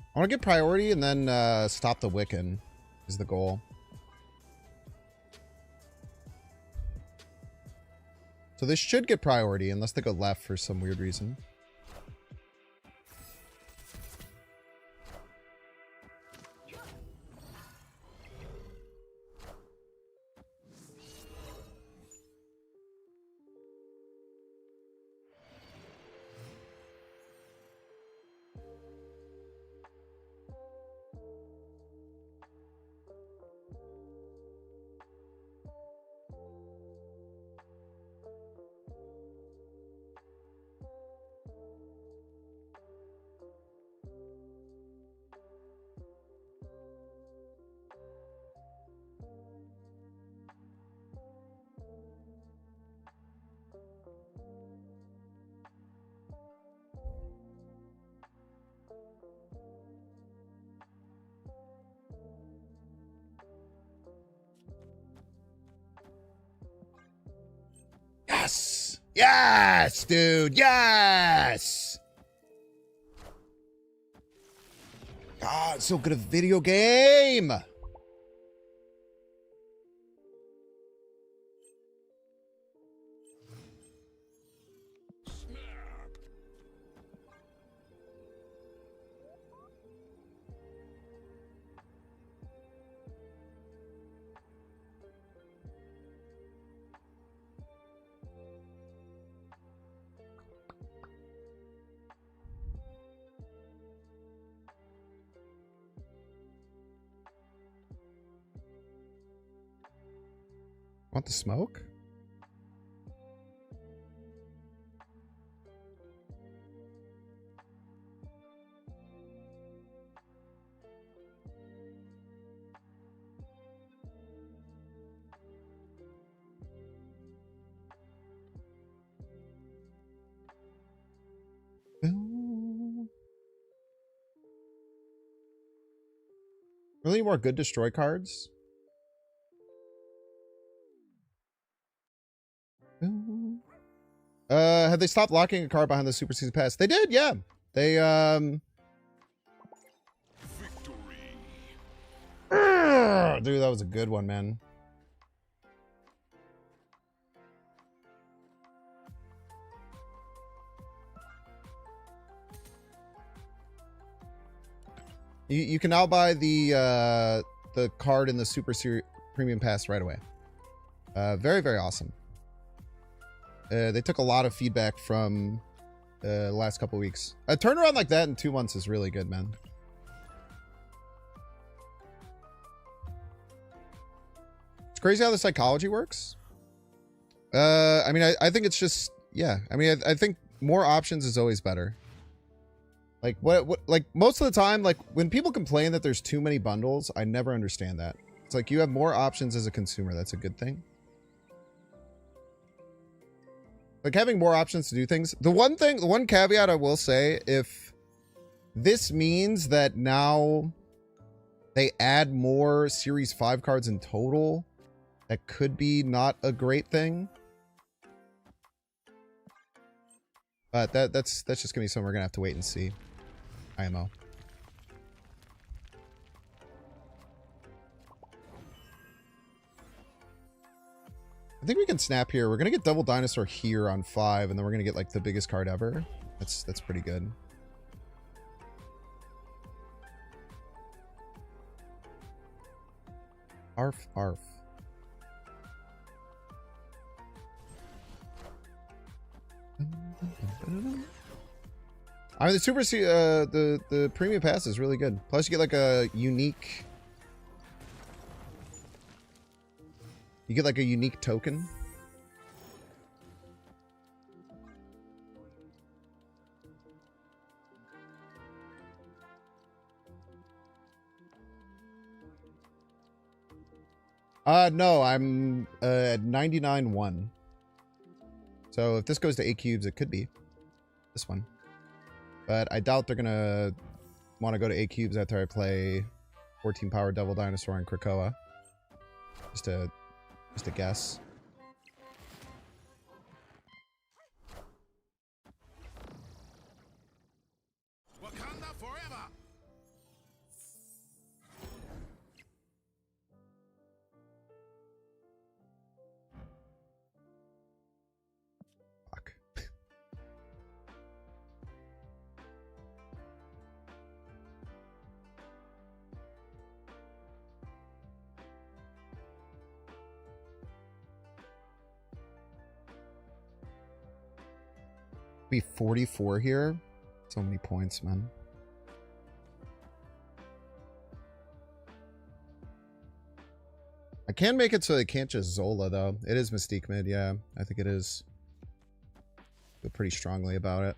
I want to get priority and then stop the Wiccan is the goal. So this should get priority unless they go left for some weird reason. Yes! Yes, dude! Yes! God, so good at video game! Want the smoke? Really more good destroy cards? Have they stopped locking a card behind the Super Season Pass? They did, yeah. They, Dude, that was a good one, man. You can now buy the card in the Super Premium Pass right away. Very, very awesome. They took a lot of feedback from the last couple weeks. A turnaround like that in 2 months is really good, man. It's crazy how the psychology works. I mean, I think it's just, yeah. I mean, I think more options is always better. Like like most of the time, like when people complain that there's too many bundles, I never understand that. It's like you have more options as a consumer. That's a good thing. Like having more options to do things. The one caveat I will say, if this means that now they add more Series 5 cards in total, that could be not a great thing. But that's just gonna be something we're gonna have to wait and see. IMO. I think we can snap here. We're gonna get double dinosaur here on 5, and then we're gonna get like the biggest card ever. That's pretty good. Arf, arf. I mean, the premium pass is really good. Plus, you get like a unique. You get like a unique token. No, I'm at 99.1. So if this goes to 8 cubes, it could be this one. But I doubt they're gonna want to go to 8 cubes after I play 14 power Devil Dinosaur and Krakoa. Just a guess. Wakanda forever. Fuck. Be 44 here. So many points, man. I can make it so they can't just Zola, though. It is Mystique mid, yeah. I think it is. Feel pretty strongly about it.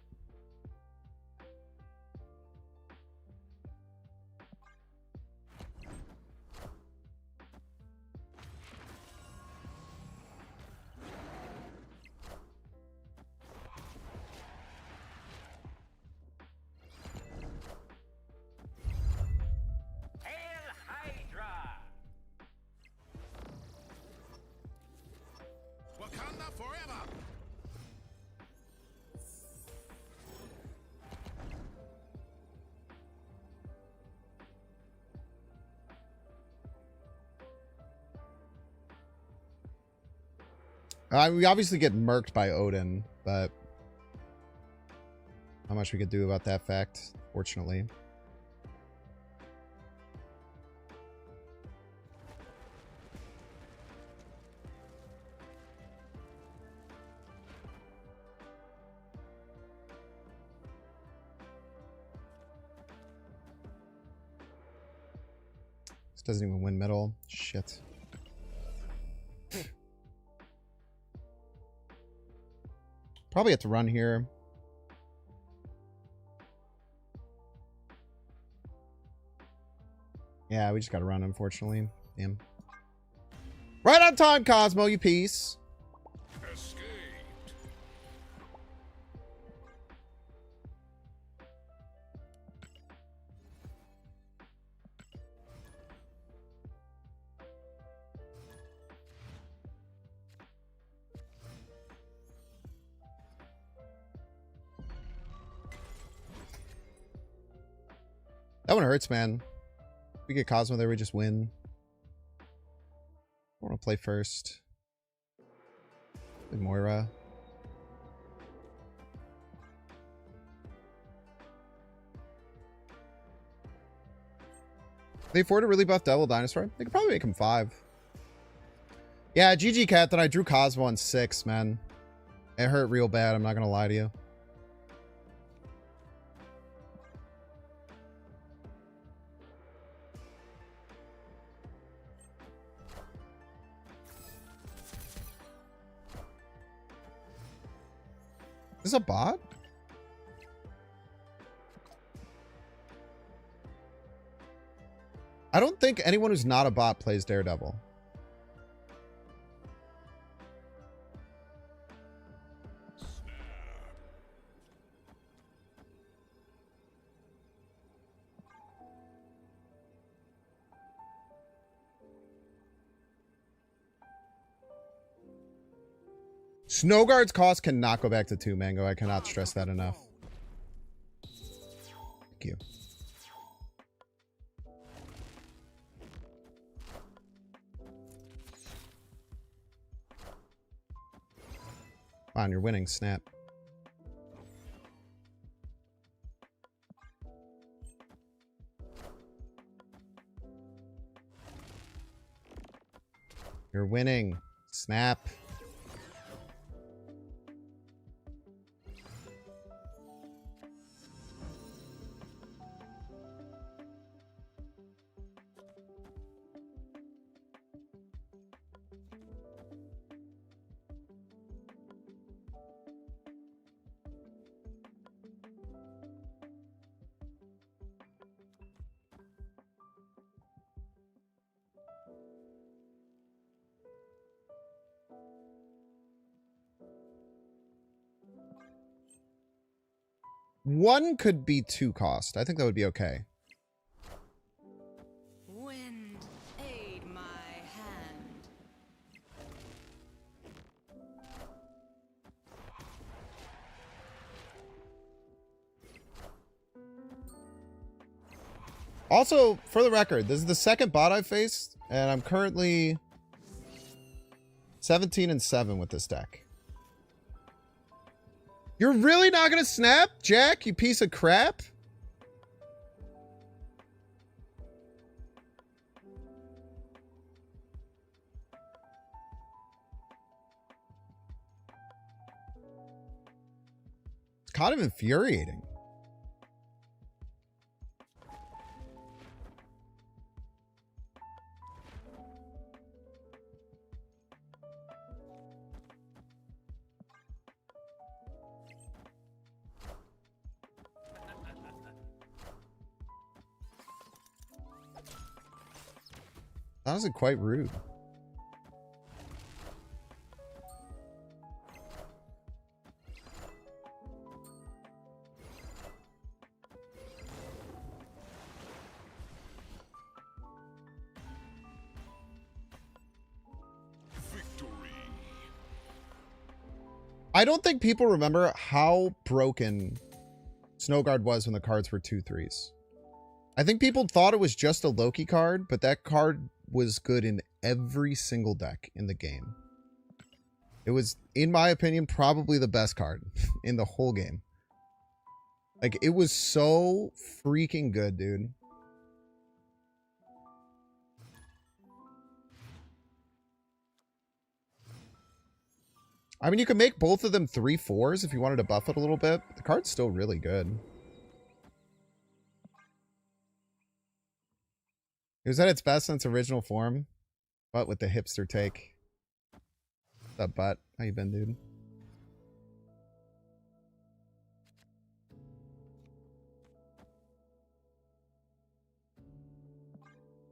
Hail Hydra. Wakanda forever. We obviously get murked by Odin, but not much we could do about that fact, fortunately. This doesn't even win middle. Shit. Probably have to run here. Yeah, we just gotta run, unfortunately. Damn. Right on time, Cosmo, you piece. Escaped. That one hurts, man. We get Cosmo there, we just win. want to play first? With Moira. They afford to really buff Devil Dinosaur? They could probably make him 5. Yeah, GG Cat, then I drew Cosmo on 6, man. It hurt real bad, I'm not gonna lie to you. Is this a bot? I don't think anyone who's not a bot plays Daredevil. Snowguard's cost cannot go back to 2, Mango. I cannot stress that enough. Thank you. Come on, you're winning. Snap. You're winning. Snap. One could be 2 cost. I think that would be okay. Wind, aid my hand. Also, for the record, this is the second bot I've faced, and I'm currently 17-7 with this deck. You're really not gonna snap, Jack, you piece of crap? It's kind of infuriating. Honestly, quite rude. Victory. I don't think people remember how broken Snowguard was when the cards were 2/3s. I think people thought it was just a Loki card, but that card was good in every single deck in the game. It was, in my opinion, probably the best card in the whole game. Like, it was so freaking good, dude. I mean, you could make both of them 3/4s if you wanted to buff it a little bit. The card's still really good. It was at its best in its original form, but with the hipster take. What's up, Butt? How you been, dude?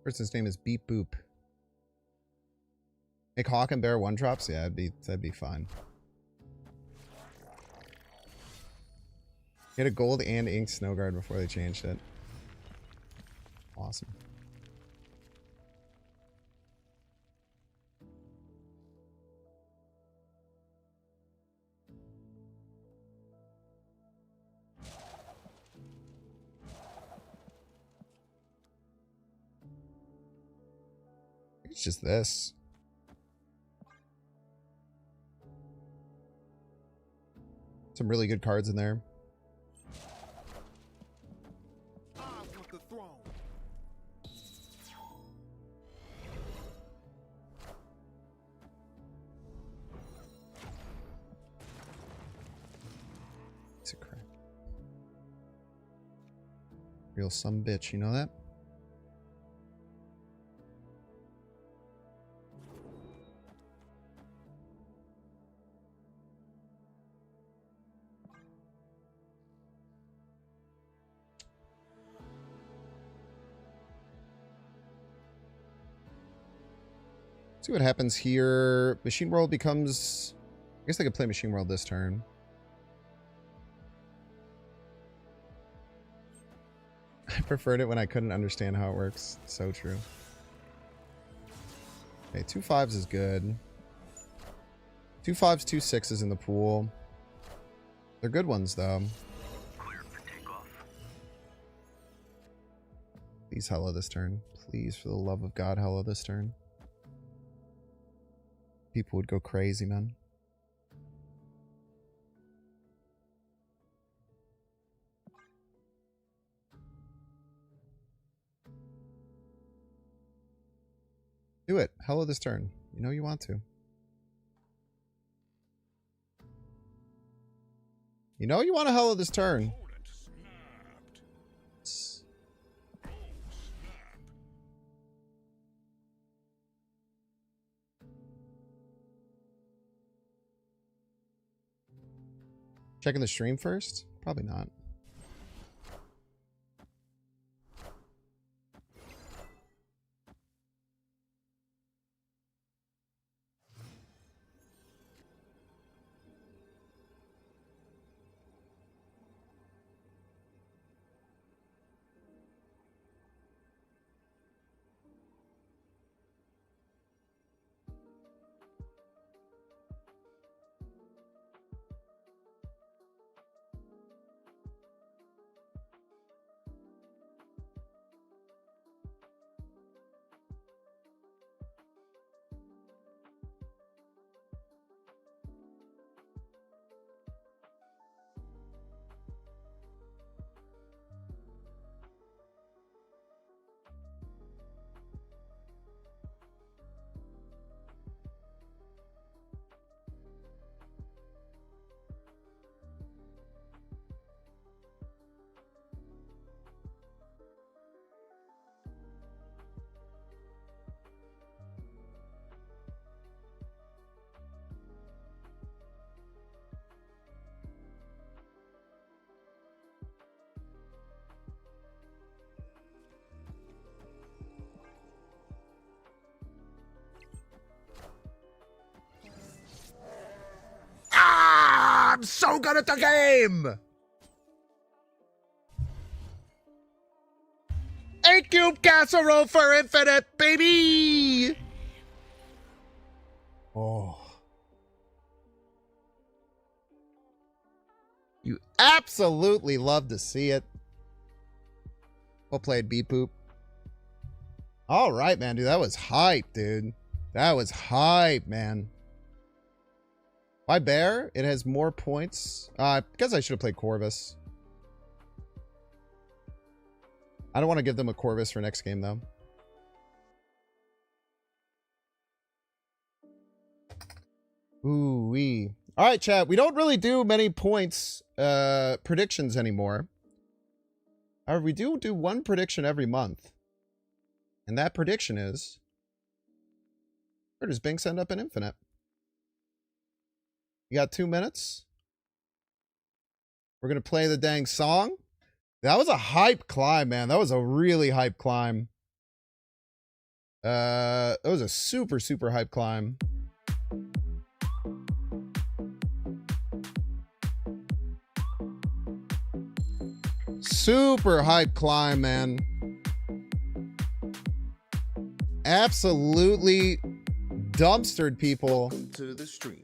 Person's name is Beep Boop. Make Hawk and Bear 1-drops? Yeah, that'd be fine. Get a gold and ink Snowguard before they changed it. Awesome. It's just this. Some really good cards in there. I want the throne. Piece of crap. Real some bitch, you know that? See what happens here. Machine World becomes... I guess they could play Machine World this turn. I preferred it when I couldn't understand how it works. So true. Okay, 2 5s is good. 2 5s, 2 6s in the pool. They're good ones, though. Please hello this turn. Please, for the love of God, hello this turn. People would go crazy, man. Do it. Hello this turn. You know you want to. You know you want to hello this turn. Checking the stream first? Probably not. I'm so good at the game! 8-cube casserole for infinite, baby! Oh. You absolutely love to see it. Well played, B-Poop. Alright, man, dude. That was hype, dude. That was hype, man. Why Bear? It has more points. Because I should have played Corvus. I don't want to give them a Corvus for next game, though. Ooh-wee. Alright, chat. We don't really do many points predictions anymore. However, we do one prediction every month. And that prediction is... where does Binks end up in Infinite? You got 2 minutes? We're going to play the dang song? That was a hype climb, man. That was a really hype climb. That was a super, super hype climb. Super hype climb, man. Absolutely dumpstered people. Welcome to the stream.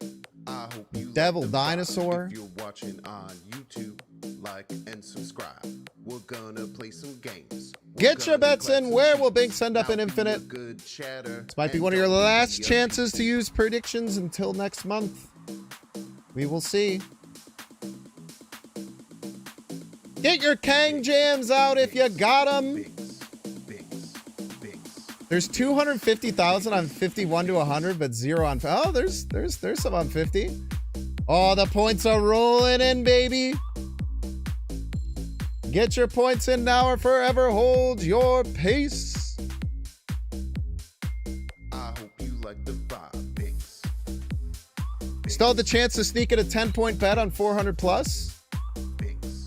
I hope you Devil like the vibe. Dinosaur. If you're watching on YouTube, like and subscribe. We're gonna play some games. Get your bets in. Where will Binks end up in Infinite? This might be one of your last chances to use predictions until next month. We will see. Get your Kang jams out if you got them. Binks, binks, binks. There's 250,000 on 51 to 100, but 0 on... Oh, there's some on 50. Oh, the points are rolling in, baby. Get your points in now or forever hold your pace. I hope you like the vibe, Binks. Still have the chance to sneak at a 10-point bet on 400 plus. Binks.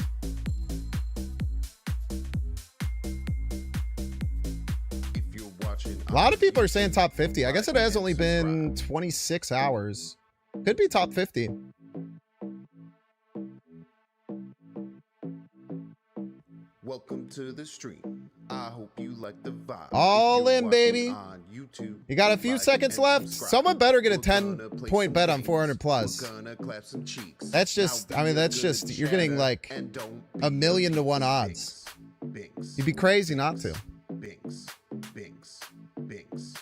If you're watching, A lot of people are saying top 50. I guess it has only been 26 hours. Could be top 50. welcome to the stream. I hope you like the vibe. All If you're in, watching baby. on YouTube, You got a few like seconds and left. subscribe. Someone better get a We're gonna play 10-point some bet on games. 400 plus. We're gonna clap some cheeks. That's just, Now I mean, be a that's good just, you're getting chatter like and don't a be million to one odds. Binks. You'd be crazy not to. Binks, Binks, Binks.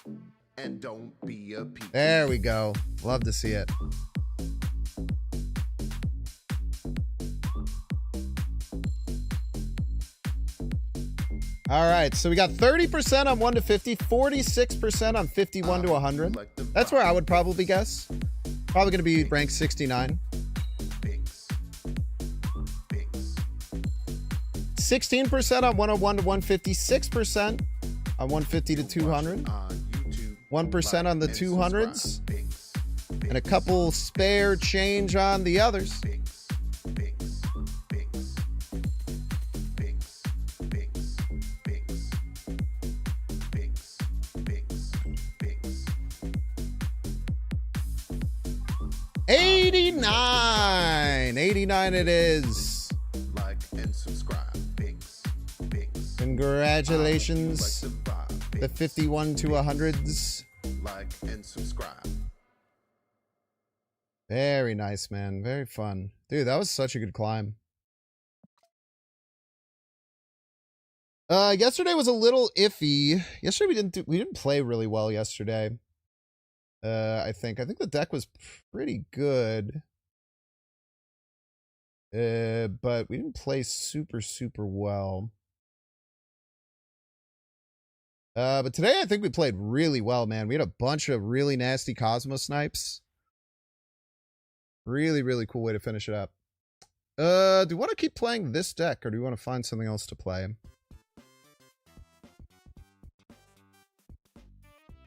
And don't be a peep. There we go. Love to see it. All right, so we got 30% on 1 to 50, 46% on 51 to 100. That's where I would probably guess. Probably going to be ranked 69. Binks, Binks. 16% on 101 to 150, 6% on 150 to 200, On YouTube, 1% on the and 200s, subscribe. Binks, and a couple spare change on the others. Binks, Binks, Binks. Binks, Binks, Binks. Binks, Binks, Binks. 89! 89 it is. Like and subscribe. Binks, Binks. Congratulations. Like the vibe, The Binks. 51 to 100s. Like and subscribe. Very nice, man. Very fun. Dude, that was such a good climb. Yesterday was a little iffy. Yesterday we didn't play really well yesterday. I think the deck was pretty good. But we didn't play super well. But today I think we played really well, man. We had a bunch of really nasty Cosmo snipes. Really cool way to finish it up. Do you want to keep playing this deck or do you want to find something else to play?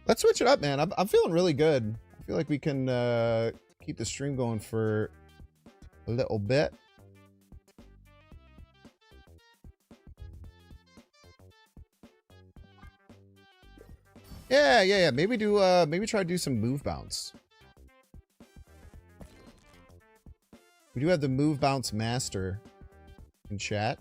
Let's switch it up, man. I'm feeling really good. I feel like we can keep the stream going for a little bit. Yeah. Maybe try to do some move bounce. We do have the move bounce master in chat.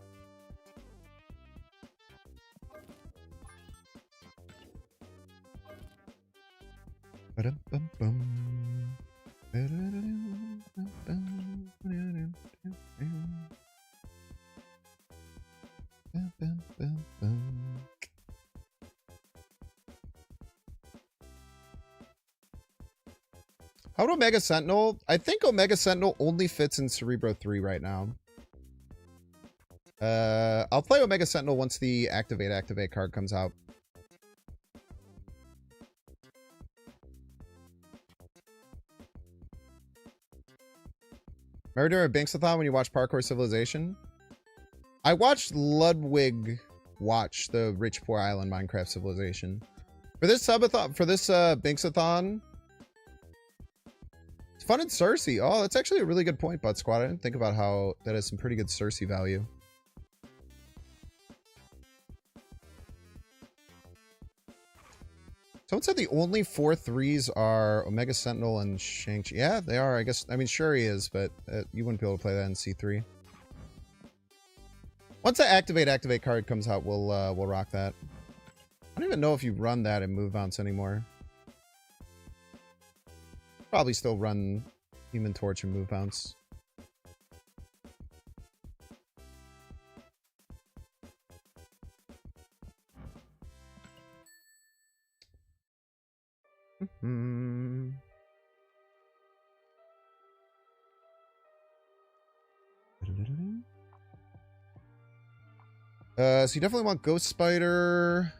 How about Omega Sentinel? I think Omega Sentinel only fits in Cerebro 3 right now. I'll play Omega Sentinel once the activate card comes out. Remember during a Binksathon when you watched Parkour Civilization? I watched Ludwig watch the Rich Poor Island Minecraft Civilization. For this subathon, for this Binksathon, it's fun in Cersei. Oh, that's actually a really good point, Butt Squad. I didn't think about how that has some pretty good Cersei value. Someone said the only 4 3s are Omega Sentinel and Shang-Chi. Yeah, they are, I guess. I mean, sure he is, but you wouldn't be able to play that in C3. Once the activate card comes out, we'll rock that. I don't even know if you run that in Move Bounce anymore. Probably still run Human Torch and Move Bounce. So you definitely want Ghost Spider.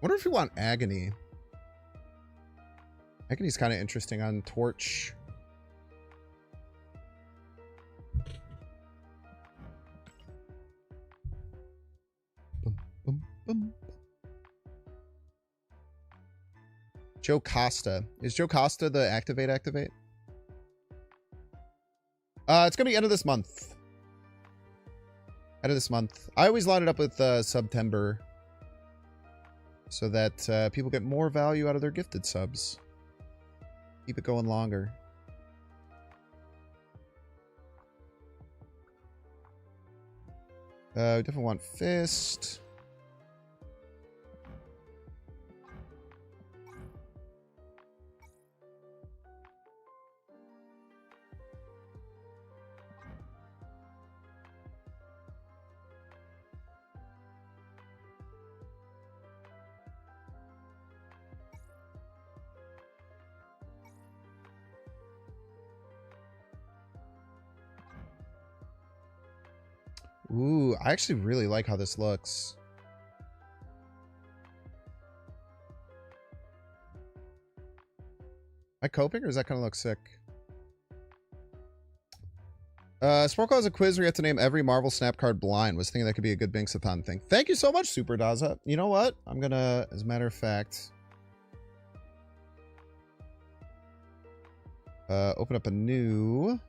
Wonder if you want Agony. Agony's kind of interesting on Torch. Boom, boom, boom. Joe Costa. Is Joe Costa the activate? It's gonna be end of this month. End of this month. I always line it up with September so that people get more value out of their gifted subs. Keep it going longer. We definitely want Fist. Ooh, I actually really like how this looks. Am I coping or does that kind of look sick? Sporkle has a quiz where you have to name every Marvel Snap card blind. Was thinking that could be a good Binksathon thing. Thank you so much, Super Daza. You know what? I'm gonna, as a matter of fact, open up a new...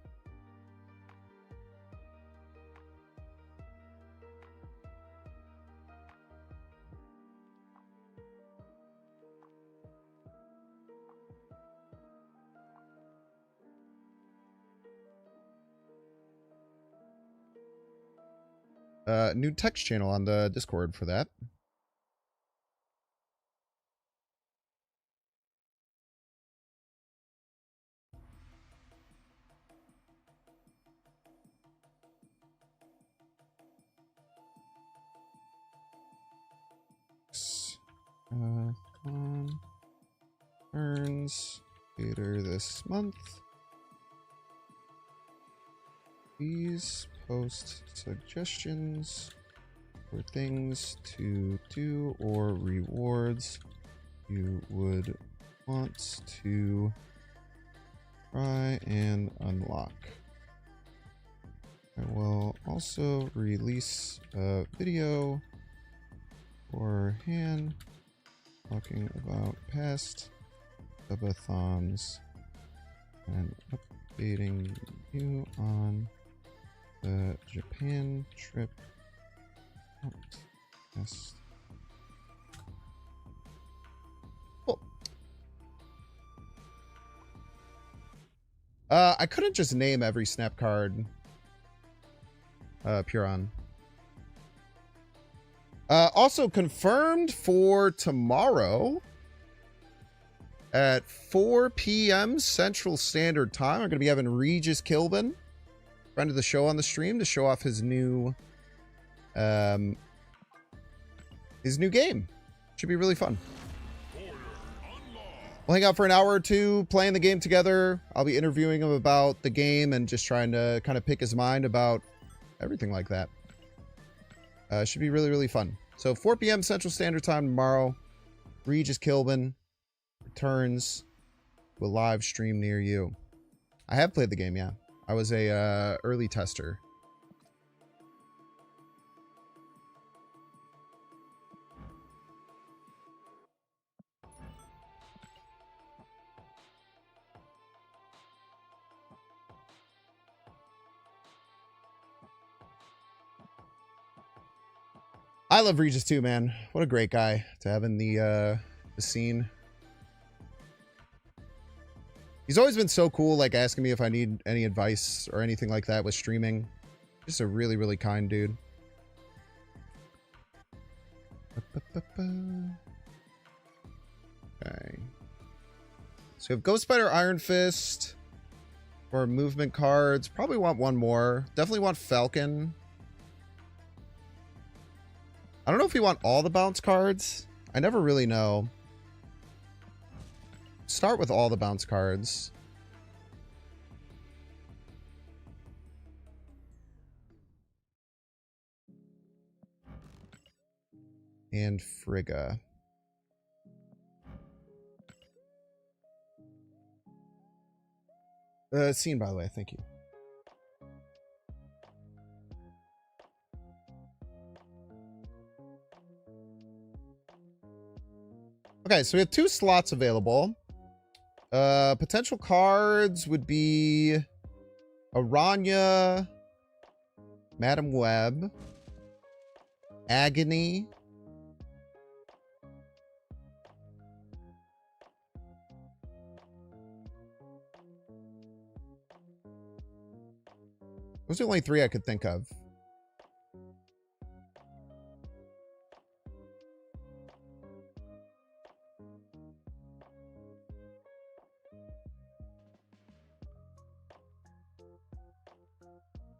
new text channel on the Discord for that. Turns later this month. Please post suggestions for things to do or rewards you would want to try and unlock. I will also release a video for Han talking about past subathons and updating you on the Japan trip. Yes. Cool. I couldn't just name every snap card Puron. Also confirmed for tomorrow at 4 p.m. Central Standard Time. I'm going to be having Regis Kilbin, friend of the show, on the stream to show off his new game. Should be really fun. We'll hang out for an hour or two playing the game together. I'll be interviewing him about the game and just trying to kind of pick his mind about everything like that. Should be really, really fun. So 4 p.m. Central Standard Time tomorrow. Regis Kilbin returns to a live stream near you. I have played the game, yeah. I was a early tester. I love Regis too, man. What a great guy to have in the scene. He's always been so cool, like asking me if I need any advice or anything like that with streaming. Just a really, really kind dude. Okay. So we have Ghost Spider, Iron Fist for movement cards. Probably want one more. Definitely want Falcon. I don't know if we want all the bounce cards. I never really know. Start with all the bounce cards. and Frigga. Scene, by the way. Thank you. Okay, so we have 2 slots available. Potential cards would be Aranya, Madam Web, Agony, those are the only 3 I could think of.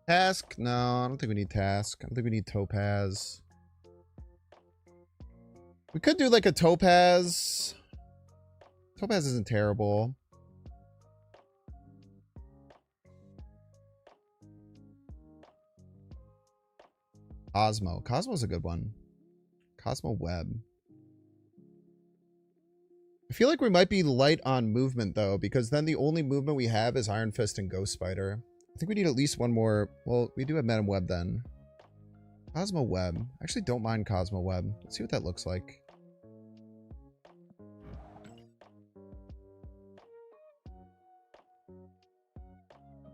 Task? No, I don't think we need Task. I don't think we need Topaz. We could do like a Topaz. Topaz isn't terrible. Cosmo. Cosmo's a good one. Cosmo Web. I feel like we might be light on movement though, because then the only movement we have is Iron Fist and Ghost Spider. I think we need at least one more. Well, we do have Madam Web then. Cosmo Web. I actually don't mind Cosmo Web. Let's see what that looks like.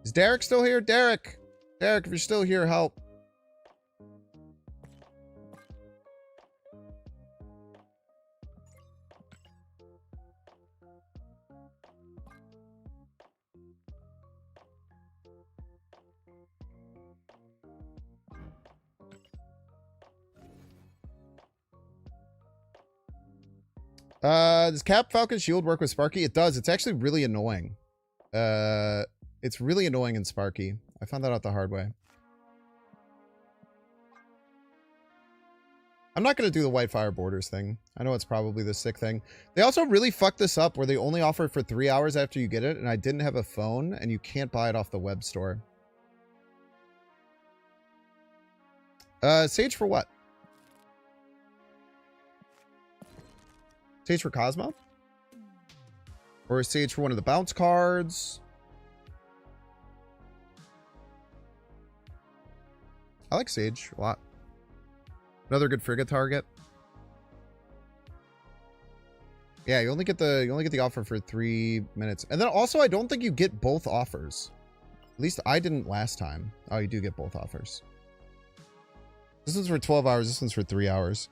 Is Derek still here? Derek! Derek, if you're still here, help. Does Cap Falcon Shield work with Sparky? It does. It's actually really annoying. It's really annoying in Sparky. I found that out the hard way. I'm not going to do the White Fire Borders thing. I know it's probably the sick thing. They also really fucked this up where they only offer it for 3 hours after you get it, and I didn't have a phone, and you can't buy it off the web store. Sage for what? Sage for Cosmo? Or Sage for one of the bounce cards? I like Sage a lot. Another good Frigga target. Yeah, you only get the offer for 3 minutes. And then also I don't think you get both offers. At least I didn't last time. Oh, you do get both offers. This one's for 12 hours, this one's for 3 hours.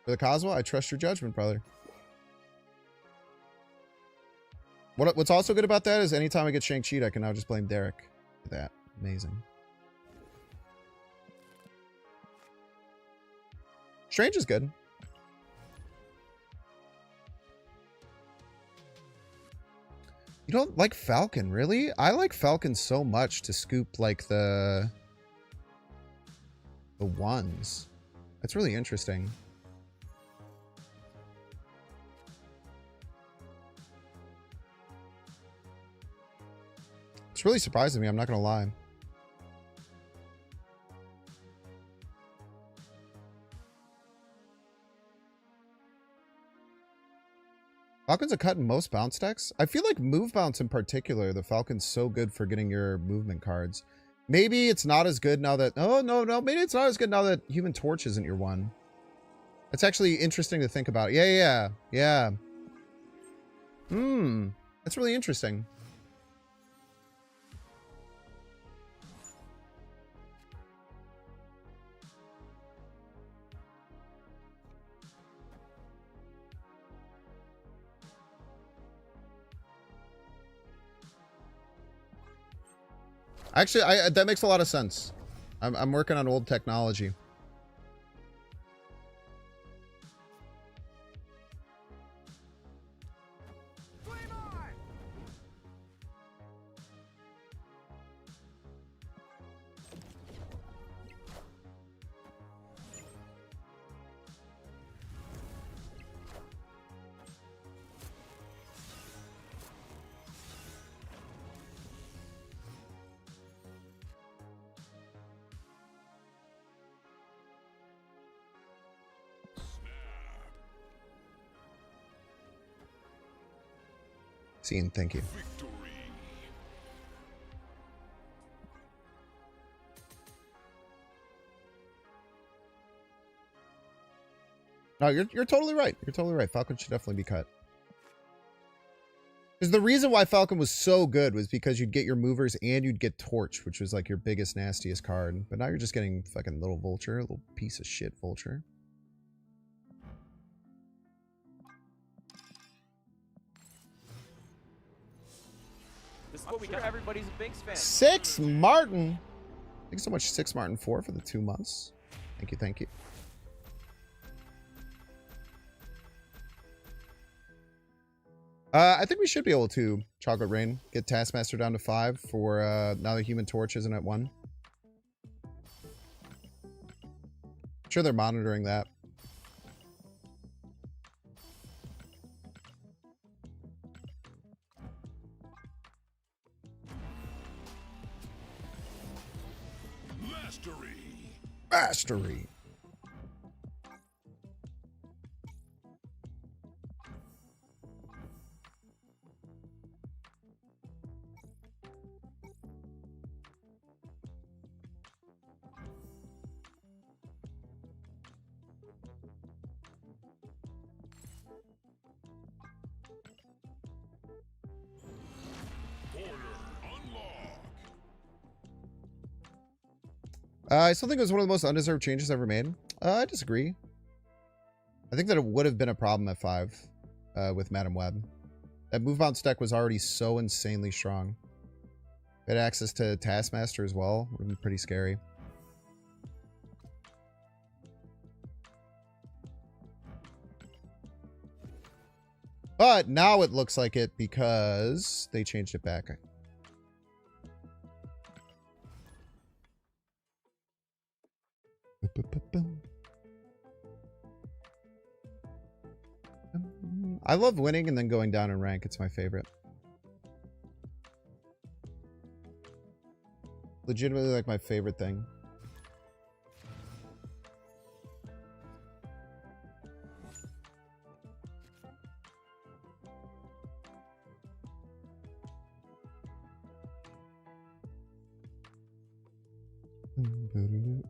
For the Cosmo, I trust your judgment, brother. What's also good about that is anytime I get Shang-Chi, I can now just blame Derek for that. Amazing. Strange is good. You don't like Falcon, really? I like Falcon so much to scoop like the ones. That's really interesting. It's really surprising me, I'm not gonna lie. Falcon's a cut in most bounce decks. I feel like move bounce in particular, the Falcon's so good for getting your movement cards. Maybe it's not as good now that... Oh, no. Maybe it's not as good now that Human Torch isn't your one. It's actually interesting to think about. Yeah. That's really interesting. Actually, that makes a lot of sense. I'm working on old technology. Scene, thank you. No, you're totally right. You're totally right. Falcon should definitely be cut. Because the reason why Falcon was so good was because you'd get your movers and you'd get Torch, which was like your biggest, nastiest card. But now you're just getting fucking little Vulture, little piece of shit Vulture. This is what we got. Everybody's a Binks fan. 6 Martin. Thanks so much, 6 Martin 4 for the 2 months. Thank you, thank you. I think we should be able to, Chocolate Rain, get Taskmaster down to 5 for now that Human Torch isn't at 1. I'm sure they're monitoring that. Mastery. I still think it was one of the most undeserved changes ever made. I disagree. I think that it would have been a problem at 5 with Madam Web. That move bounce deck was already so insanely strong. It had access to Taskmaster as well. Would have been pretty scary. But now it looks like it because they changed it back. I love winning and then going down in rank. It's my favorite. Legitimately like my favorite thing.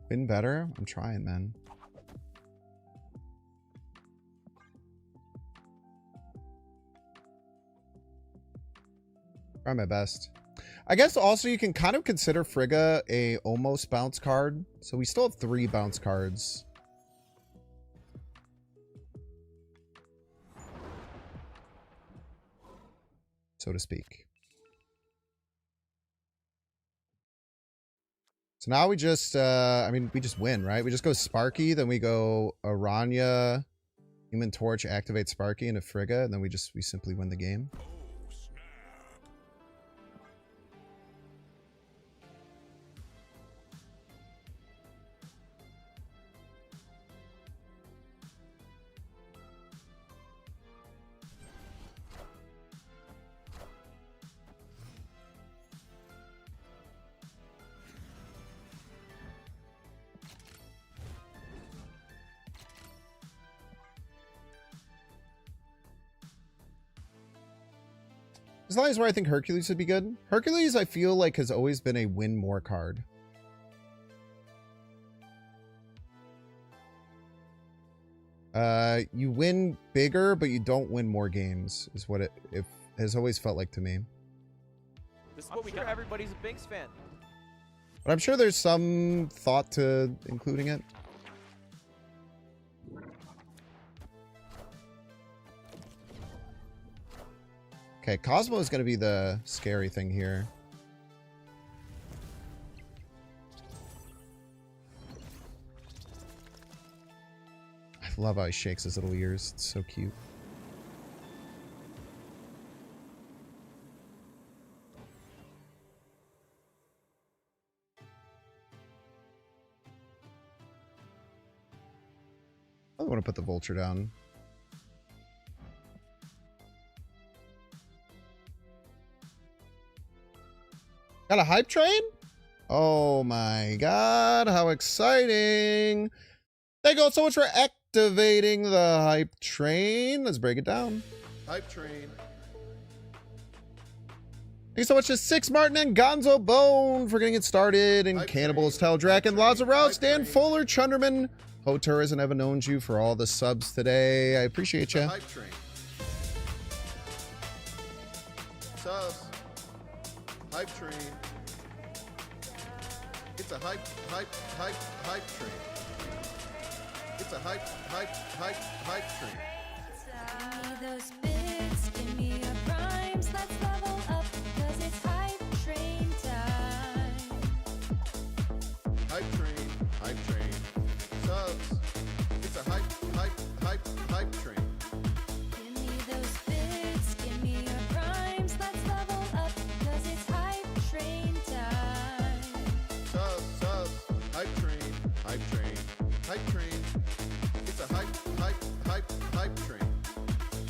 Win better? I'm trying, man. Try my best. I guess also you can kind of consider Frigga a almost bounce card. So we still have 3 bounce cards. So to speak. So now we just, I mean, we just win, right? We just go Sparky, then we go Aranya, Human Torch, activate Sparky into Frigga, and then we simply win the game. As long as where I think Hercules would be good. Hercules, I feel like, has always been a win more card. You win bigger, but you don't win more games, is what it has always felt like to me. This is what we got. Everybody's a Binks fan. But I'm sure there's some thought to including it. Okay, Cosmo is going to be the scary thing here. I love how he shakes his little ears. It's so cute. I want to put the Vulture down. Got a hype train? Oh my god, how exciting. Thank you all so much for activating the hype train. Let's break it down. Hype train. Thanks so much to Six Martin and Gonzo Bone for getting it started. And Cannibals, Teldrak, and Lazarus, Dan Fuller, Chunderman, Hoturz, and Evan Knows You for all the subs today. I appreciate you. Hype train. Subs. Hype train. It's a hype train. It's a hype train. Give me those bits, give me your primes, let's level up, cause it's hype train time. Hype train. Subs. It's a hype train. Give me those bits, give me your primes, let's level up, cause it's hype train time. Subs. Hype train. It's a hype train.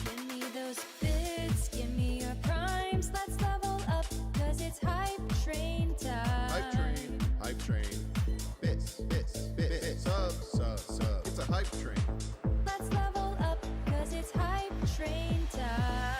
Give me those bits, give me your primes, let's level up, cause it's hype train time. Hype train. Bits. Subs. It's a hype train. Let's level up, cause it's hype train time.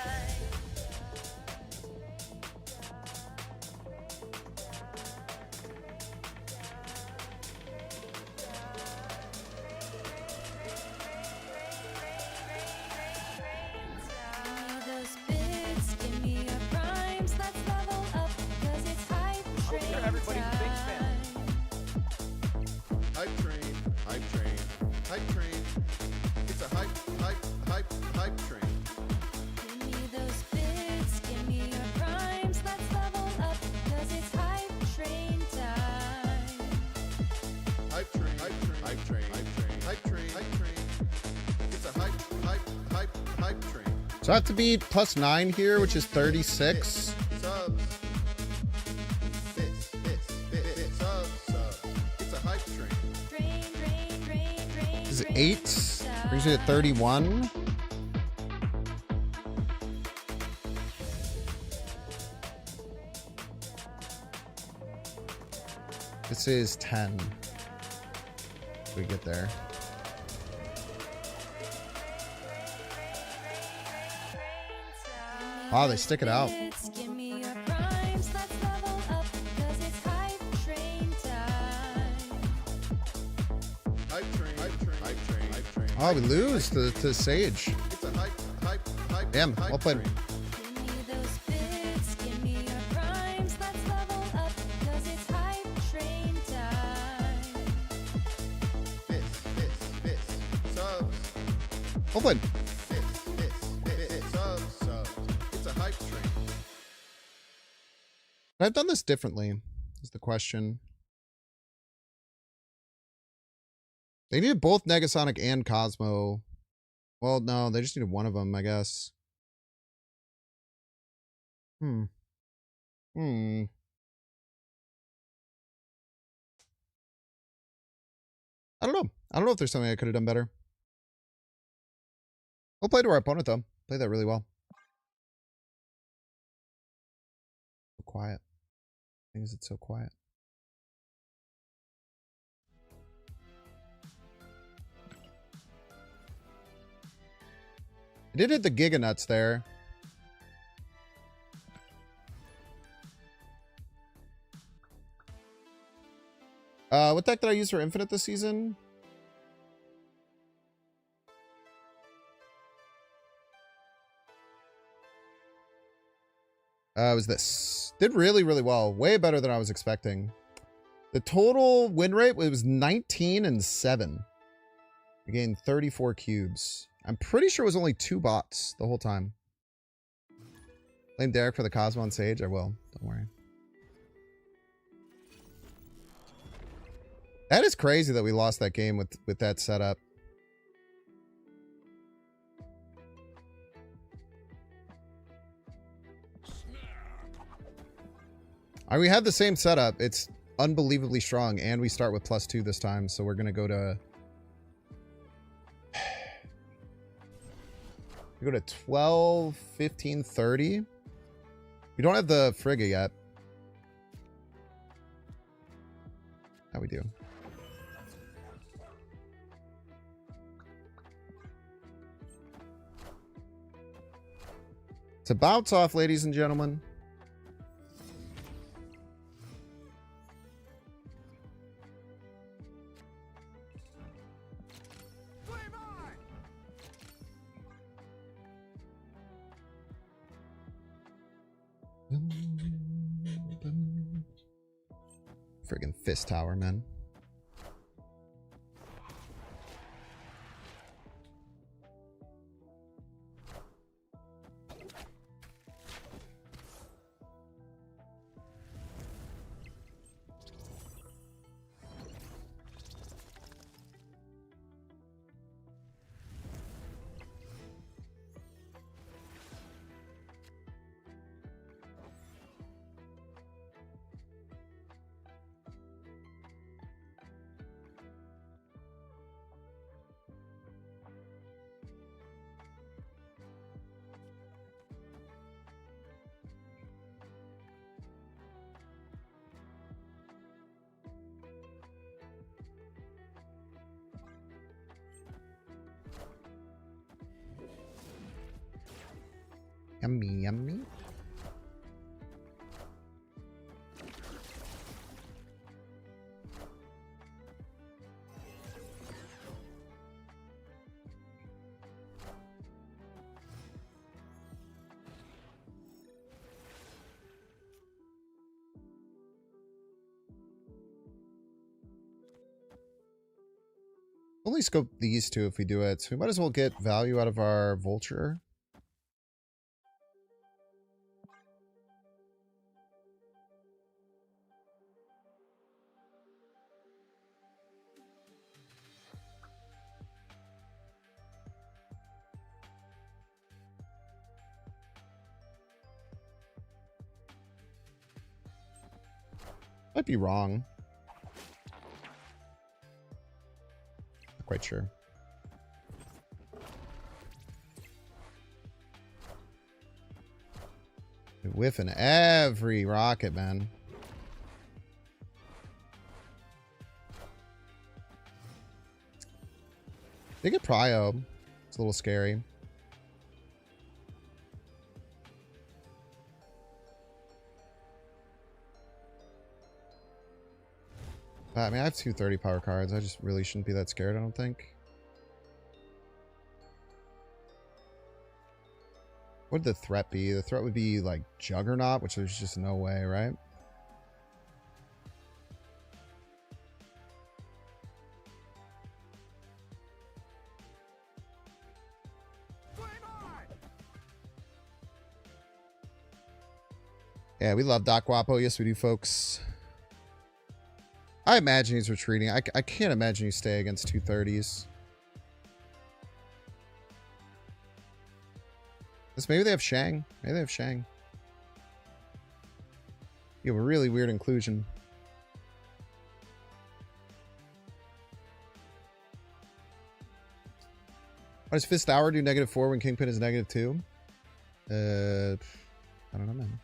Give me those bits, give me your primes, let's level up, cause it's hype train sure everybody's a Binks fan. Hype train. It's a hype train. Give me those bits, give me your primes, let's level up, cause it's hype train time. Hype train. It's a hype train. So I have to be +9 here, which is 36. Subs. Bits. Subs. It's a hype train. Drain, This is 8. Brings me to 31. This is 10. We get there. Wow, they stick it out. Give me your primes, let's level up, cause it's hype train time. Hype train. Oh, we lose to Sage. It's a hype. Damn, well played. train. Give me those bits, give me your primes, let's level up, cause it's hype train time. Bits. Subs. Well played. Bits. Subs. It's a hype train. I've done this differently, is the question. They needed both Negasonic and Cosmo. Well, no, they just needed one of them, I guess. I don't know. I don't know if there's something I could have done better. We'll play to our opponent, though. Played that really well. So quiet. Why is it so quiet? I did hit the Giga Nuts there. What deck did I use for Infinite this season? It was this. Did really, really well. Way better than I was expecting. The total win rate was 19-7. We gained 34 cubes. I'm pretty sure it was only 2 bots the whole time. Blame Derek for the Cosmo and Sage. I will. Don't worry. That is crazy that we lost that game with that setup. We have the same setup. It's unbelievably strong, and we start with +2 this time, so we're gonna go to 12, 15, 30. We don't have the Frigga yet. Now we do. It's a bounce off, ladies and gentlemen. Friggin' fist tower, man. Yummy, yummy. Only scope these two if we do it, so we might as well get value out of our vulture. Might be wrong. Not quite sure. Whiffing every rocket, man. They get prio. It's a little scary. I mean, I have 230 power cards. I just really shouldn't be that scared, I don't think. What would the threat be? The threat would be like Juggernaut, which there's just no way, right? Yeah, we love Doc Guapo. Yes, we do, folks. I imagine he's retreating. I can't imagine you stay against 230s. Maybe they have Shang. Maybe they have Shang. You have a really weird inclusion. Why does Fist Hour do -4 when Kingpin is -2? I don't know, man.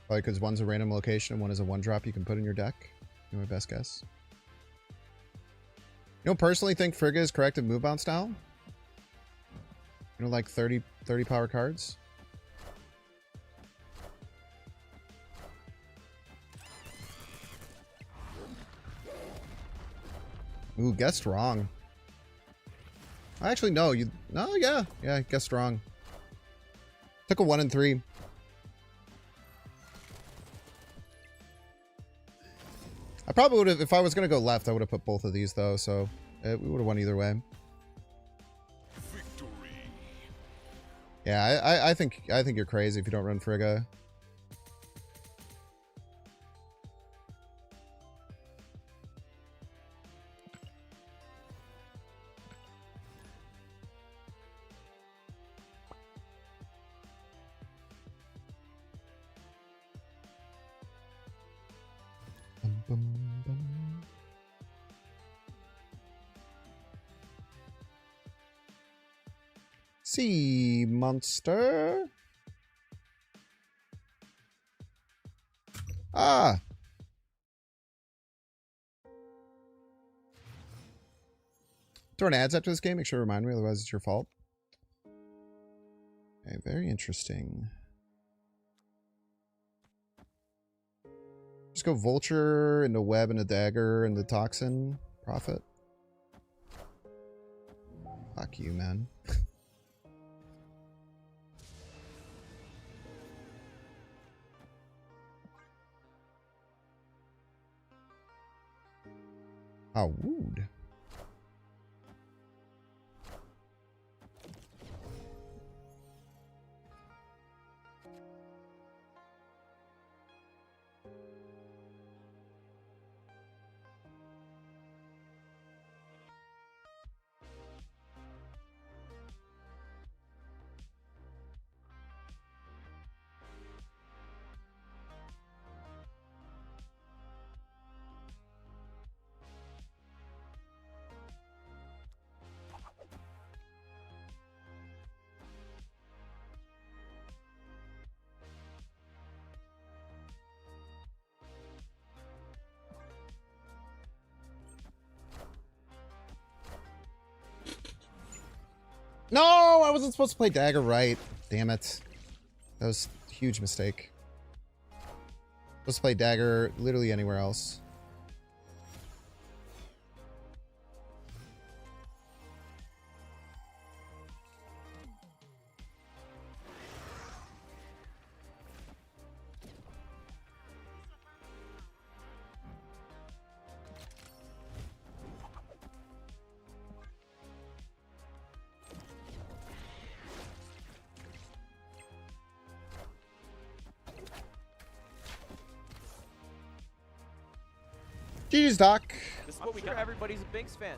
Probably because one's a random location and one is a 1-drop you can put in your deck. You know, my best guess. You don't personally think Frigga is correct in move bounce style? You know, like 30 power cards? Ooh, guessed wrong. Actually, no. No, yeah. Yeah, guessed wrong. Took a 1 and 3. I probably would have, if I was going to go left, I would have put both of these, though, so we would have won either way. Victory. Yeah, I think you're crazy if you don't run Frigga. Bum, bum, bum. Sea monster. Ah. Throwing ads after this game. Make sure to remind me, otherwise it's your fault. Okay, very interesting. Just go Vulture into Web and a Dagger and the Toxin. Profit. Fuck you, man. Oh, wooed. No, I wasn't supposed to play dagger right. Damn it. That was a huge mistake. Supposed to play dagger literally anywhere else. GG's, Doc. This is what we got. Everybody's a Binks fan.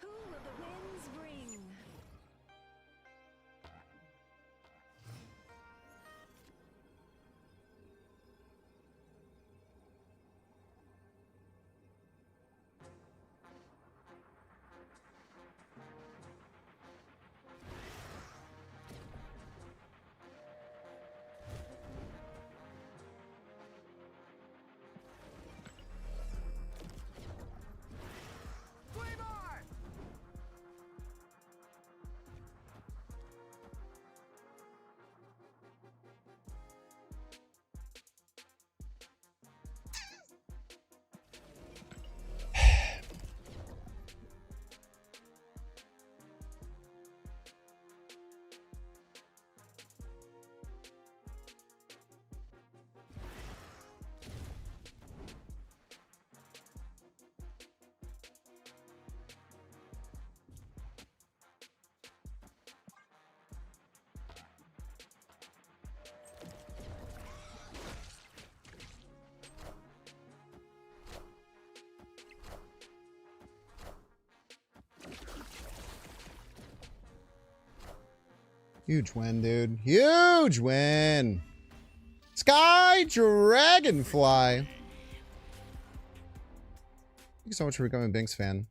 Who will the winds bring? Huge win, dude. Huge win. Sky Dragonfly. Thank you so much for becoming a Binks fan.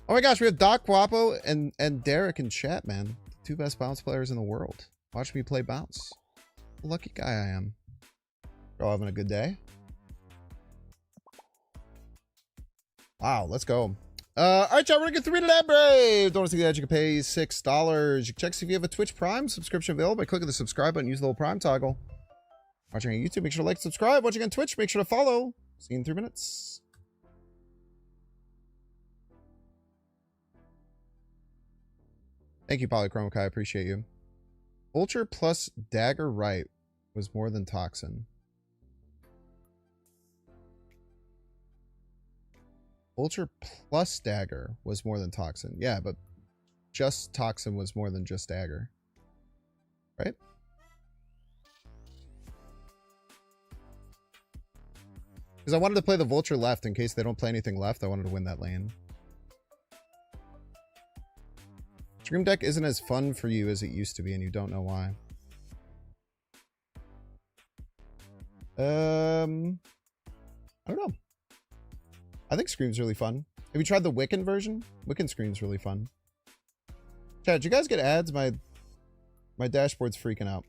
Oh my gosh, we have Doc Guapo and Derek in chat, man. Two best bounce players in the world. Watch me play bounce. Lucky guy I am. You're all having a good day. Wow, let's go. All right, y'all, we're gonna get 3 to that brave. Don't want to see that you can pay $6. You can check see if you have a Twitch Prime subscription available by clicking the subscribe button. Use the little Prime toggle. Watching on YouTube, make sure to like, subscribe. Watching on Twitch, make sure to follow. See you in 3 minutes. Thank you, Polychromic. I appreciate you. Vulture plus Dagger Right was more than Toxin. Vulture plus Dagger was more than Toxin. Yeah, but just Toxin was more than just Dagger. Right? Because I wanted to play the Vulture left in case they don't play anything left. I wanted to win that lane. Scream Deck isn't as fun for you as it used to be, and you don't know why. I don't know. I think Scream's really fun. Have you tried the Wiccan version? Wiccan Scream's really fun. Chad, did you guys get ads? My My dashboard's freaking out.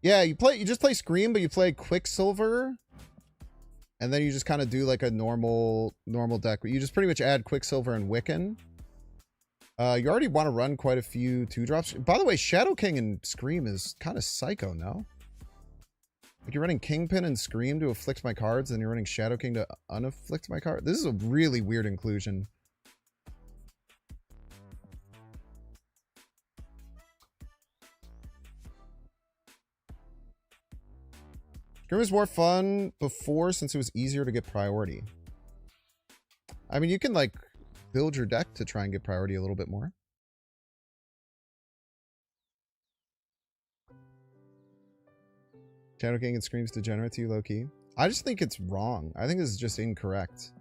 Yeah, you just play Scream, but you play Quicksilver. And then you just kind of do like a normal deck. You just pretty much add Quicksilver and Wiccan. You already want to run quite a few 2-drops. By the way, Shadow King and Scream is kind of psycho, no? Like you're running Kingpin and Scream to afflict my cards, and you're running Shadow King to unafflict my card. This is a really weird inclusion. Scream was more fun before since it was easier to get priority. I mean, you can like build your deck to try and get priority a little bit more. Shadow King and Scream's degenerate to you, low-key. I just think it's wrong. I think this is just incorrect.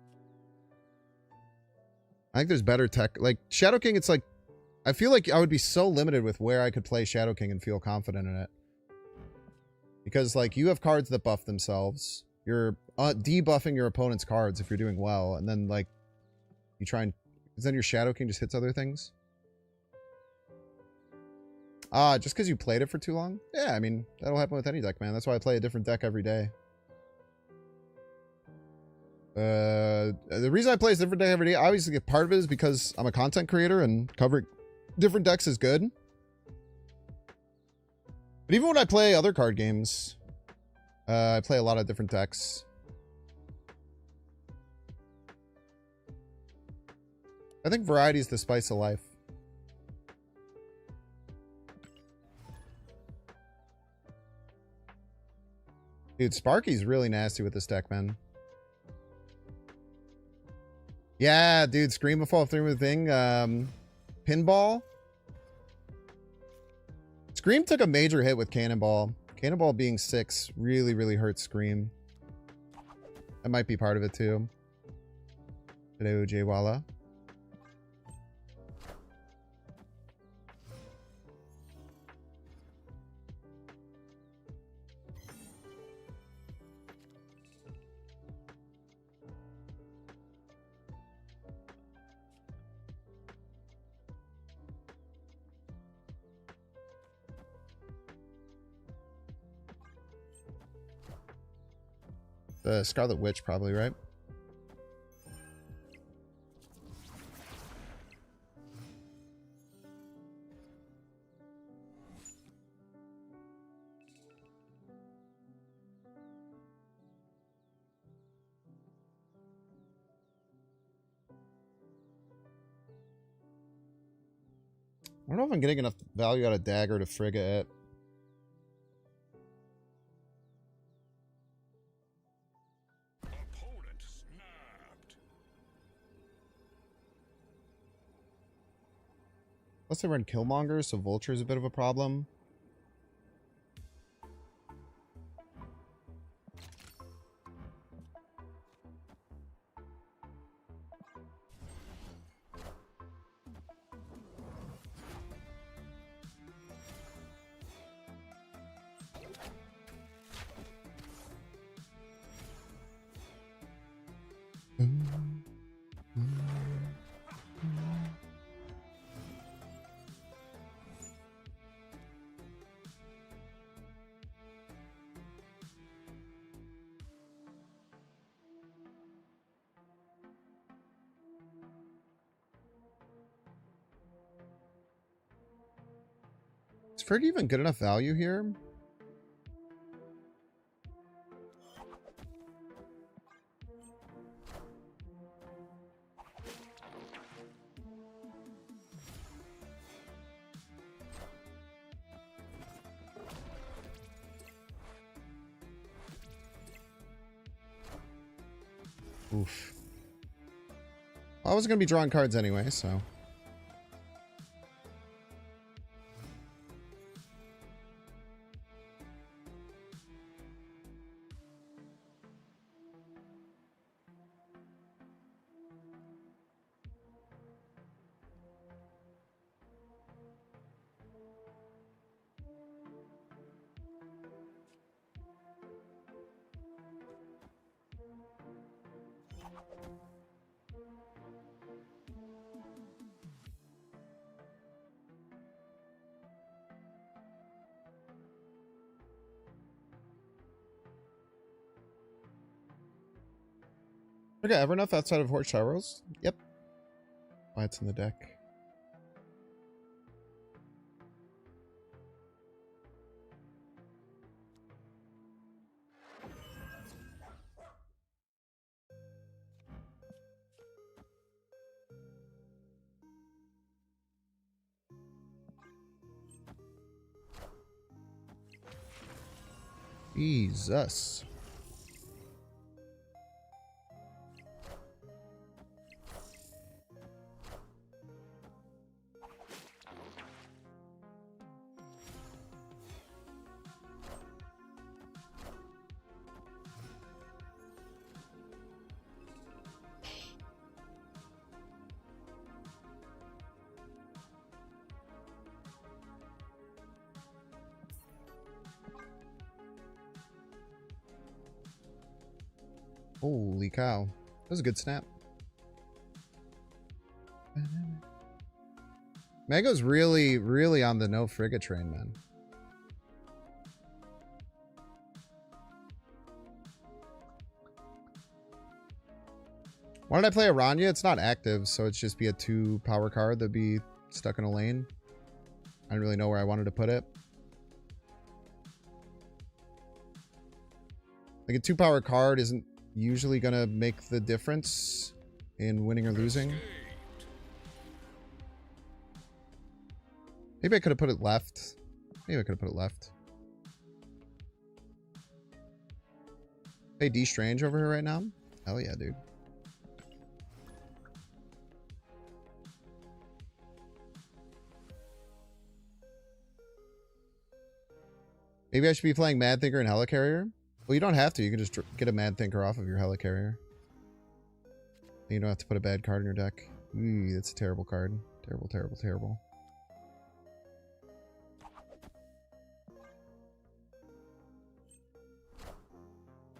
I think there's better tech. Like, Shadow King, it's like... I feel like I would be so limited with where I could play Shadow King and feel confident in it. Because, like, you have cards that buff themselves. You're debuffing your opponent's cards if you're doing well. And then, like, you try and... Then your Shadow King just hits other things? Just because you played it for too long? Yeah, I mean, that'll happen with any deck, man. That's why I play a different deck every day. The reason I play a different deck every day, obviously, part of it is because I'm a content creator and covering different decks is good. But even when I play other card games, I play a lot of different decks. I think variety is the spice of life. Dude, Sparky's really nasty with this deck, man. Yeah, dude, Scream will fall through with thing. Pinball. Scream took a major hit with Cannonball. Cannonball being 6 really, really hurts Scream. That might be part of it, too. Hello, Jaywala. The Scarlet Witch, probably, right? I don't know if I'm getting enough value out of Dagger to frig it. Opponent snapped. Unless they run Killmonger, so Vulture is a bit of a problem. Is Frig even good enough value here? Oof. Well, I was going to be drawing cards anyway, so... Okay, ever enough outside of Horse Towers? Yep. Why it's in the deck. Jesus. Holy cow. That was a good snap. Mego's really, really on the no frigate train, man. Why did I play Aranya? It's not active, so it's just be a 2 power card that'd be stuck in a lane. I didn't really know where I wanted to put it. Like a 2 power card isn't usually gonna make the difference in winning or losing. Maybe I could have put it left. Maybe I could have put it left. Hey, D Strange over here right now? Hell yeah, dude. Maybe I should be playing Mad Thinker and Helicarrier. Well, you don't have to. You can just get a Mad Thinker off of your Helicarrier. You don't have to put a bad card in your deck. Ooh, that's a terrible card. Terrible, terrible, terrible.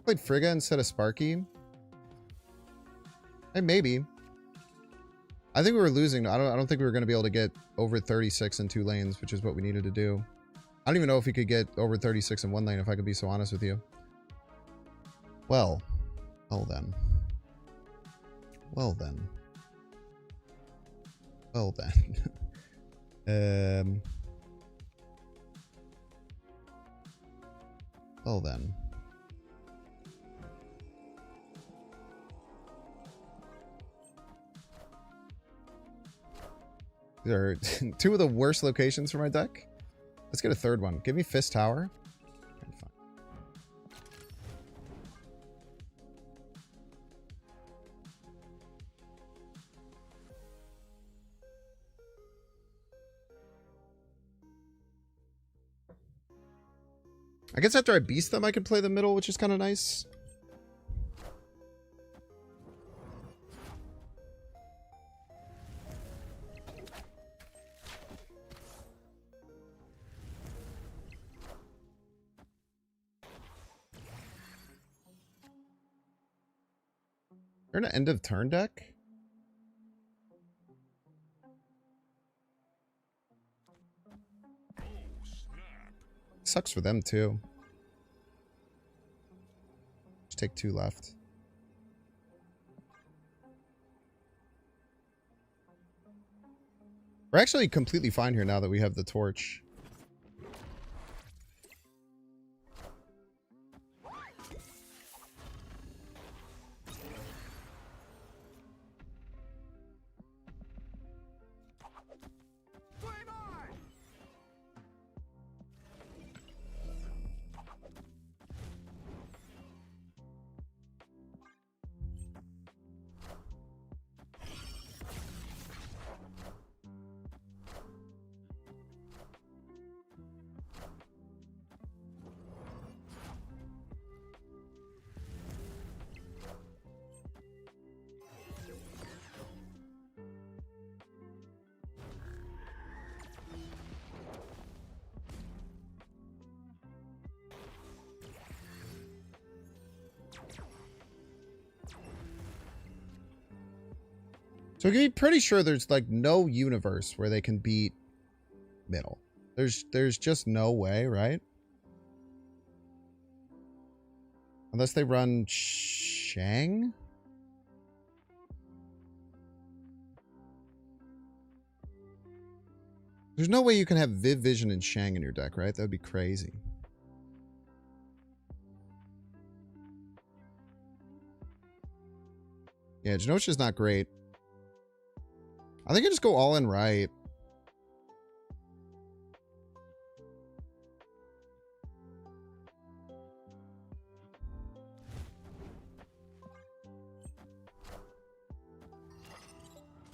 Played Frigga instead of Sparky. Hey, maybe. I think we were losing. I don't think we were going to be able to get over 36 in 2 lanes, which is what we needed to do. I don't even know if we could get over 36 in 1 lane, if I could be so honest with you. Well then. Well then. Well then. Well then. These are 2 of the worst locations for my deck. Let's get a 3rd one. Give me Fist Tower. Fine. I guess after I beast them, I can play the middle, which is kind of nice. They're an end of turn deck? Sucks for them too. Just take 2 left. We're actually completely fine here now that we have the torch. So we can be pretty sure there's like no universe where they can beat middle. There's just no way, right? Unless they run Shang? There's no way you can have Viv Vision and Shang in your deck, right? That would be crazy. Yeah, Genosha's not great. I think I just go all in right.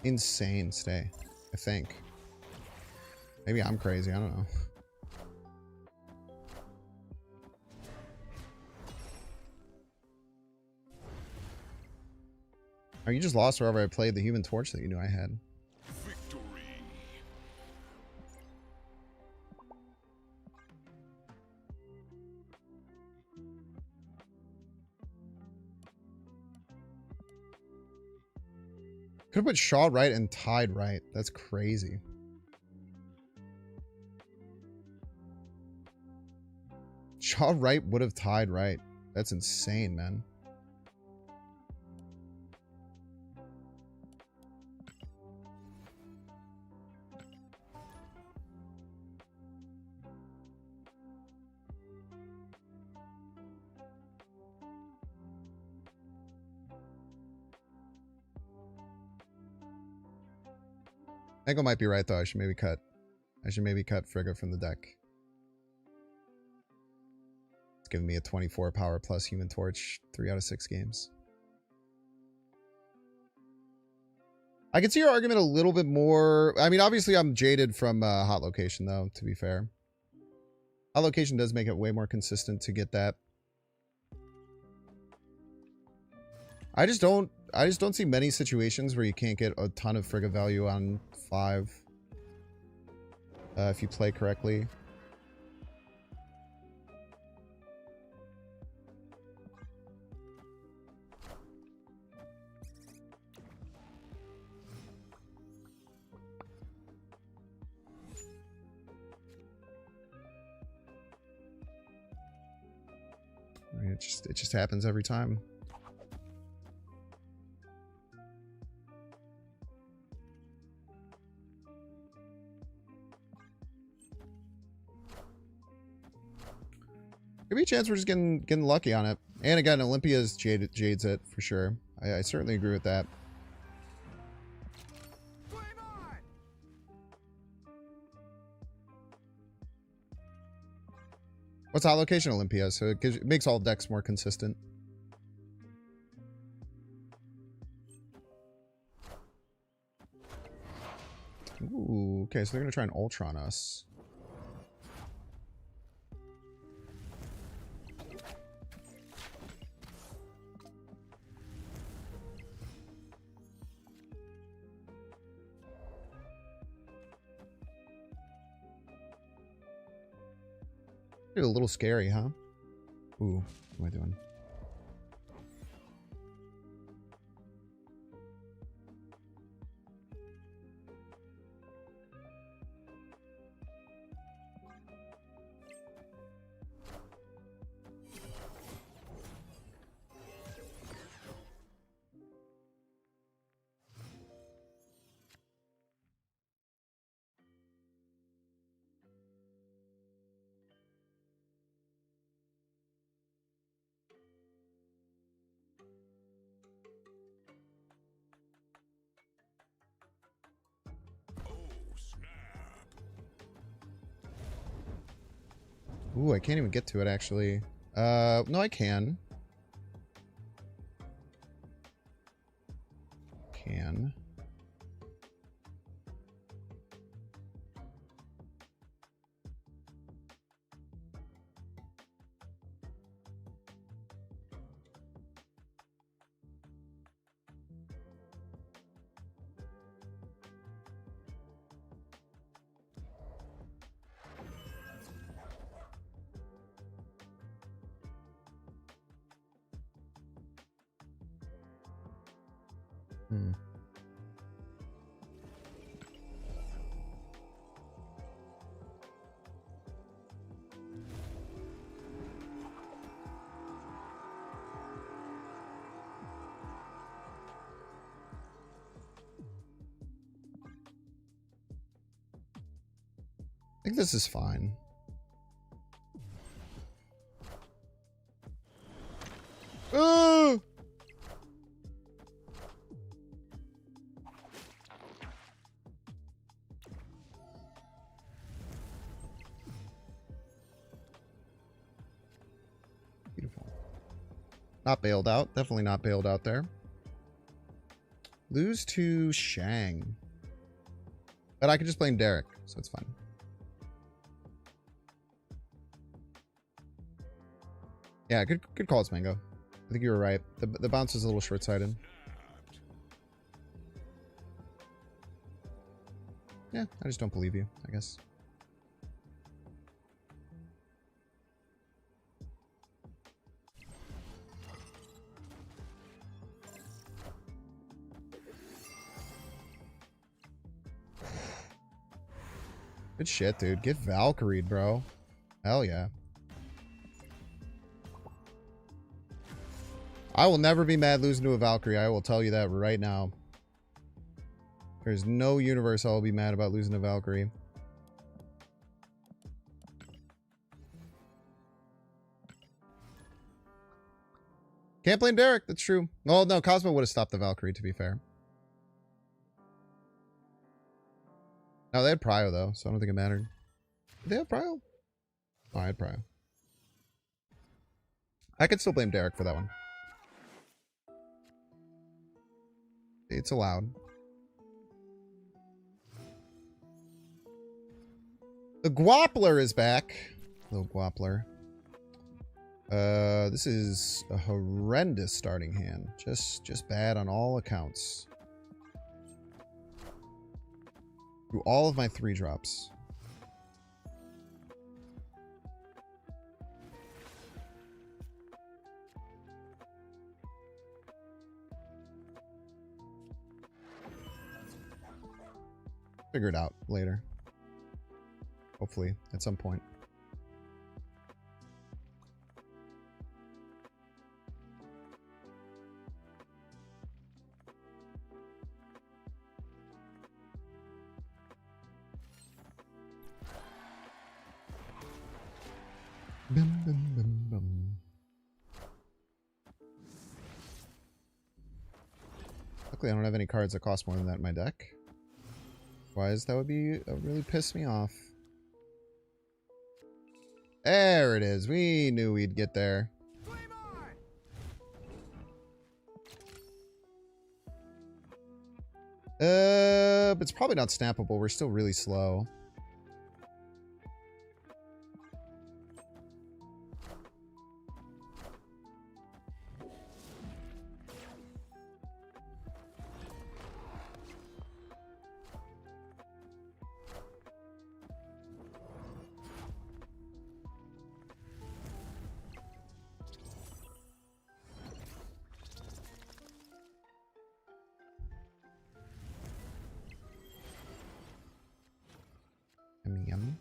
Insane stay, I think. Maybe I'm crazy, I don't know. Oh, you just lost wherever I played the Human Torch that you knew I had. Victory. Could have put Shaw right and Tide right. That's crazy. Shaw right would have Tide right. That's insane, man. Ego might be right though. I should maybe cut Frigga from the deck. It's giving me a 24 power plus Human Torch 3 out of 6 games. I can see your argument a little bit more. I mean, obviously I'm jaded from Hot Location though, to be fair. Hot Location does make it way more consistent to get that. I just don't see many situations where you can't get a ton of Frigga value on 5 if you play correctly. I mean, it just happens every time. Could be a chance we're just getting lucky on it. And again, Olympia's jades it for sure. I certainly agree with that. Flame on! What's Hot Location Olympia? So it makes all decks more consistent. Ooh, okay, so they're gonna try and Ultron us. A little scary, huh? Ooh, what am I doing? Ooh, I can't even get to it, actually. No, I can. Can. think this is fine. Oh! Beautiful. Not bailed out. Definitely not bailed out there. Lose to Shang. But I could just blame Derek, so it's fine. Yeah, good calls, Mango. I think you were right. The bounce was a little short-sighted. Yeah, I just don't believe you, I guess. Good shit, dude. Get Valkyried, bro. Hell yeah. I will never be mad losing to a Valkyrie. I will tell you that right now. There's no universe I'll be mad about losing to Valkyrie. Can't blame Derek. That's true. Well, no, Cosmo would have stopped the Valkyrie, to be fair. No, they had Prio, though, so I don't think it mattered. Did they have Prio? Oh, I had Prio. I could still blame Derek for that one. It's allowed. The Guapler is back. Little Guapler. This is a horrendous starting hand. Just bad on all accounts. Through all of my 3-drops. Figure it out later. Hopefully, at some point. Bum, bum, bum, bum. Luckily, I don't have any cards that cost more than that in my deck. Otherwise, that would really piss me off. There it is. We knew we'd get there. But it's probably not snappable. We're still really slow. Yummy, yummy.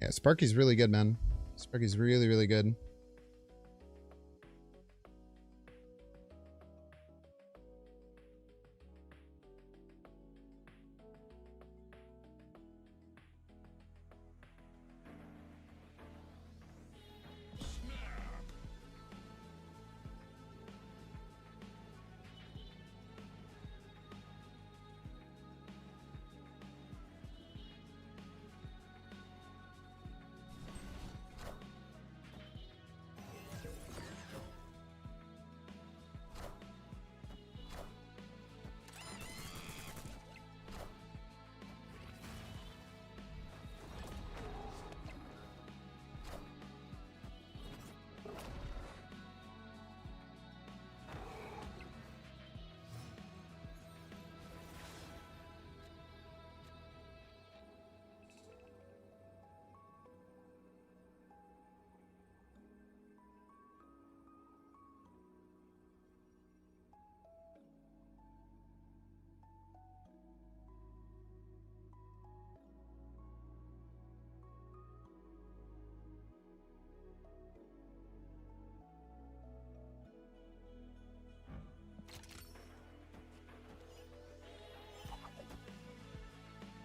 Yeah, Sparky's really good, man. Sparky's really, really good.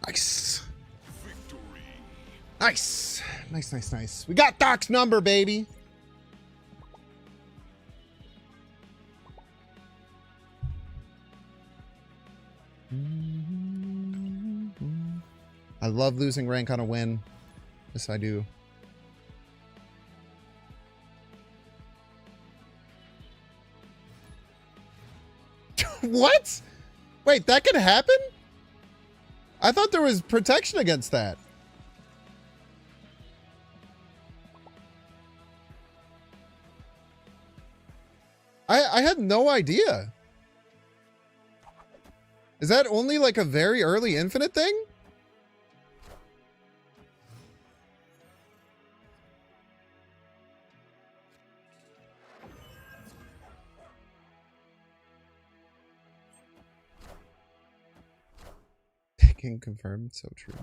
Nice. Nice. Nice, nice, nice. We got Doc's number, baby. I love losing rank on a win. Yes, I do. What? Wait, that could happen? I thought there was protection against that. I had no idea. Is that only like a very early infinite thing? Taking confirmed, so true.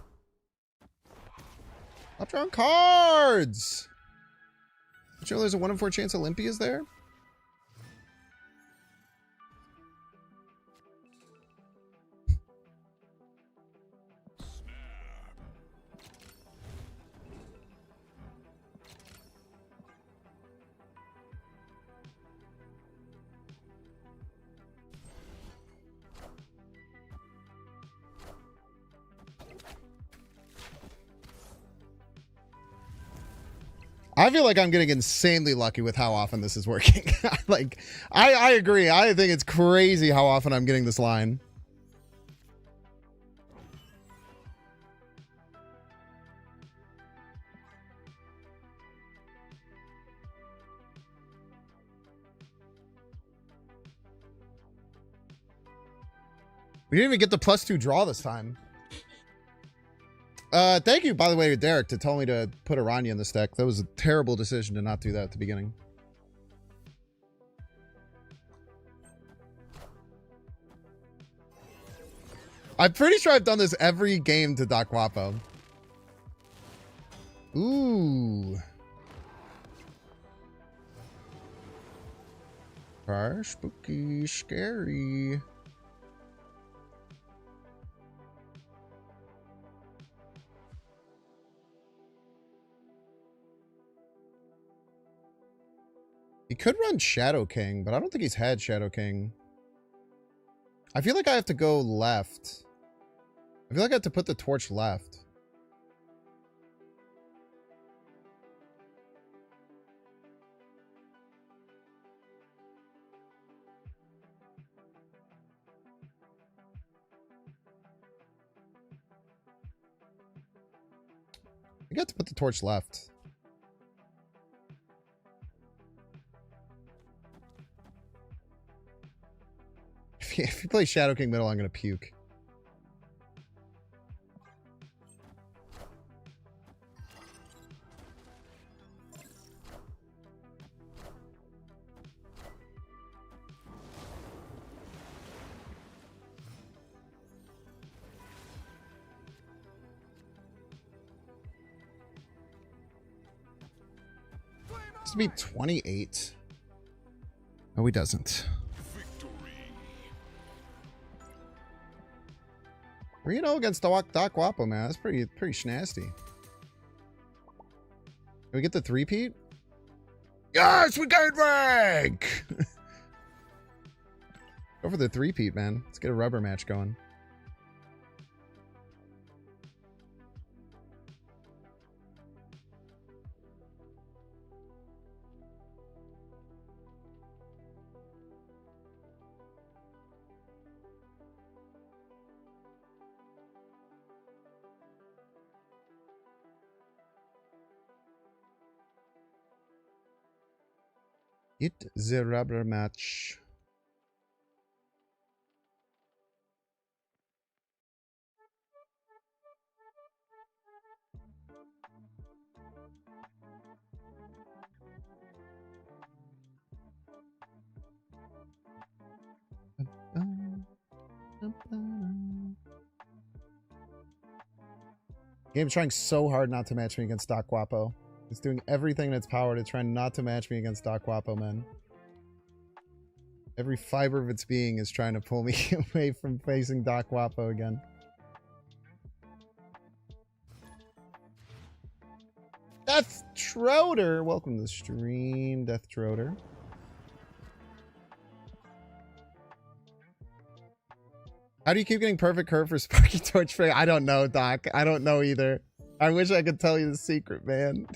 Up drawn cards! Did you know there's a 1 in 4 chance Olympia's there? I feel like I'm getting insanely lucky with how often this is working. Like, I agree. I think it's crazy how often I'm getting this line. We didn't even get the +2 draw this time. Thank you, by the way, to Derek to tell me to put Aranya in this deck. That was a terrible decision to not do that at the beginning. I'm pretty sure I've done this every game to Doc Guapo. Ooh. Spooky, scary. He could run Shadow King, but I don't think he's had Shadow King. I feel like I have to go left. I feel like I have to put the torch left. I got to put the torch left. If you play Shadow King middle, I'm going to puke. This would be 28. No, he doesn't. 3-0 against Doc Guapo, man. That's pretty schnasty. Can we get the 3-peat? Yes, we gained rank! Go for the 3-peat, man. Let's get a rubber match going. Get the rubber match. Game's trying so hard not to match me against Doc Guapo. It's doing everything in its power to try not to match me against Doc Guapo, man. Every fiber of its being is trying to pull me away from facing Doc Guapo again. Death Troder. Welcome to the stream, Death Troder. How do you keep getting perfect curve for Sparky Torch Frey? I don't know, Doc. I don't know either. I wish I could tell you the secret, man.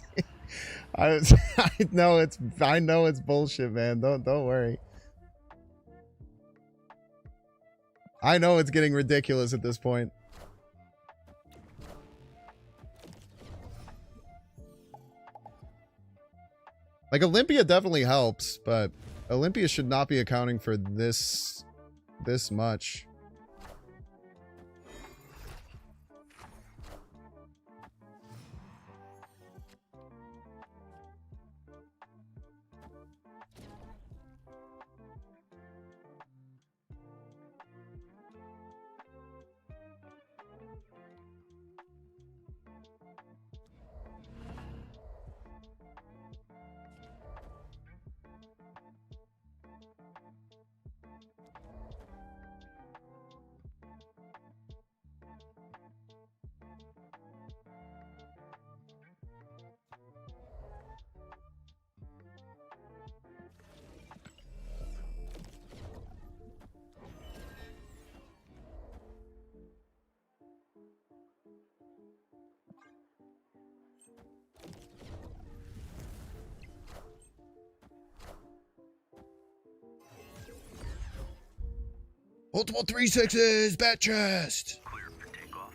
I know it's bullshit, man. Don't worry. I know it's getting ridiculous at this point. Like, Olympia definitely helps, but Olympia should not be accounting for this much. Multiple 3-6s, bat chest. Clear for takeoff.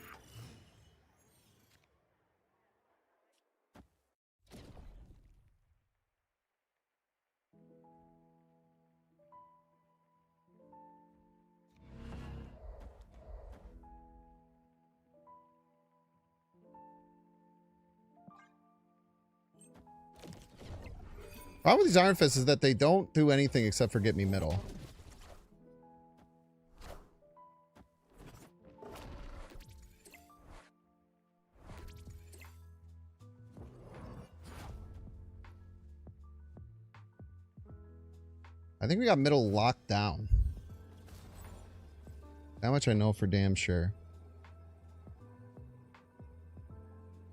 Problem with these Iron Fists is that they don't do anything except for get me middle. I think we got middle locked down. That much I know for damn sure.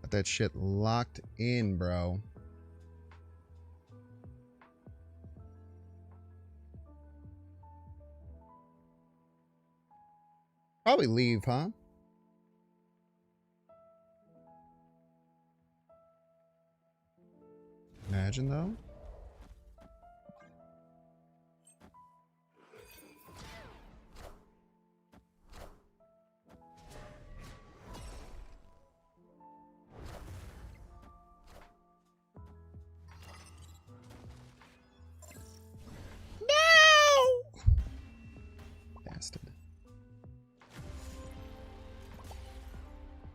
Got that shit locked in, bro. Probably leave, huh? Imagine though.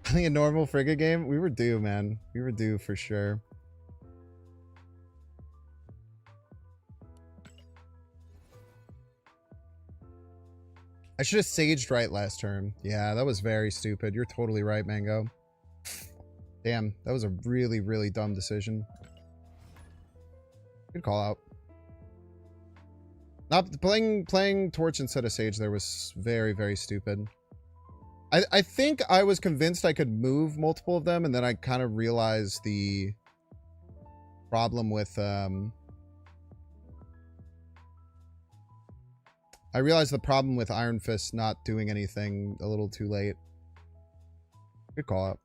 I think a normal Frigga game, we were due, man. We were due for sure. I should have saged right last turn. Yeah, that was very stupid. You're totally right, Mango. Damn, that was a really, really dumb decision. Good call out. Not playing Torch instead of Sage there was very, very stupid. I think I was convinced I could move multiple of them, and then I kind of realized the problem with I realized the problem with Iron Fist not doing anything a little too late. Good call out.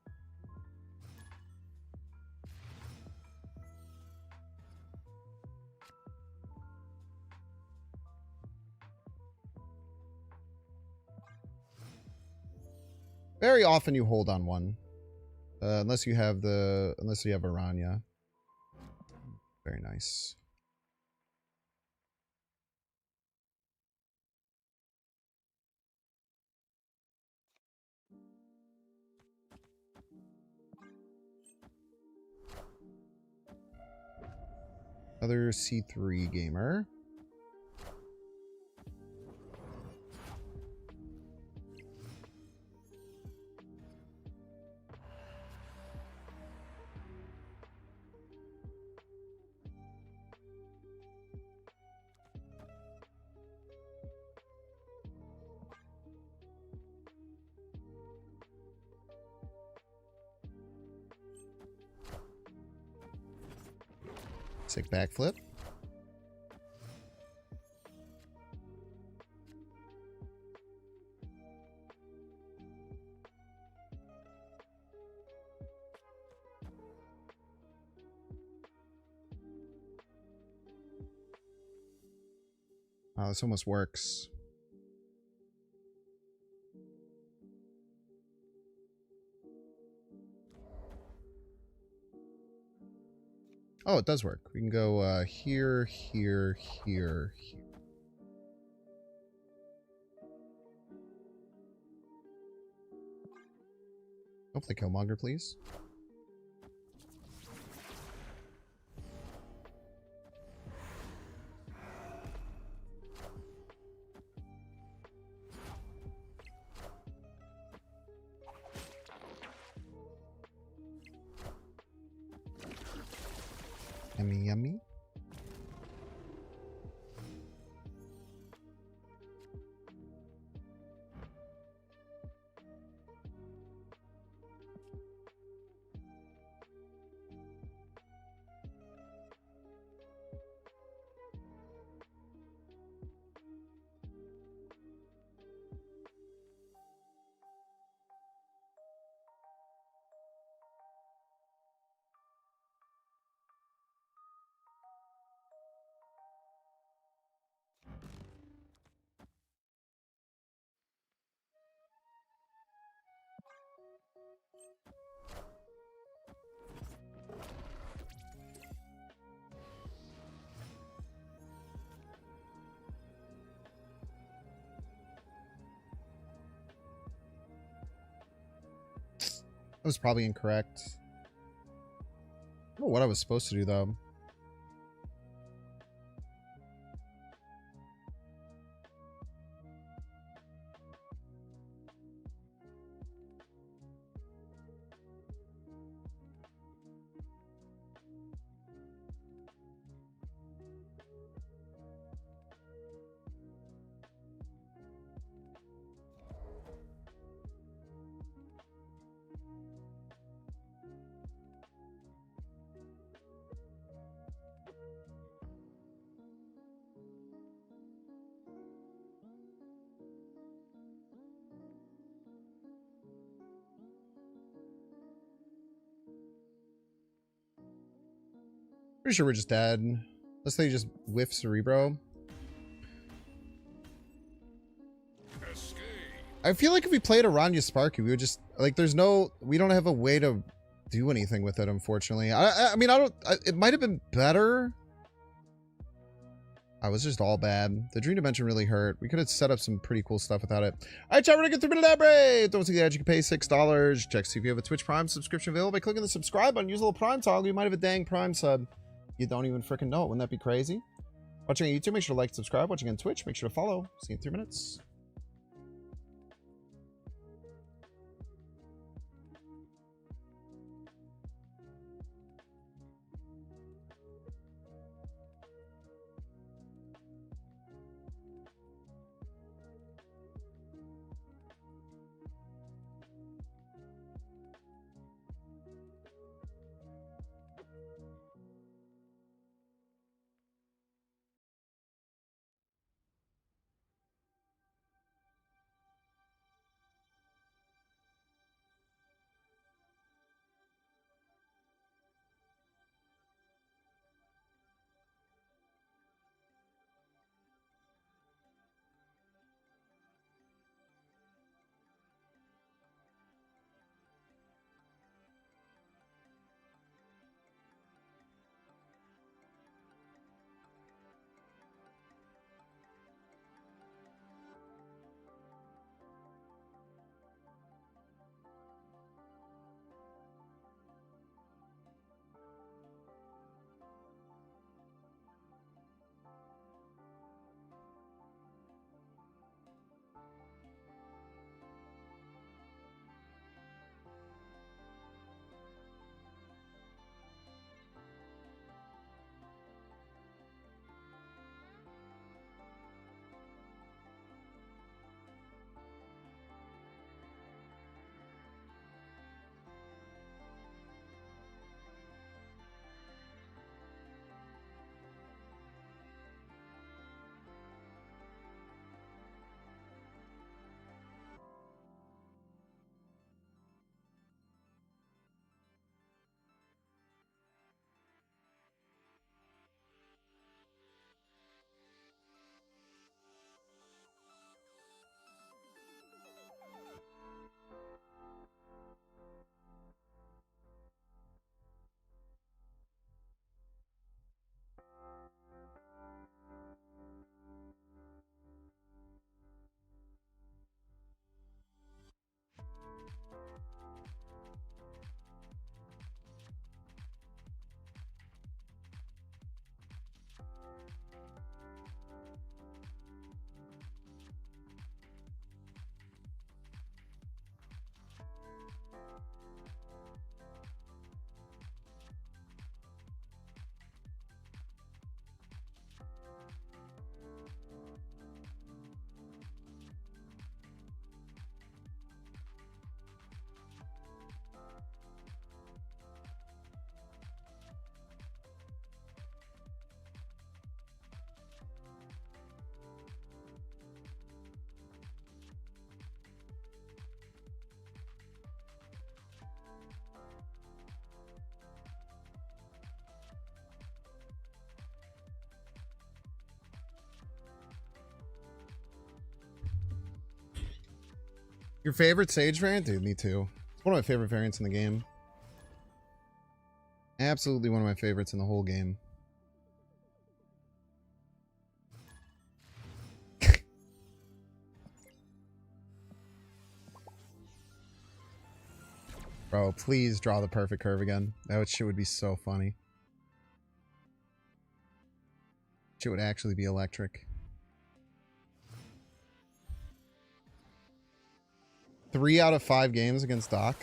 Very often you hold on one. Unless you have Aranya. Very nice. Another C3 gamer. Sick backflip. Wow, this almost works. Oh, it does work. We can go here, here, here, here. Hopefully Killmonger, please. Yummy, yummy. That was probably incorrect. I don't know what I was supposed to do, though. Pretty sure we're just dead. Unless they just whiff Cerebro. Escape. I feel like if we played Aranya Sparky, we would just like. There's no. We don't have a way to do anything with it. Unfortunately, I mean, it might have been better. I was just all bad. The Dream Dimension really hurt. We could have set up some pretty cool stuff without it. All right, chat. We're gonna get through minute ad break. Don't forget the edge. You can pay $6. Check see if you have a Twitch Prime subscription available by clicking the subscribe button. Use a little Prime toggle. You might have a dang Prime sub. You don't even freaking know it. Wouldn't that be crazy? Watching on YouTube, make sure to like, subscribe. Watching on Twitch, make sure to follow. See you in 3 minutes. Your favorite Sage variant? Dude, me too. It's one of my favorite variants in the game. Absolutely one of my favorites in the whole game. Bro, please draw the perfect curve again. That shit would be so funny. Shit would actually be electric. 3 out of 5 games against Doc.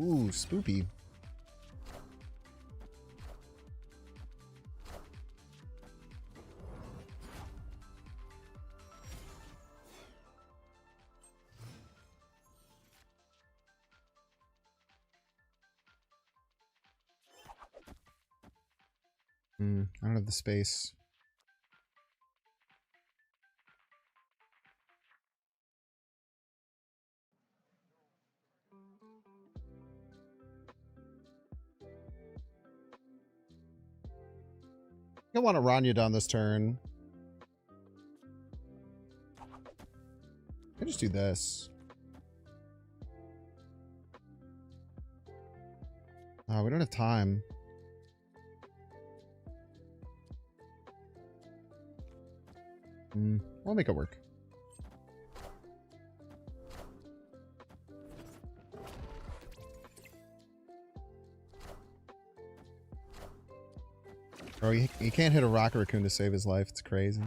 Ooh, spoopy. I don't have the space. I want to Ranya down this turn. I just do this. Oh, we don't have time. We'll make it work. Bro, you can't hit a Rocket Raccoon to save his life. It's crazy.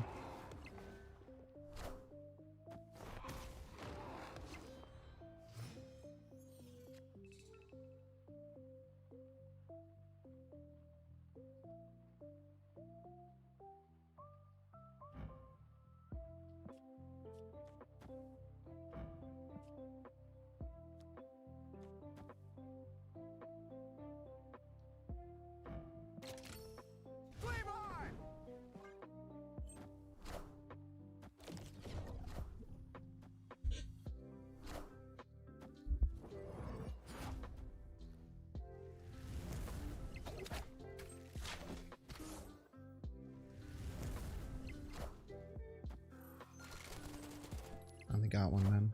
I only got one then.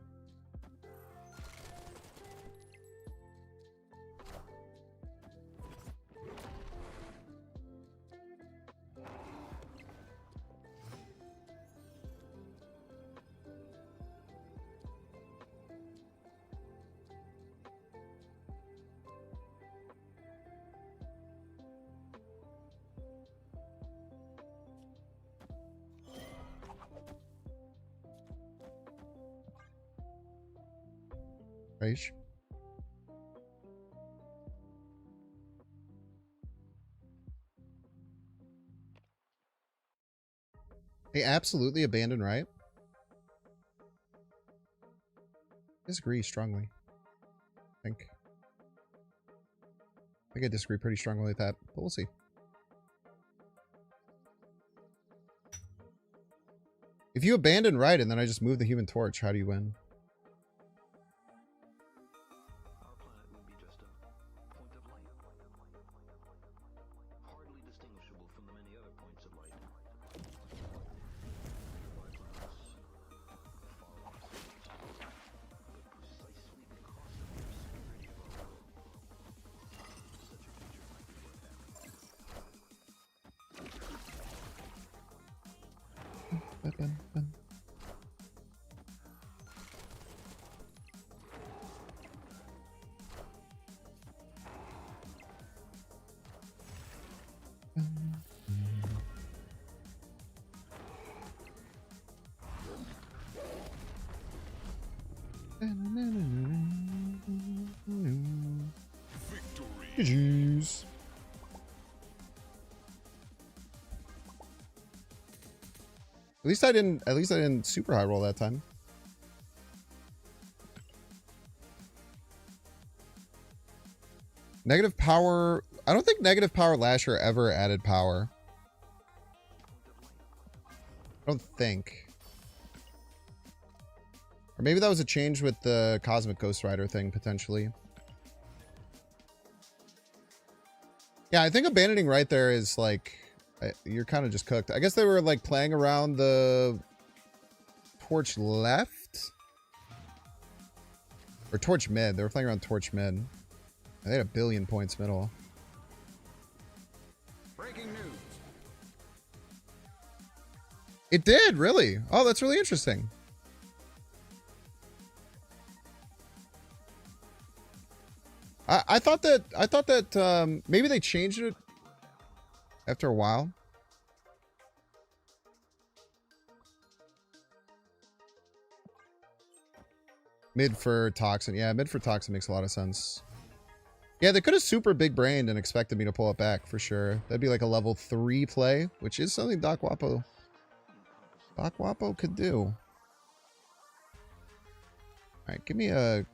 Rage. Hey, absolutely abandon, right? Disagree strongly. I think I disagree pretty strongly with that, but we'll see. If you abandon right and then I just move the Human Torch, how do you win? GG's. At least I didn't super high roll that time. Negative power. I don't think negative power Lasher ever added power. I don't think. Or maybe that was a change with the Cosmic Ghost Rider thing, potentially. Yeah, I think abandoning right there is like, you're kind of just cooked. I guess they were like playing around the torch left? Or torch mid. They were playing around torch mid. They had 1 billion points middle. Breaking news. It did, really? Oh, that's really interesting. I thought that maybe they changed it after a while. Mid for Toxin. Yeah, mid for Toxin makes a lot of sense. Yeah, they could have super big brained and expected me to pull it back for sure. That'd be like a level 3 play, which is something Doc Wapo could do. All right, give me a...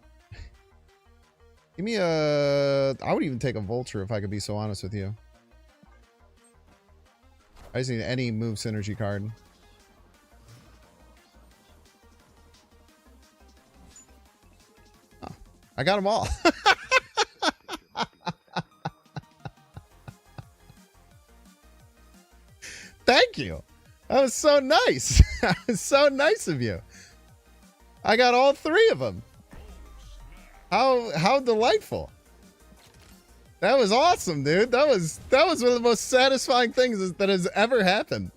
I would even take a Vulture if I could be so honest with you. I just need any move synergy card. Oh, I got them all. Thank you. That was so nice. That was so nice of you. I got all 3 of them. How delightful. That was awesome, dude. That was one of the most satisfying things that has ever happened.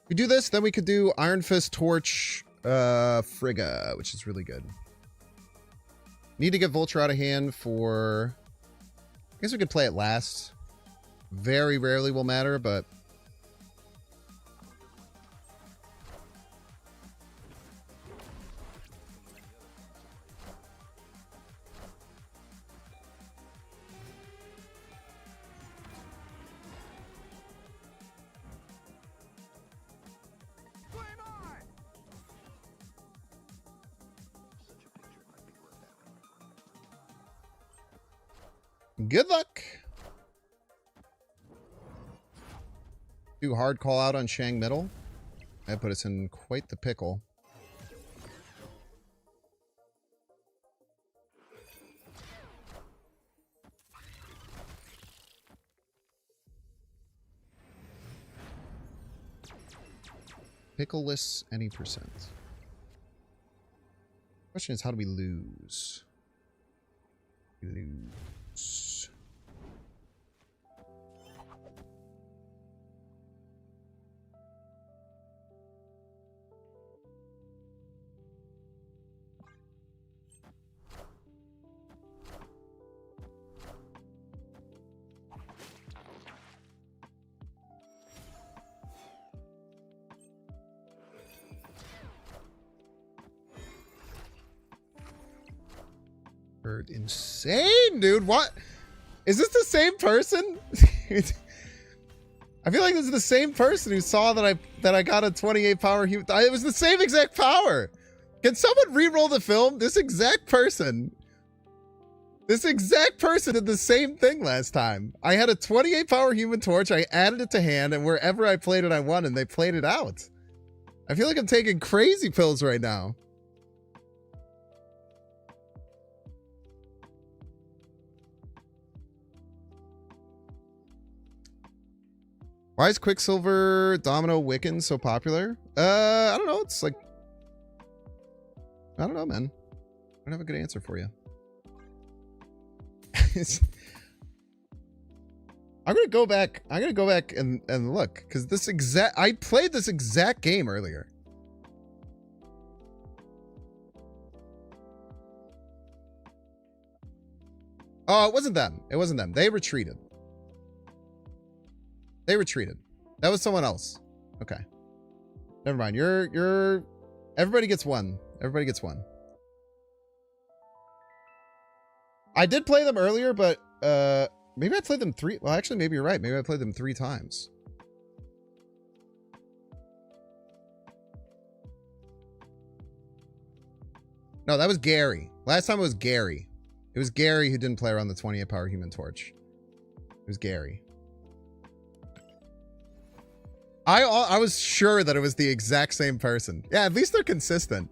We do this, then we could do Iron Fist, Torch, Frigga, which is really good. Need to get Vulture out of hand for... I guess we could play it last. Very rarely will matter, but... Good luck. Do hard call out on Shang middle. That put us in quite the pickle. Pickleless any percent. Question is, how do we lose? We lose. Insane, dude. What is this? The same person? I feel like this is the same person who saw that I got a 28 power. It was the same exact power. Can someone re-roll the film? This exact person did the same thing last time. I had a 28 power Human Torch. I added it to hand, and wherever I played it, I won, and they played it out. I feel like I'm taking crazy pills right now. Why is Quicksilver, Domino, Wiccan so popular? I don't know. It's like... I don't know, man. I don't have a good answer for you. I'm gonna go back. I'm gonna go back and look because I played this exact game earlier. Oh, it wasn't them. It wasn't them. They retreated. They retreated. That was someone else. Okay. Never mind. You're. Everybody gets one. Everybody gets one. I did play them earlier, but maybe I played them 3. Well, actually, maybe you're right. Maybe I played them 3 times. No, that was Gary. Last time it was Gary. It was Gary who didn't play around the 28 power Human Torch. It was Gary. I was sure that it was the exact same person. Yeah, at least they're consistent.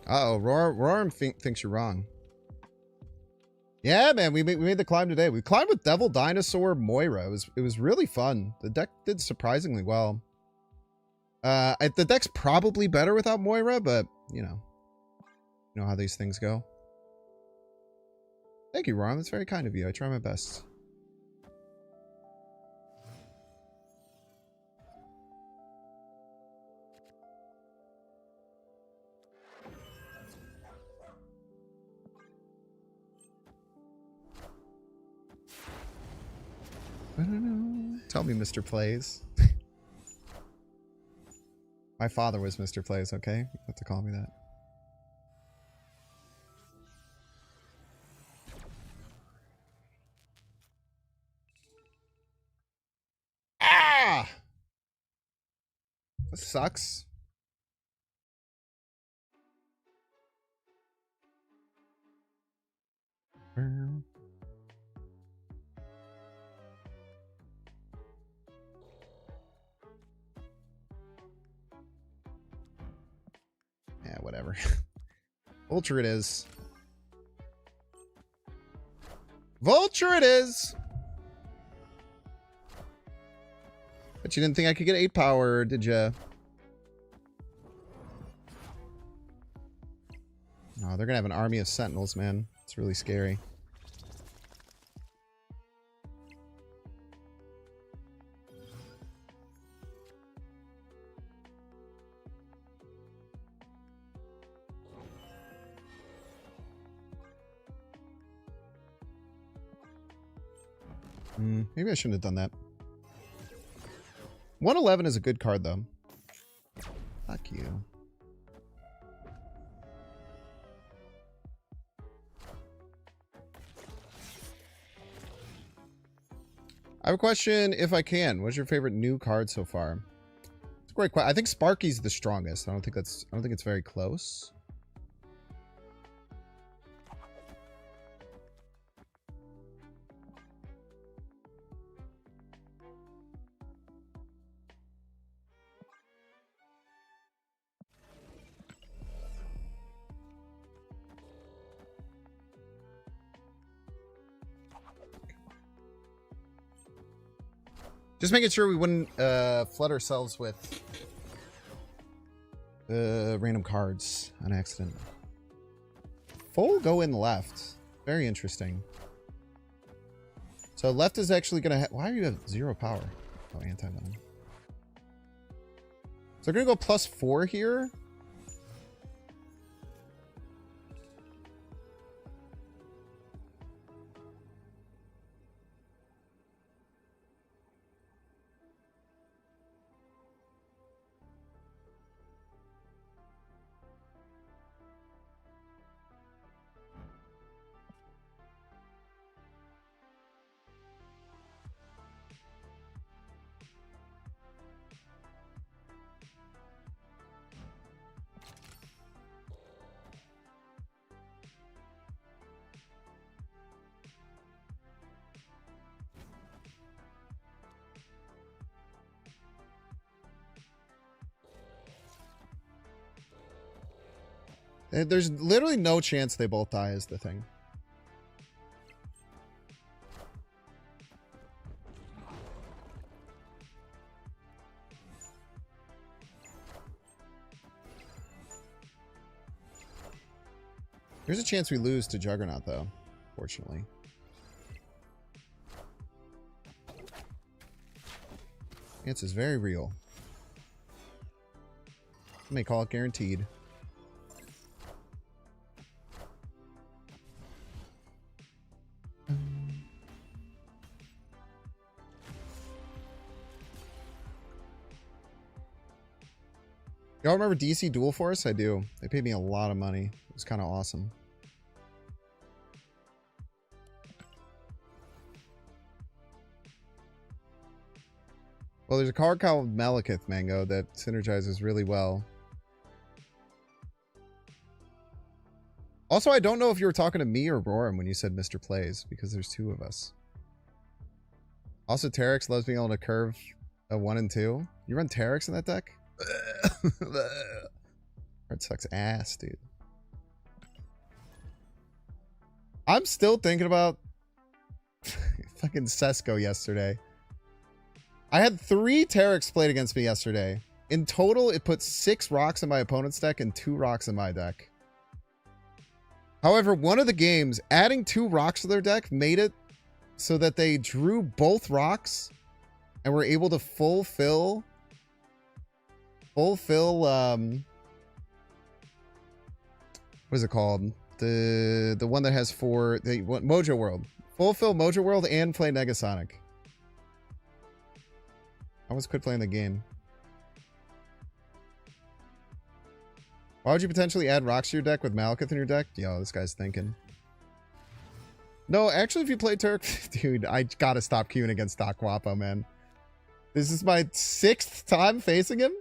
Uh-oh, Roarm thinks you're wrong. Yeah, man, we made the climb today. We climbed with Devil Dinosaur Moira. It was really fun. The deck did surprisingly well. The deck's probably better without Moira, but you know how these things go. Thank you, Roarm. That's very kind of you. I try my best. Tell me, Mr. Plays. My father was Mr. Plays, okay? You have to call me that. Ah! This sucks. Yeah, whatever. Vulture it is. Vulture it is! But you didn't think I could get 8 power, did ya? Oh, they're gonna have an army of sentinels, man. It's really scary. Maybe I shouldn't have done that. 111 is a good card, though. Fuck you. I have a question, if I can. What's your favorite new card so far? It's a great question. I think Sparky's the strongest. I don't think it's very close. Just making sure we wouldn't flood ourselves with random cards on accident. Full go in left. Very interesting. So left is actually going to why do you have 0 power? Oh, anti-venom. So we're going to go +4 here. There's literally no chance they both die is the thing. There's a chance we lose to Juggernaut, though, fortunately. Chance is very real. I may call it guaranteed. Y'all remember DC Dual Force? I do. They paid me a lot of money. It was kind of awesome. Well, there's a card called Malekith, Mango, that synergizes really well. Also, I don't know if you were talking to me or Roram when you said Mr. Plays, because there's two of us. Also, Terex loves being able to curve a 1 and 2. You run Terex in that deck? Card sucks ass, dude. I'm still thinking about fucking Sesko yesterday. I had 3 Terex played against me yesterday. In total, it put 6 rocks in my opponent's deck and 2 rocks in my deck. However, one of the games, adding 2 rocks to their deck made it so that they drew both rocks and were able to fulfill what is it called? The one that has 4, Mojo World. Fulfill Mojo World and play Negasonic. I almost quit playing the game. Why would you potentially add rocks to your deck with Malekith in your deck? Yo, this guy's thinking. No, actually, if you play Turk, dude, I gotta stop queuing against Doc Guapo, man. This is my 6th time facing him.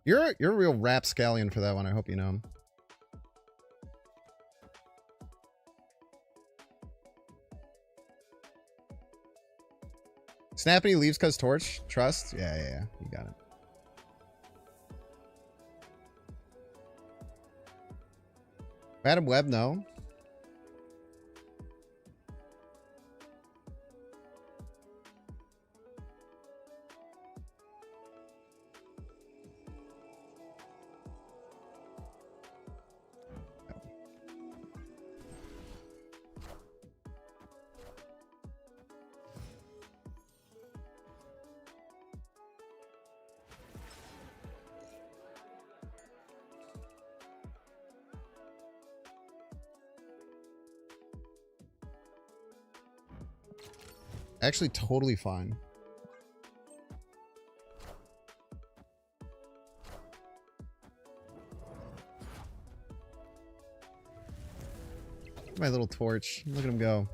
You're a real rapscallion for that one. I hope you know. Snappity leaves cause torch. Trust. Yeah. You got it. Madam Web, no. Actually, totally fine. My little torch. Look at him go.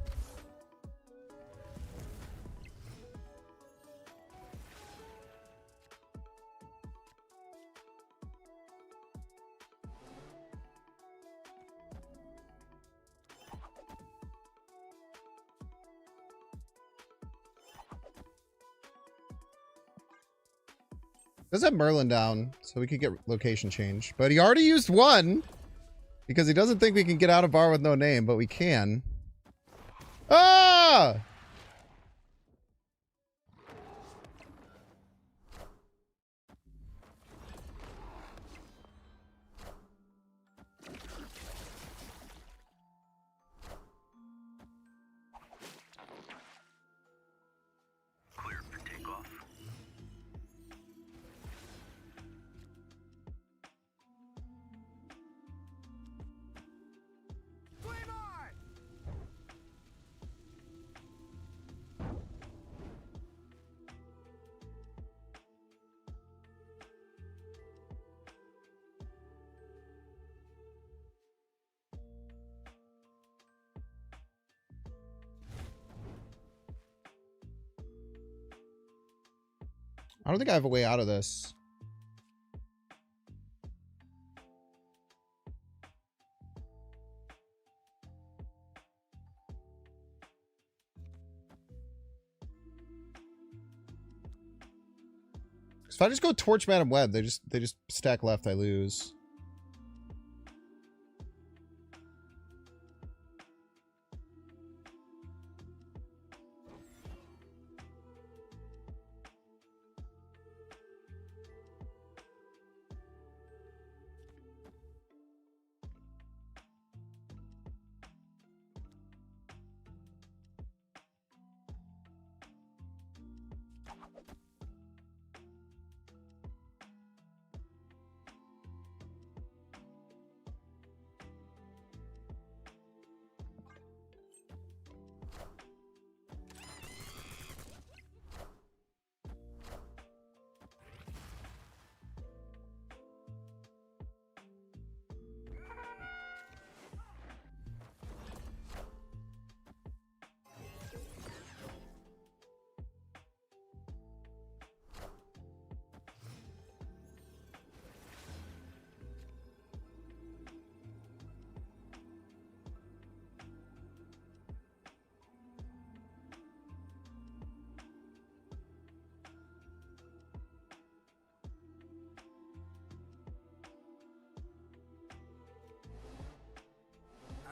Does have Merlin down, so we could get location change. But he already used 1 because he doesn't think we can get out of bar with no name, but we can. Ah! I don't think I have a way out of this. If I just go Torch Madam Web, they just stack left, I lose.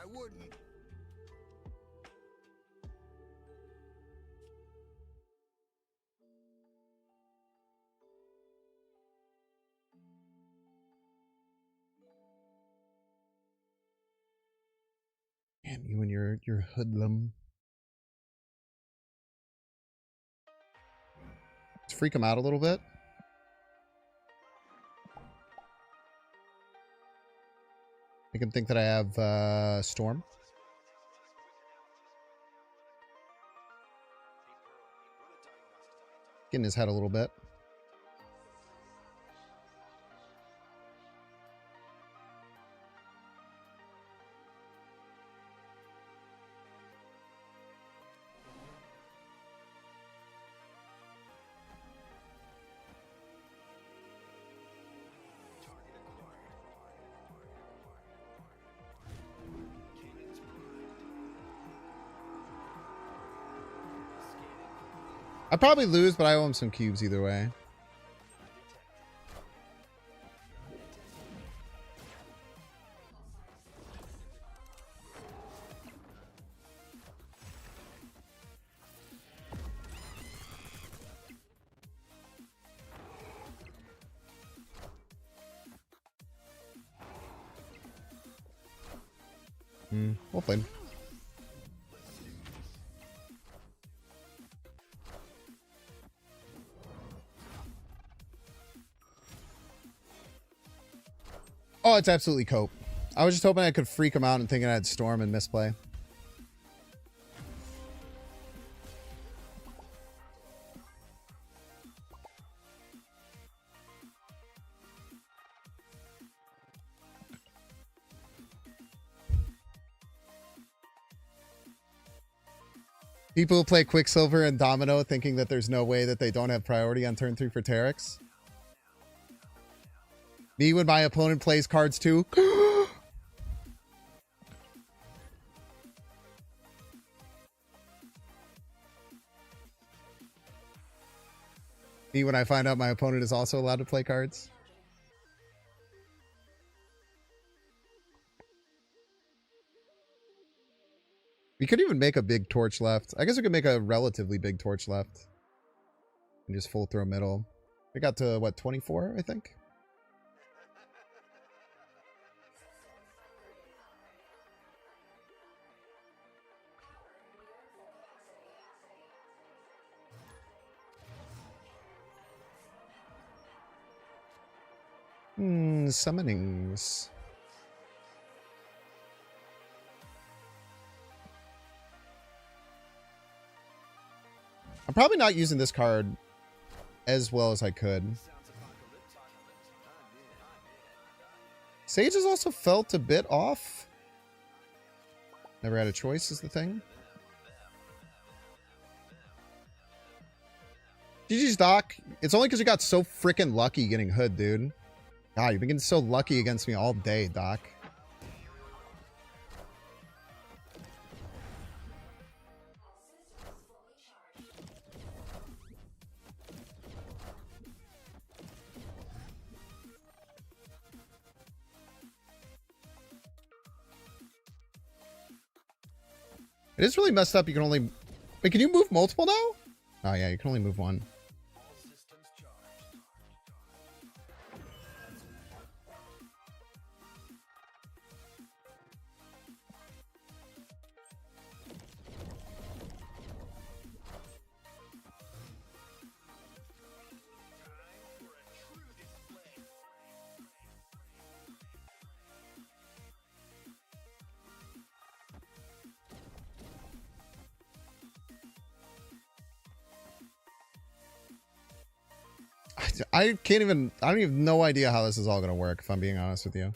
I wouldn't. Damn you and your hoodlum. Let's freak him out a little bit. Make him think that I have Storm. Get in his head a little bit. I'd probably lose, but I owe him some cubes either way. We'll play. Oh, it's absolutely cope. I was just hoping I could freak him out and thinking I had Storm and misplay. People who play Quicksilver and Domino thinking that there's no way that they don't have priority on turn 3 for Terex. Me when my opponent plays cards too. Me when I find out my opponent is also allowed to play cards. We could even make a big torch left. I guess we could make a relatively big torch left. And just full throw middle. We got to, what, 24, I think? Summonings. I'm probably not using this card as well as I could. Sage has also felt a bit off. Never had a choice is the thing. GG's, Doc. It's only because you got so freaking lucky getting Hood, dude. God, you've been getting so lucky against me all day, Doc. It is really messed up. You can only... Wait, can you move multiple now? Oh, yeah, you can only move one. I can't even... I don't even no idea how this is all going to work, if I'm being honest with you.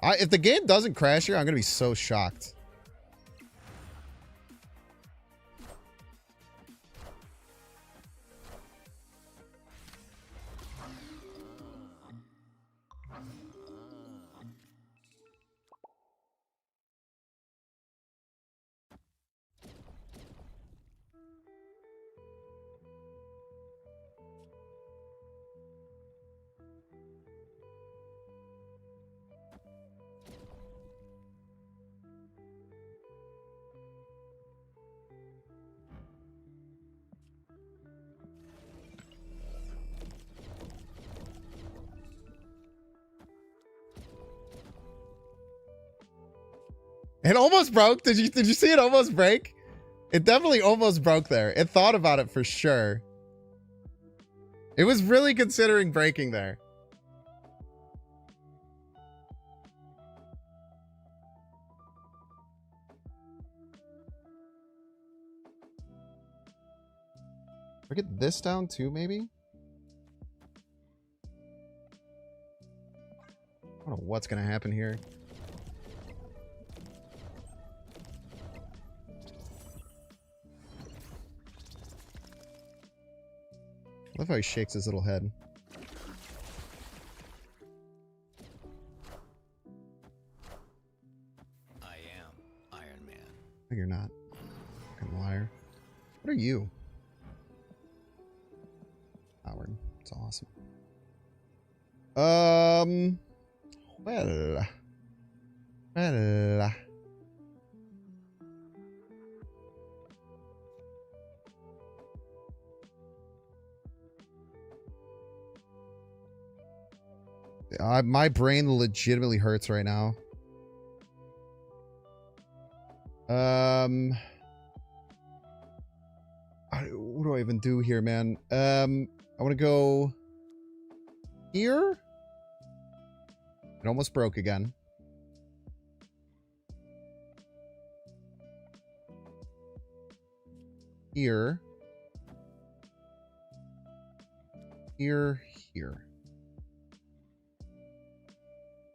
If the game doesn't crash here, I'm going to be so shocked. It almost broke. Did you see it almost break? It definitely almost broke there. It thought about it for sure. It was really considering breaking there. We get this down too, maybe? I don't know what's gonna happen here. I love how he shakes his little head. I am Iron Man. No, you're not. Fucking liar. What are you? Howard. It's awesome. Well. My brain legitimately hurts right now. What do I even do here, man? I want to go here. It almost broke again. Here. Here.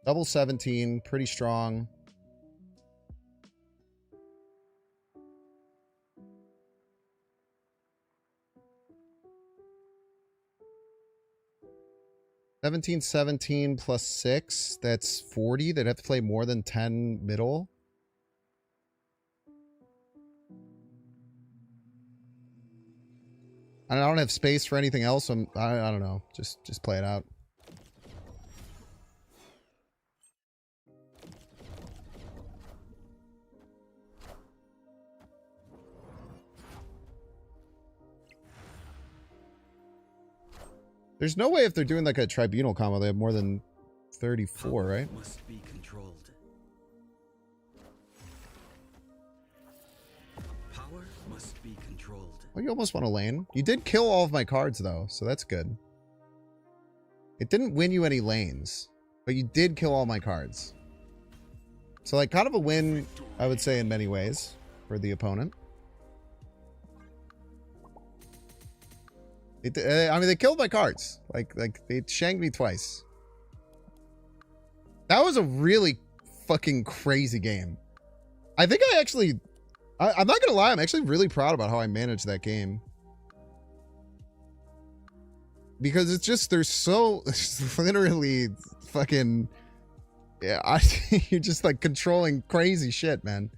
Double 17, pretty strong. $17 plus 6, that's 40. They'd have to play more than 10 middle. I don't have space for anything else. I don't know. Just play it out. There's no way if they're doing like a tribunal combo, they have more than 34, right? Must be controlled. Power must be controlled. Well, you almost won a lane. You did kill all of my cards though, so that's good. It didn't win you any lanes, but you did kill all my cards. So like kind of a win, I would say, in many ways for the opponent. I mean, they killed my cards. Like they shanked me twice. That was a really fucking crazy game. I think I actually... I'm not gonna lie, I'm actually really proud about how I managed that game. Because it's just, there's so... literally fucking... Yeah, you're just like controlling crazy shit, man.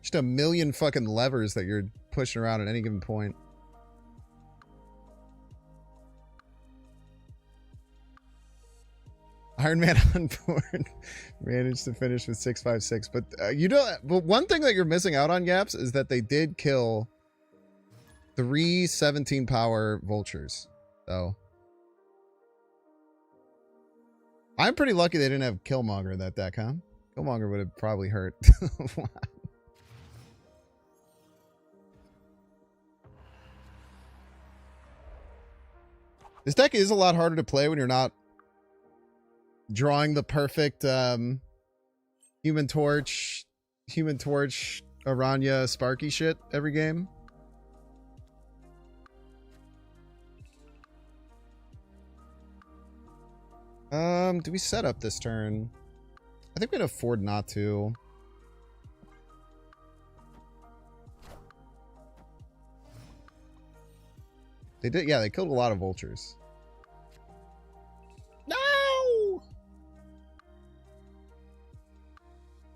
Just a million fucking levers that you're pushing around at any given point. Iron Man on board managed to finish with 656. But you know, but one thing that you're missing out on, Yaps, is that they did kill 3 17 power vultures. So I'm pretty lucky they didn't have Killmonger in that deck, huh? Killmonger would have probably hurt. This deck is a lot harder to play when you're not drawing the perfect Human Torch, Aranya, Sparky shit every game. Do we set up this turn? I think we'd afford not to. They did, yeah, they killed a lot of vultures. No!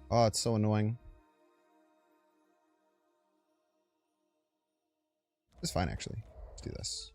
Oh, it's so annoying. It's fine, actually. Let's do this.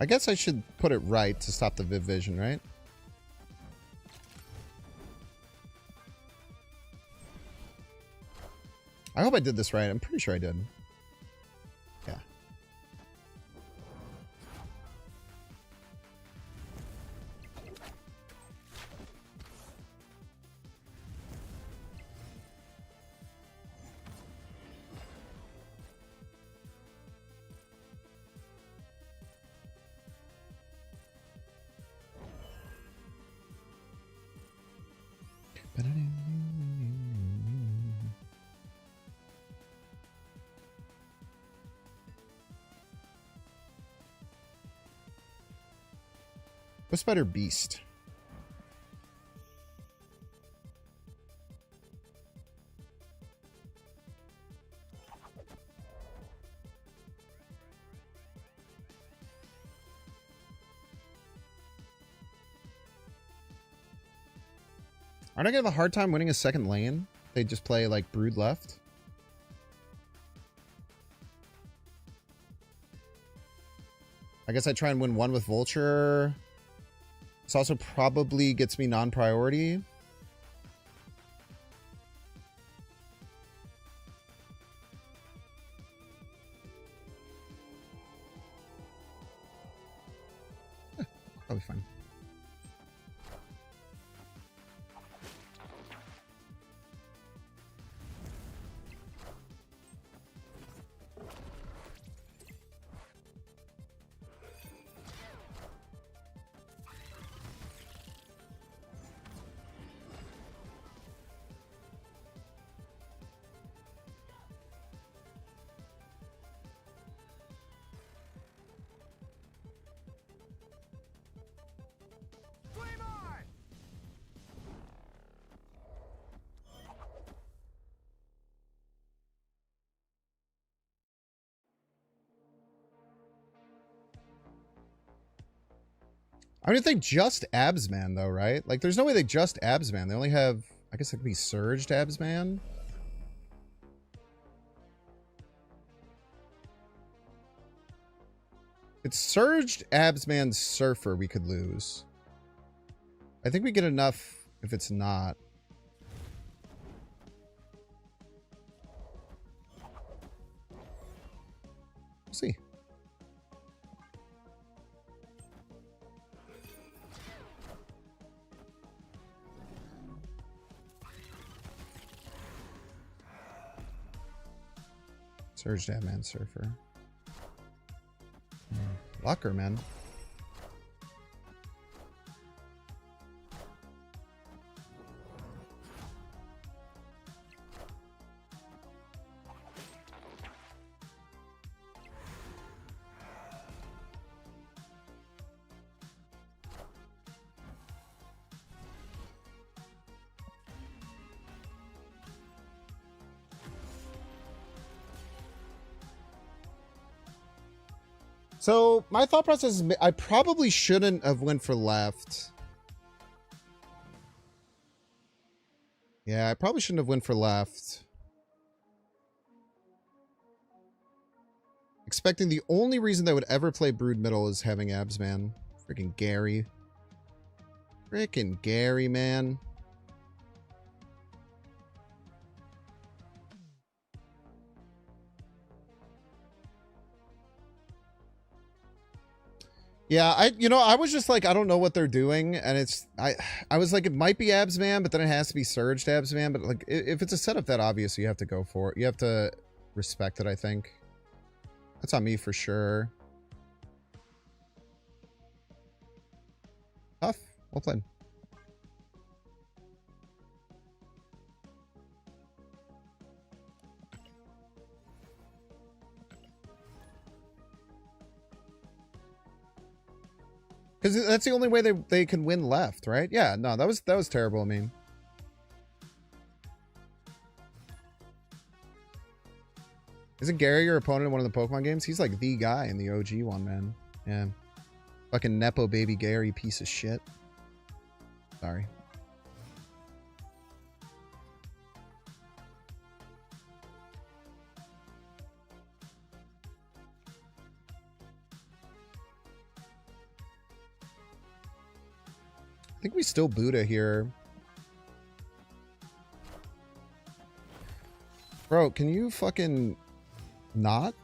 I guess I should put it right to stop the Viv Vision, right? I hope I did this right. I'm pretty sure I did. Yeah. What's better, Beast? Aren't I gonna have a hard time winning a second lane? They just play like Brood left. I guess I try and win one with Vulture. This also probably gets me non-priority. Probably fine. I mean, if they just Absman, though, right? Like, there's no way they just Absman. They only have... I guess it could be Surged Absman. It's Surged Absman Surfer we could lose. I think we get enough if it's not. We'll see. Surge Abman Surfer. Locker, man. So my thought process is I probably shouldn't have went for left. Yeah, I probably shouldn't have went for left. Expecting the only reason they would ever play Brood middle is having abs, man. Freaking Gary. Freaking Gary, man. Yeah, I was just like, I don't know what they're doing, and I was like, it might be abs man, but then it has to be surged abs man. But like, if it's a setup that obvious, you have to go for it. You have to respect it, I think. That's on me for sure. Tough. Well played. Because that's the only way they can win left, right? Yeah, no, that was terrible, I mean. Isn't Gary your opponent in one of the Pokemon games? He's like the guy in the OG one, man. Yeah. Fucking Nepo baby Gary, piece of shit. Sorry. I think we still Buddha here. Bro, can you fucking not?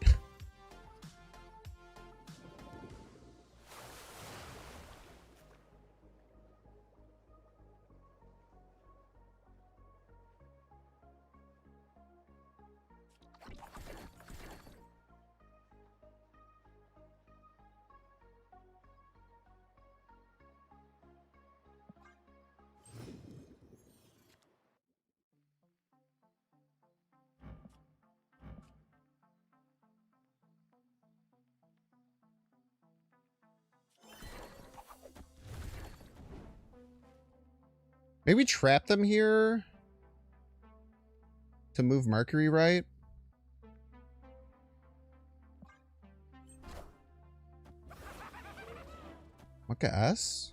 Maybe trap them here to move Mercury right. Mucka S?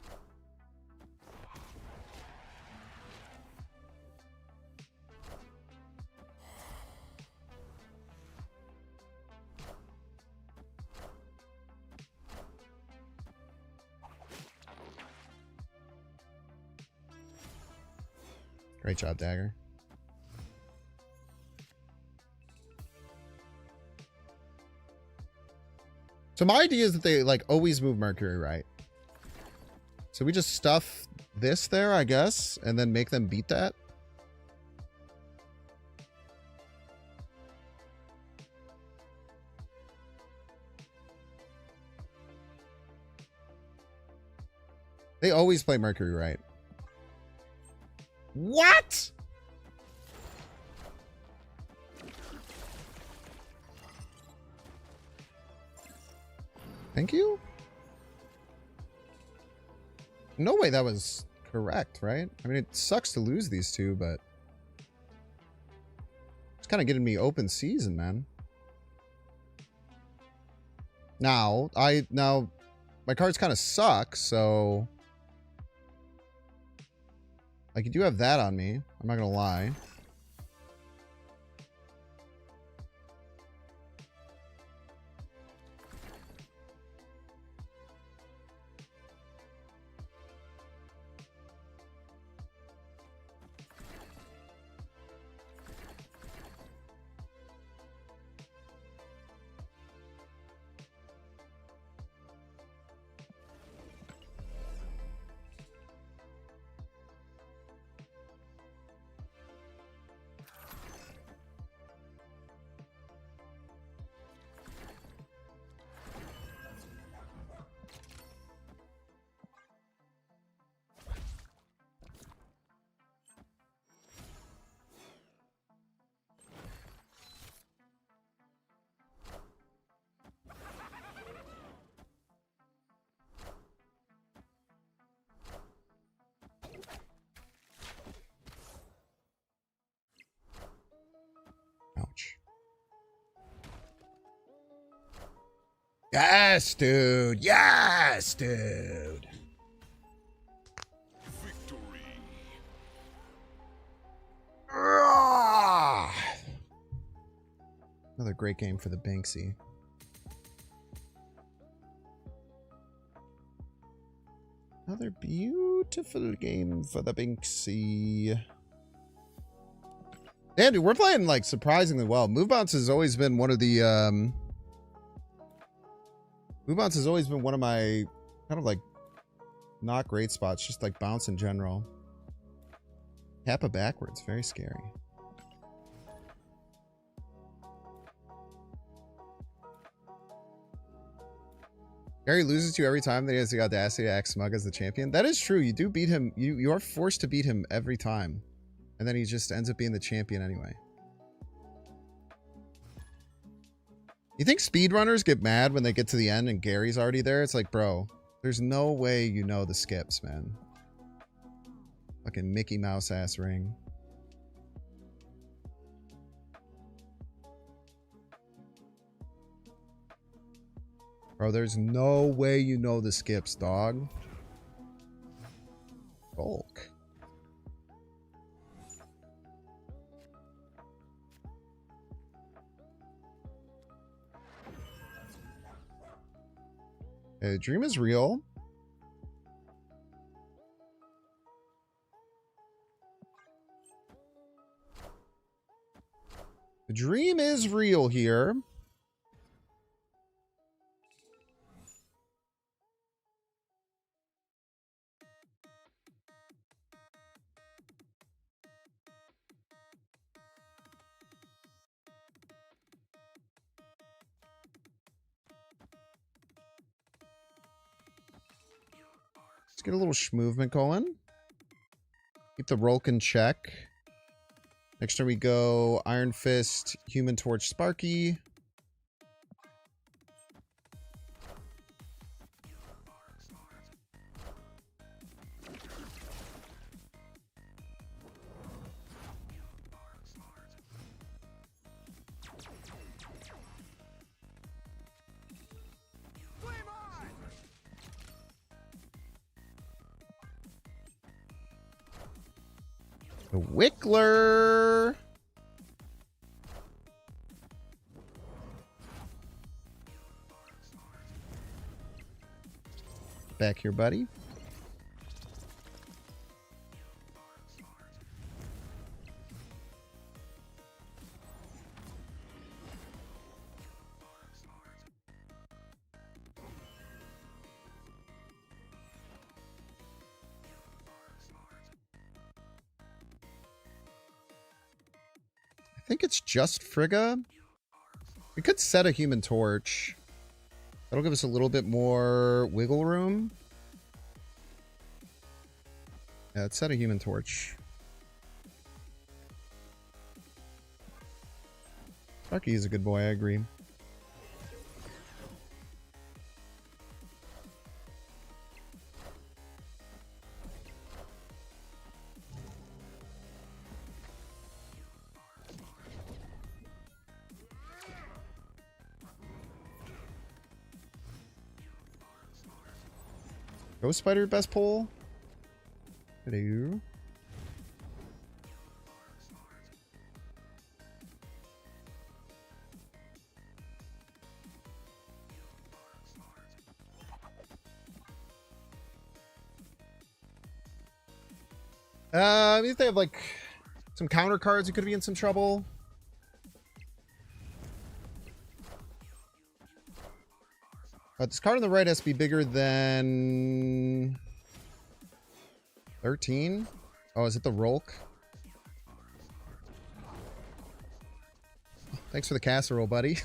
Great job, Dagger. So my idea is that they like always move Mercury right. So we just stuff this there, I guess, and then make them beat that. They always play Mercury right. What? Thank you? No way that was correct, right? I mean, it sucks to lose these two, but it's kind of getting me open season, man. Now my cards kind of suck, so like, you do have that on me. I'm not gonna lie. Yes, dude. Yes, dude. Victory. Another great game for the Banksy. Another beautiful game for the Banksy. Yeah, dude, we're playing like surprisingly well. Move bounce has always been one of the move bounce has always been one of my kind of like not great spots, just like bounce in general. Kappa backwards, very scary. Gary loses to you every time that he has the audacity to act smug as the champion. That is true. You do beat him. You are forced to beat him every time. And then he just ends up being the champion anyway. You think speedrunners get mad when they get to the end and Gary's already there? It's like, bro, there's no way you know the skips, man. Fucking Mickey Mouse ass ring. Bro, there's no way you know the skips, dog. Bulk. The dream is real. The dream is real here. Let's get a little schmovement going. Keep the Rolk in check. Next turn we go Iron Fist, Human Torch, Sparky. The Wickler. Back here, buddy. I think it's just Frigga. We could set a Human Torch. That'll give us a little bit more wiggle room. Yeah, let's set a Human Torch. Sparky is a good boy, I agree. Ghost Spider best pull. Hello. If they have like some counter cards, you could be in some trouble. This card on the right has to be bigger than 13. Oh, is it the Rolk? Thanks for the casserole, buddy.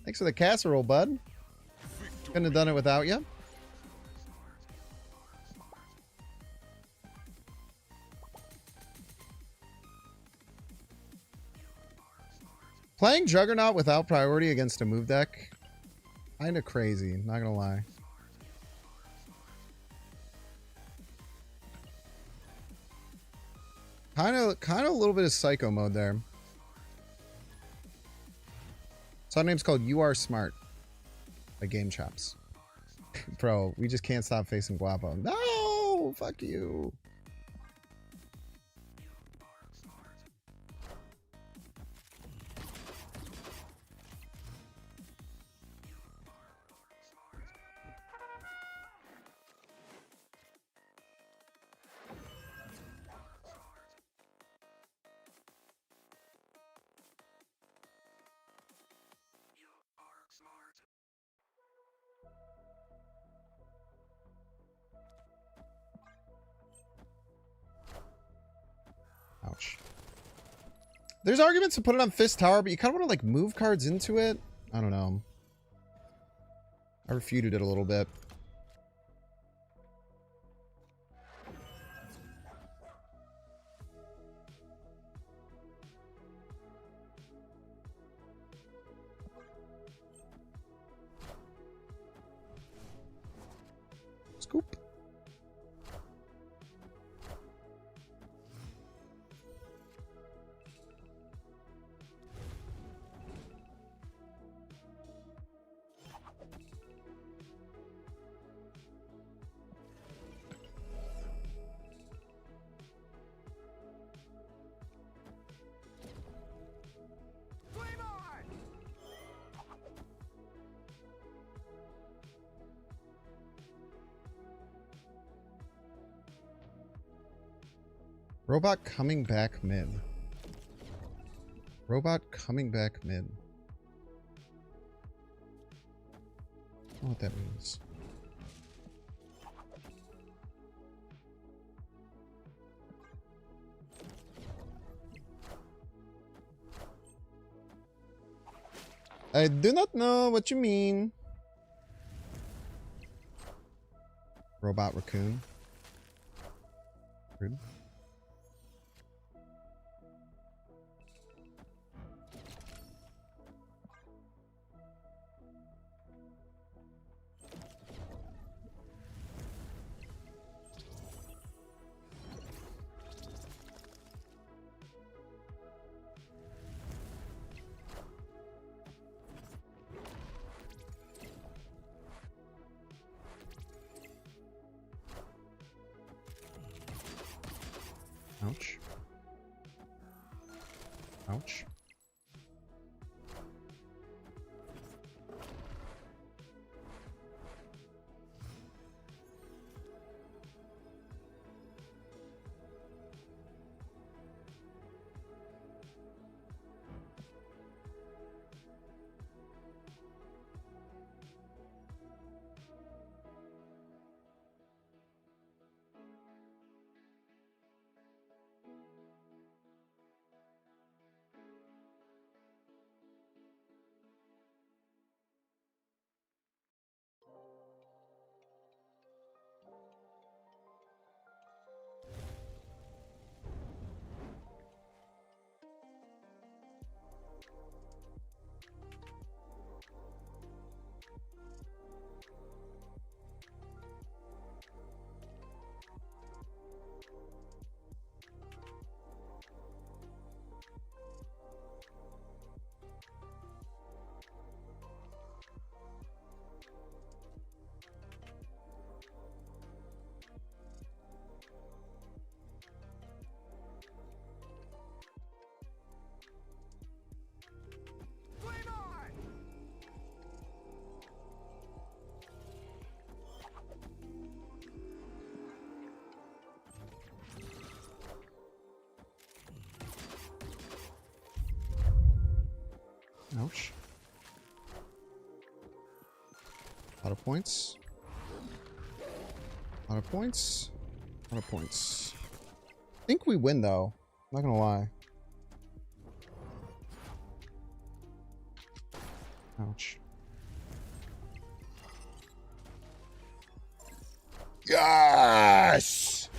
Thanks for the casserole, bud. Couldn't have done it without you. Playing Juggernaut without priority against a move deck, kind of crazy, not gonna lie. Kind of a little bit of psycho mode there. Song name's called You Are Smart. By Game Chops. Bro, we just can't stop facing Guapo. No! Fuck you. Ouch. There's arguments to put it on Fist Tower, but you kind of want to like move cards into it. I don't know. I refuted it a little bit. Scoop. Robot coming back mid. Robot coming back mid. I don't know what that means. I do not know what you mean. Robot raccoon. Rude. Ouch. Ouch. Ouch. A lot of points. A lot of points. A lot of points. I think we win though. I'm not gonna lie. Ouch. Yes!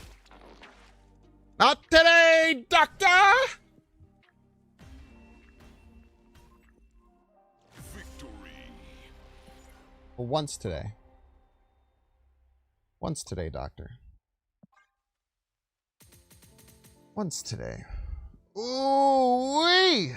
Not today, Doctor! Well, once today. Once today, Doctor. Once today. Ooh-wee!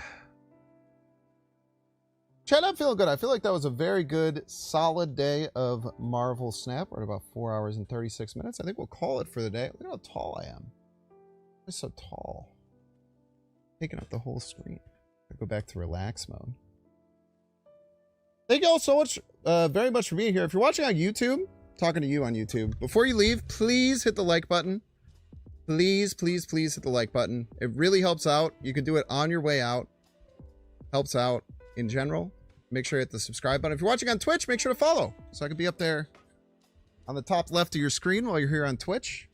Chat, I'm feeling good. I feel like that was a very good, solid day of Marvel Snap. We're at about 4 hours and 36 minutes. I think we'll call it for the day. Look at how tall I am. I'm so tall. Taking up the whole screen. I'll go back to relax mode. Thank you all so much, very much for being here. If you're watching on YouTube, talking to you on YouTube, before you leave, please hit the like button. Please, please, please hit the like button. It really helps out. You can do it on your way out. Helps out in general. Make sure you hit the subscribe button. If you're watching on Twitch, make sure to follow so I can be up there on the top left of your screen while you're here on Twitch.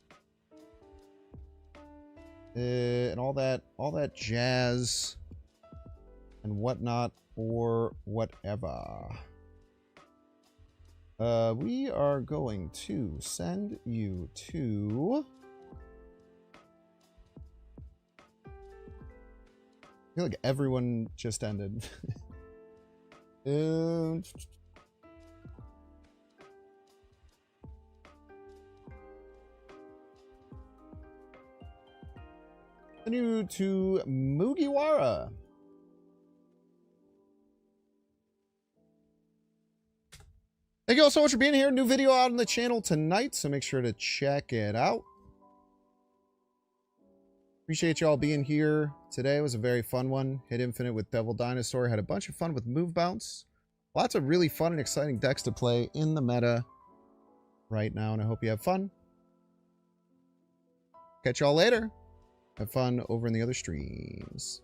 And all that jazz and whatnot or whatever. We are going to send you to... I feel like everyone just ended. Send you to Mugiwara. Thank you all so much for being here. New video out on the channel tonight, so make sure to check it out. Appreciate y'all being here today. It was a very fun one. Hit Infinite with Devil Dinosaur. Had a bunch of fun with Move Bounce. Lots of really fun and exciting decks to play in the meta right now, and I hope you have fun. Catch y'all later. Have fun over in the other streams.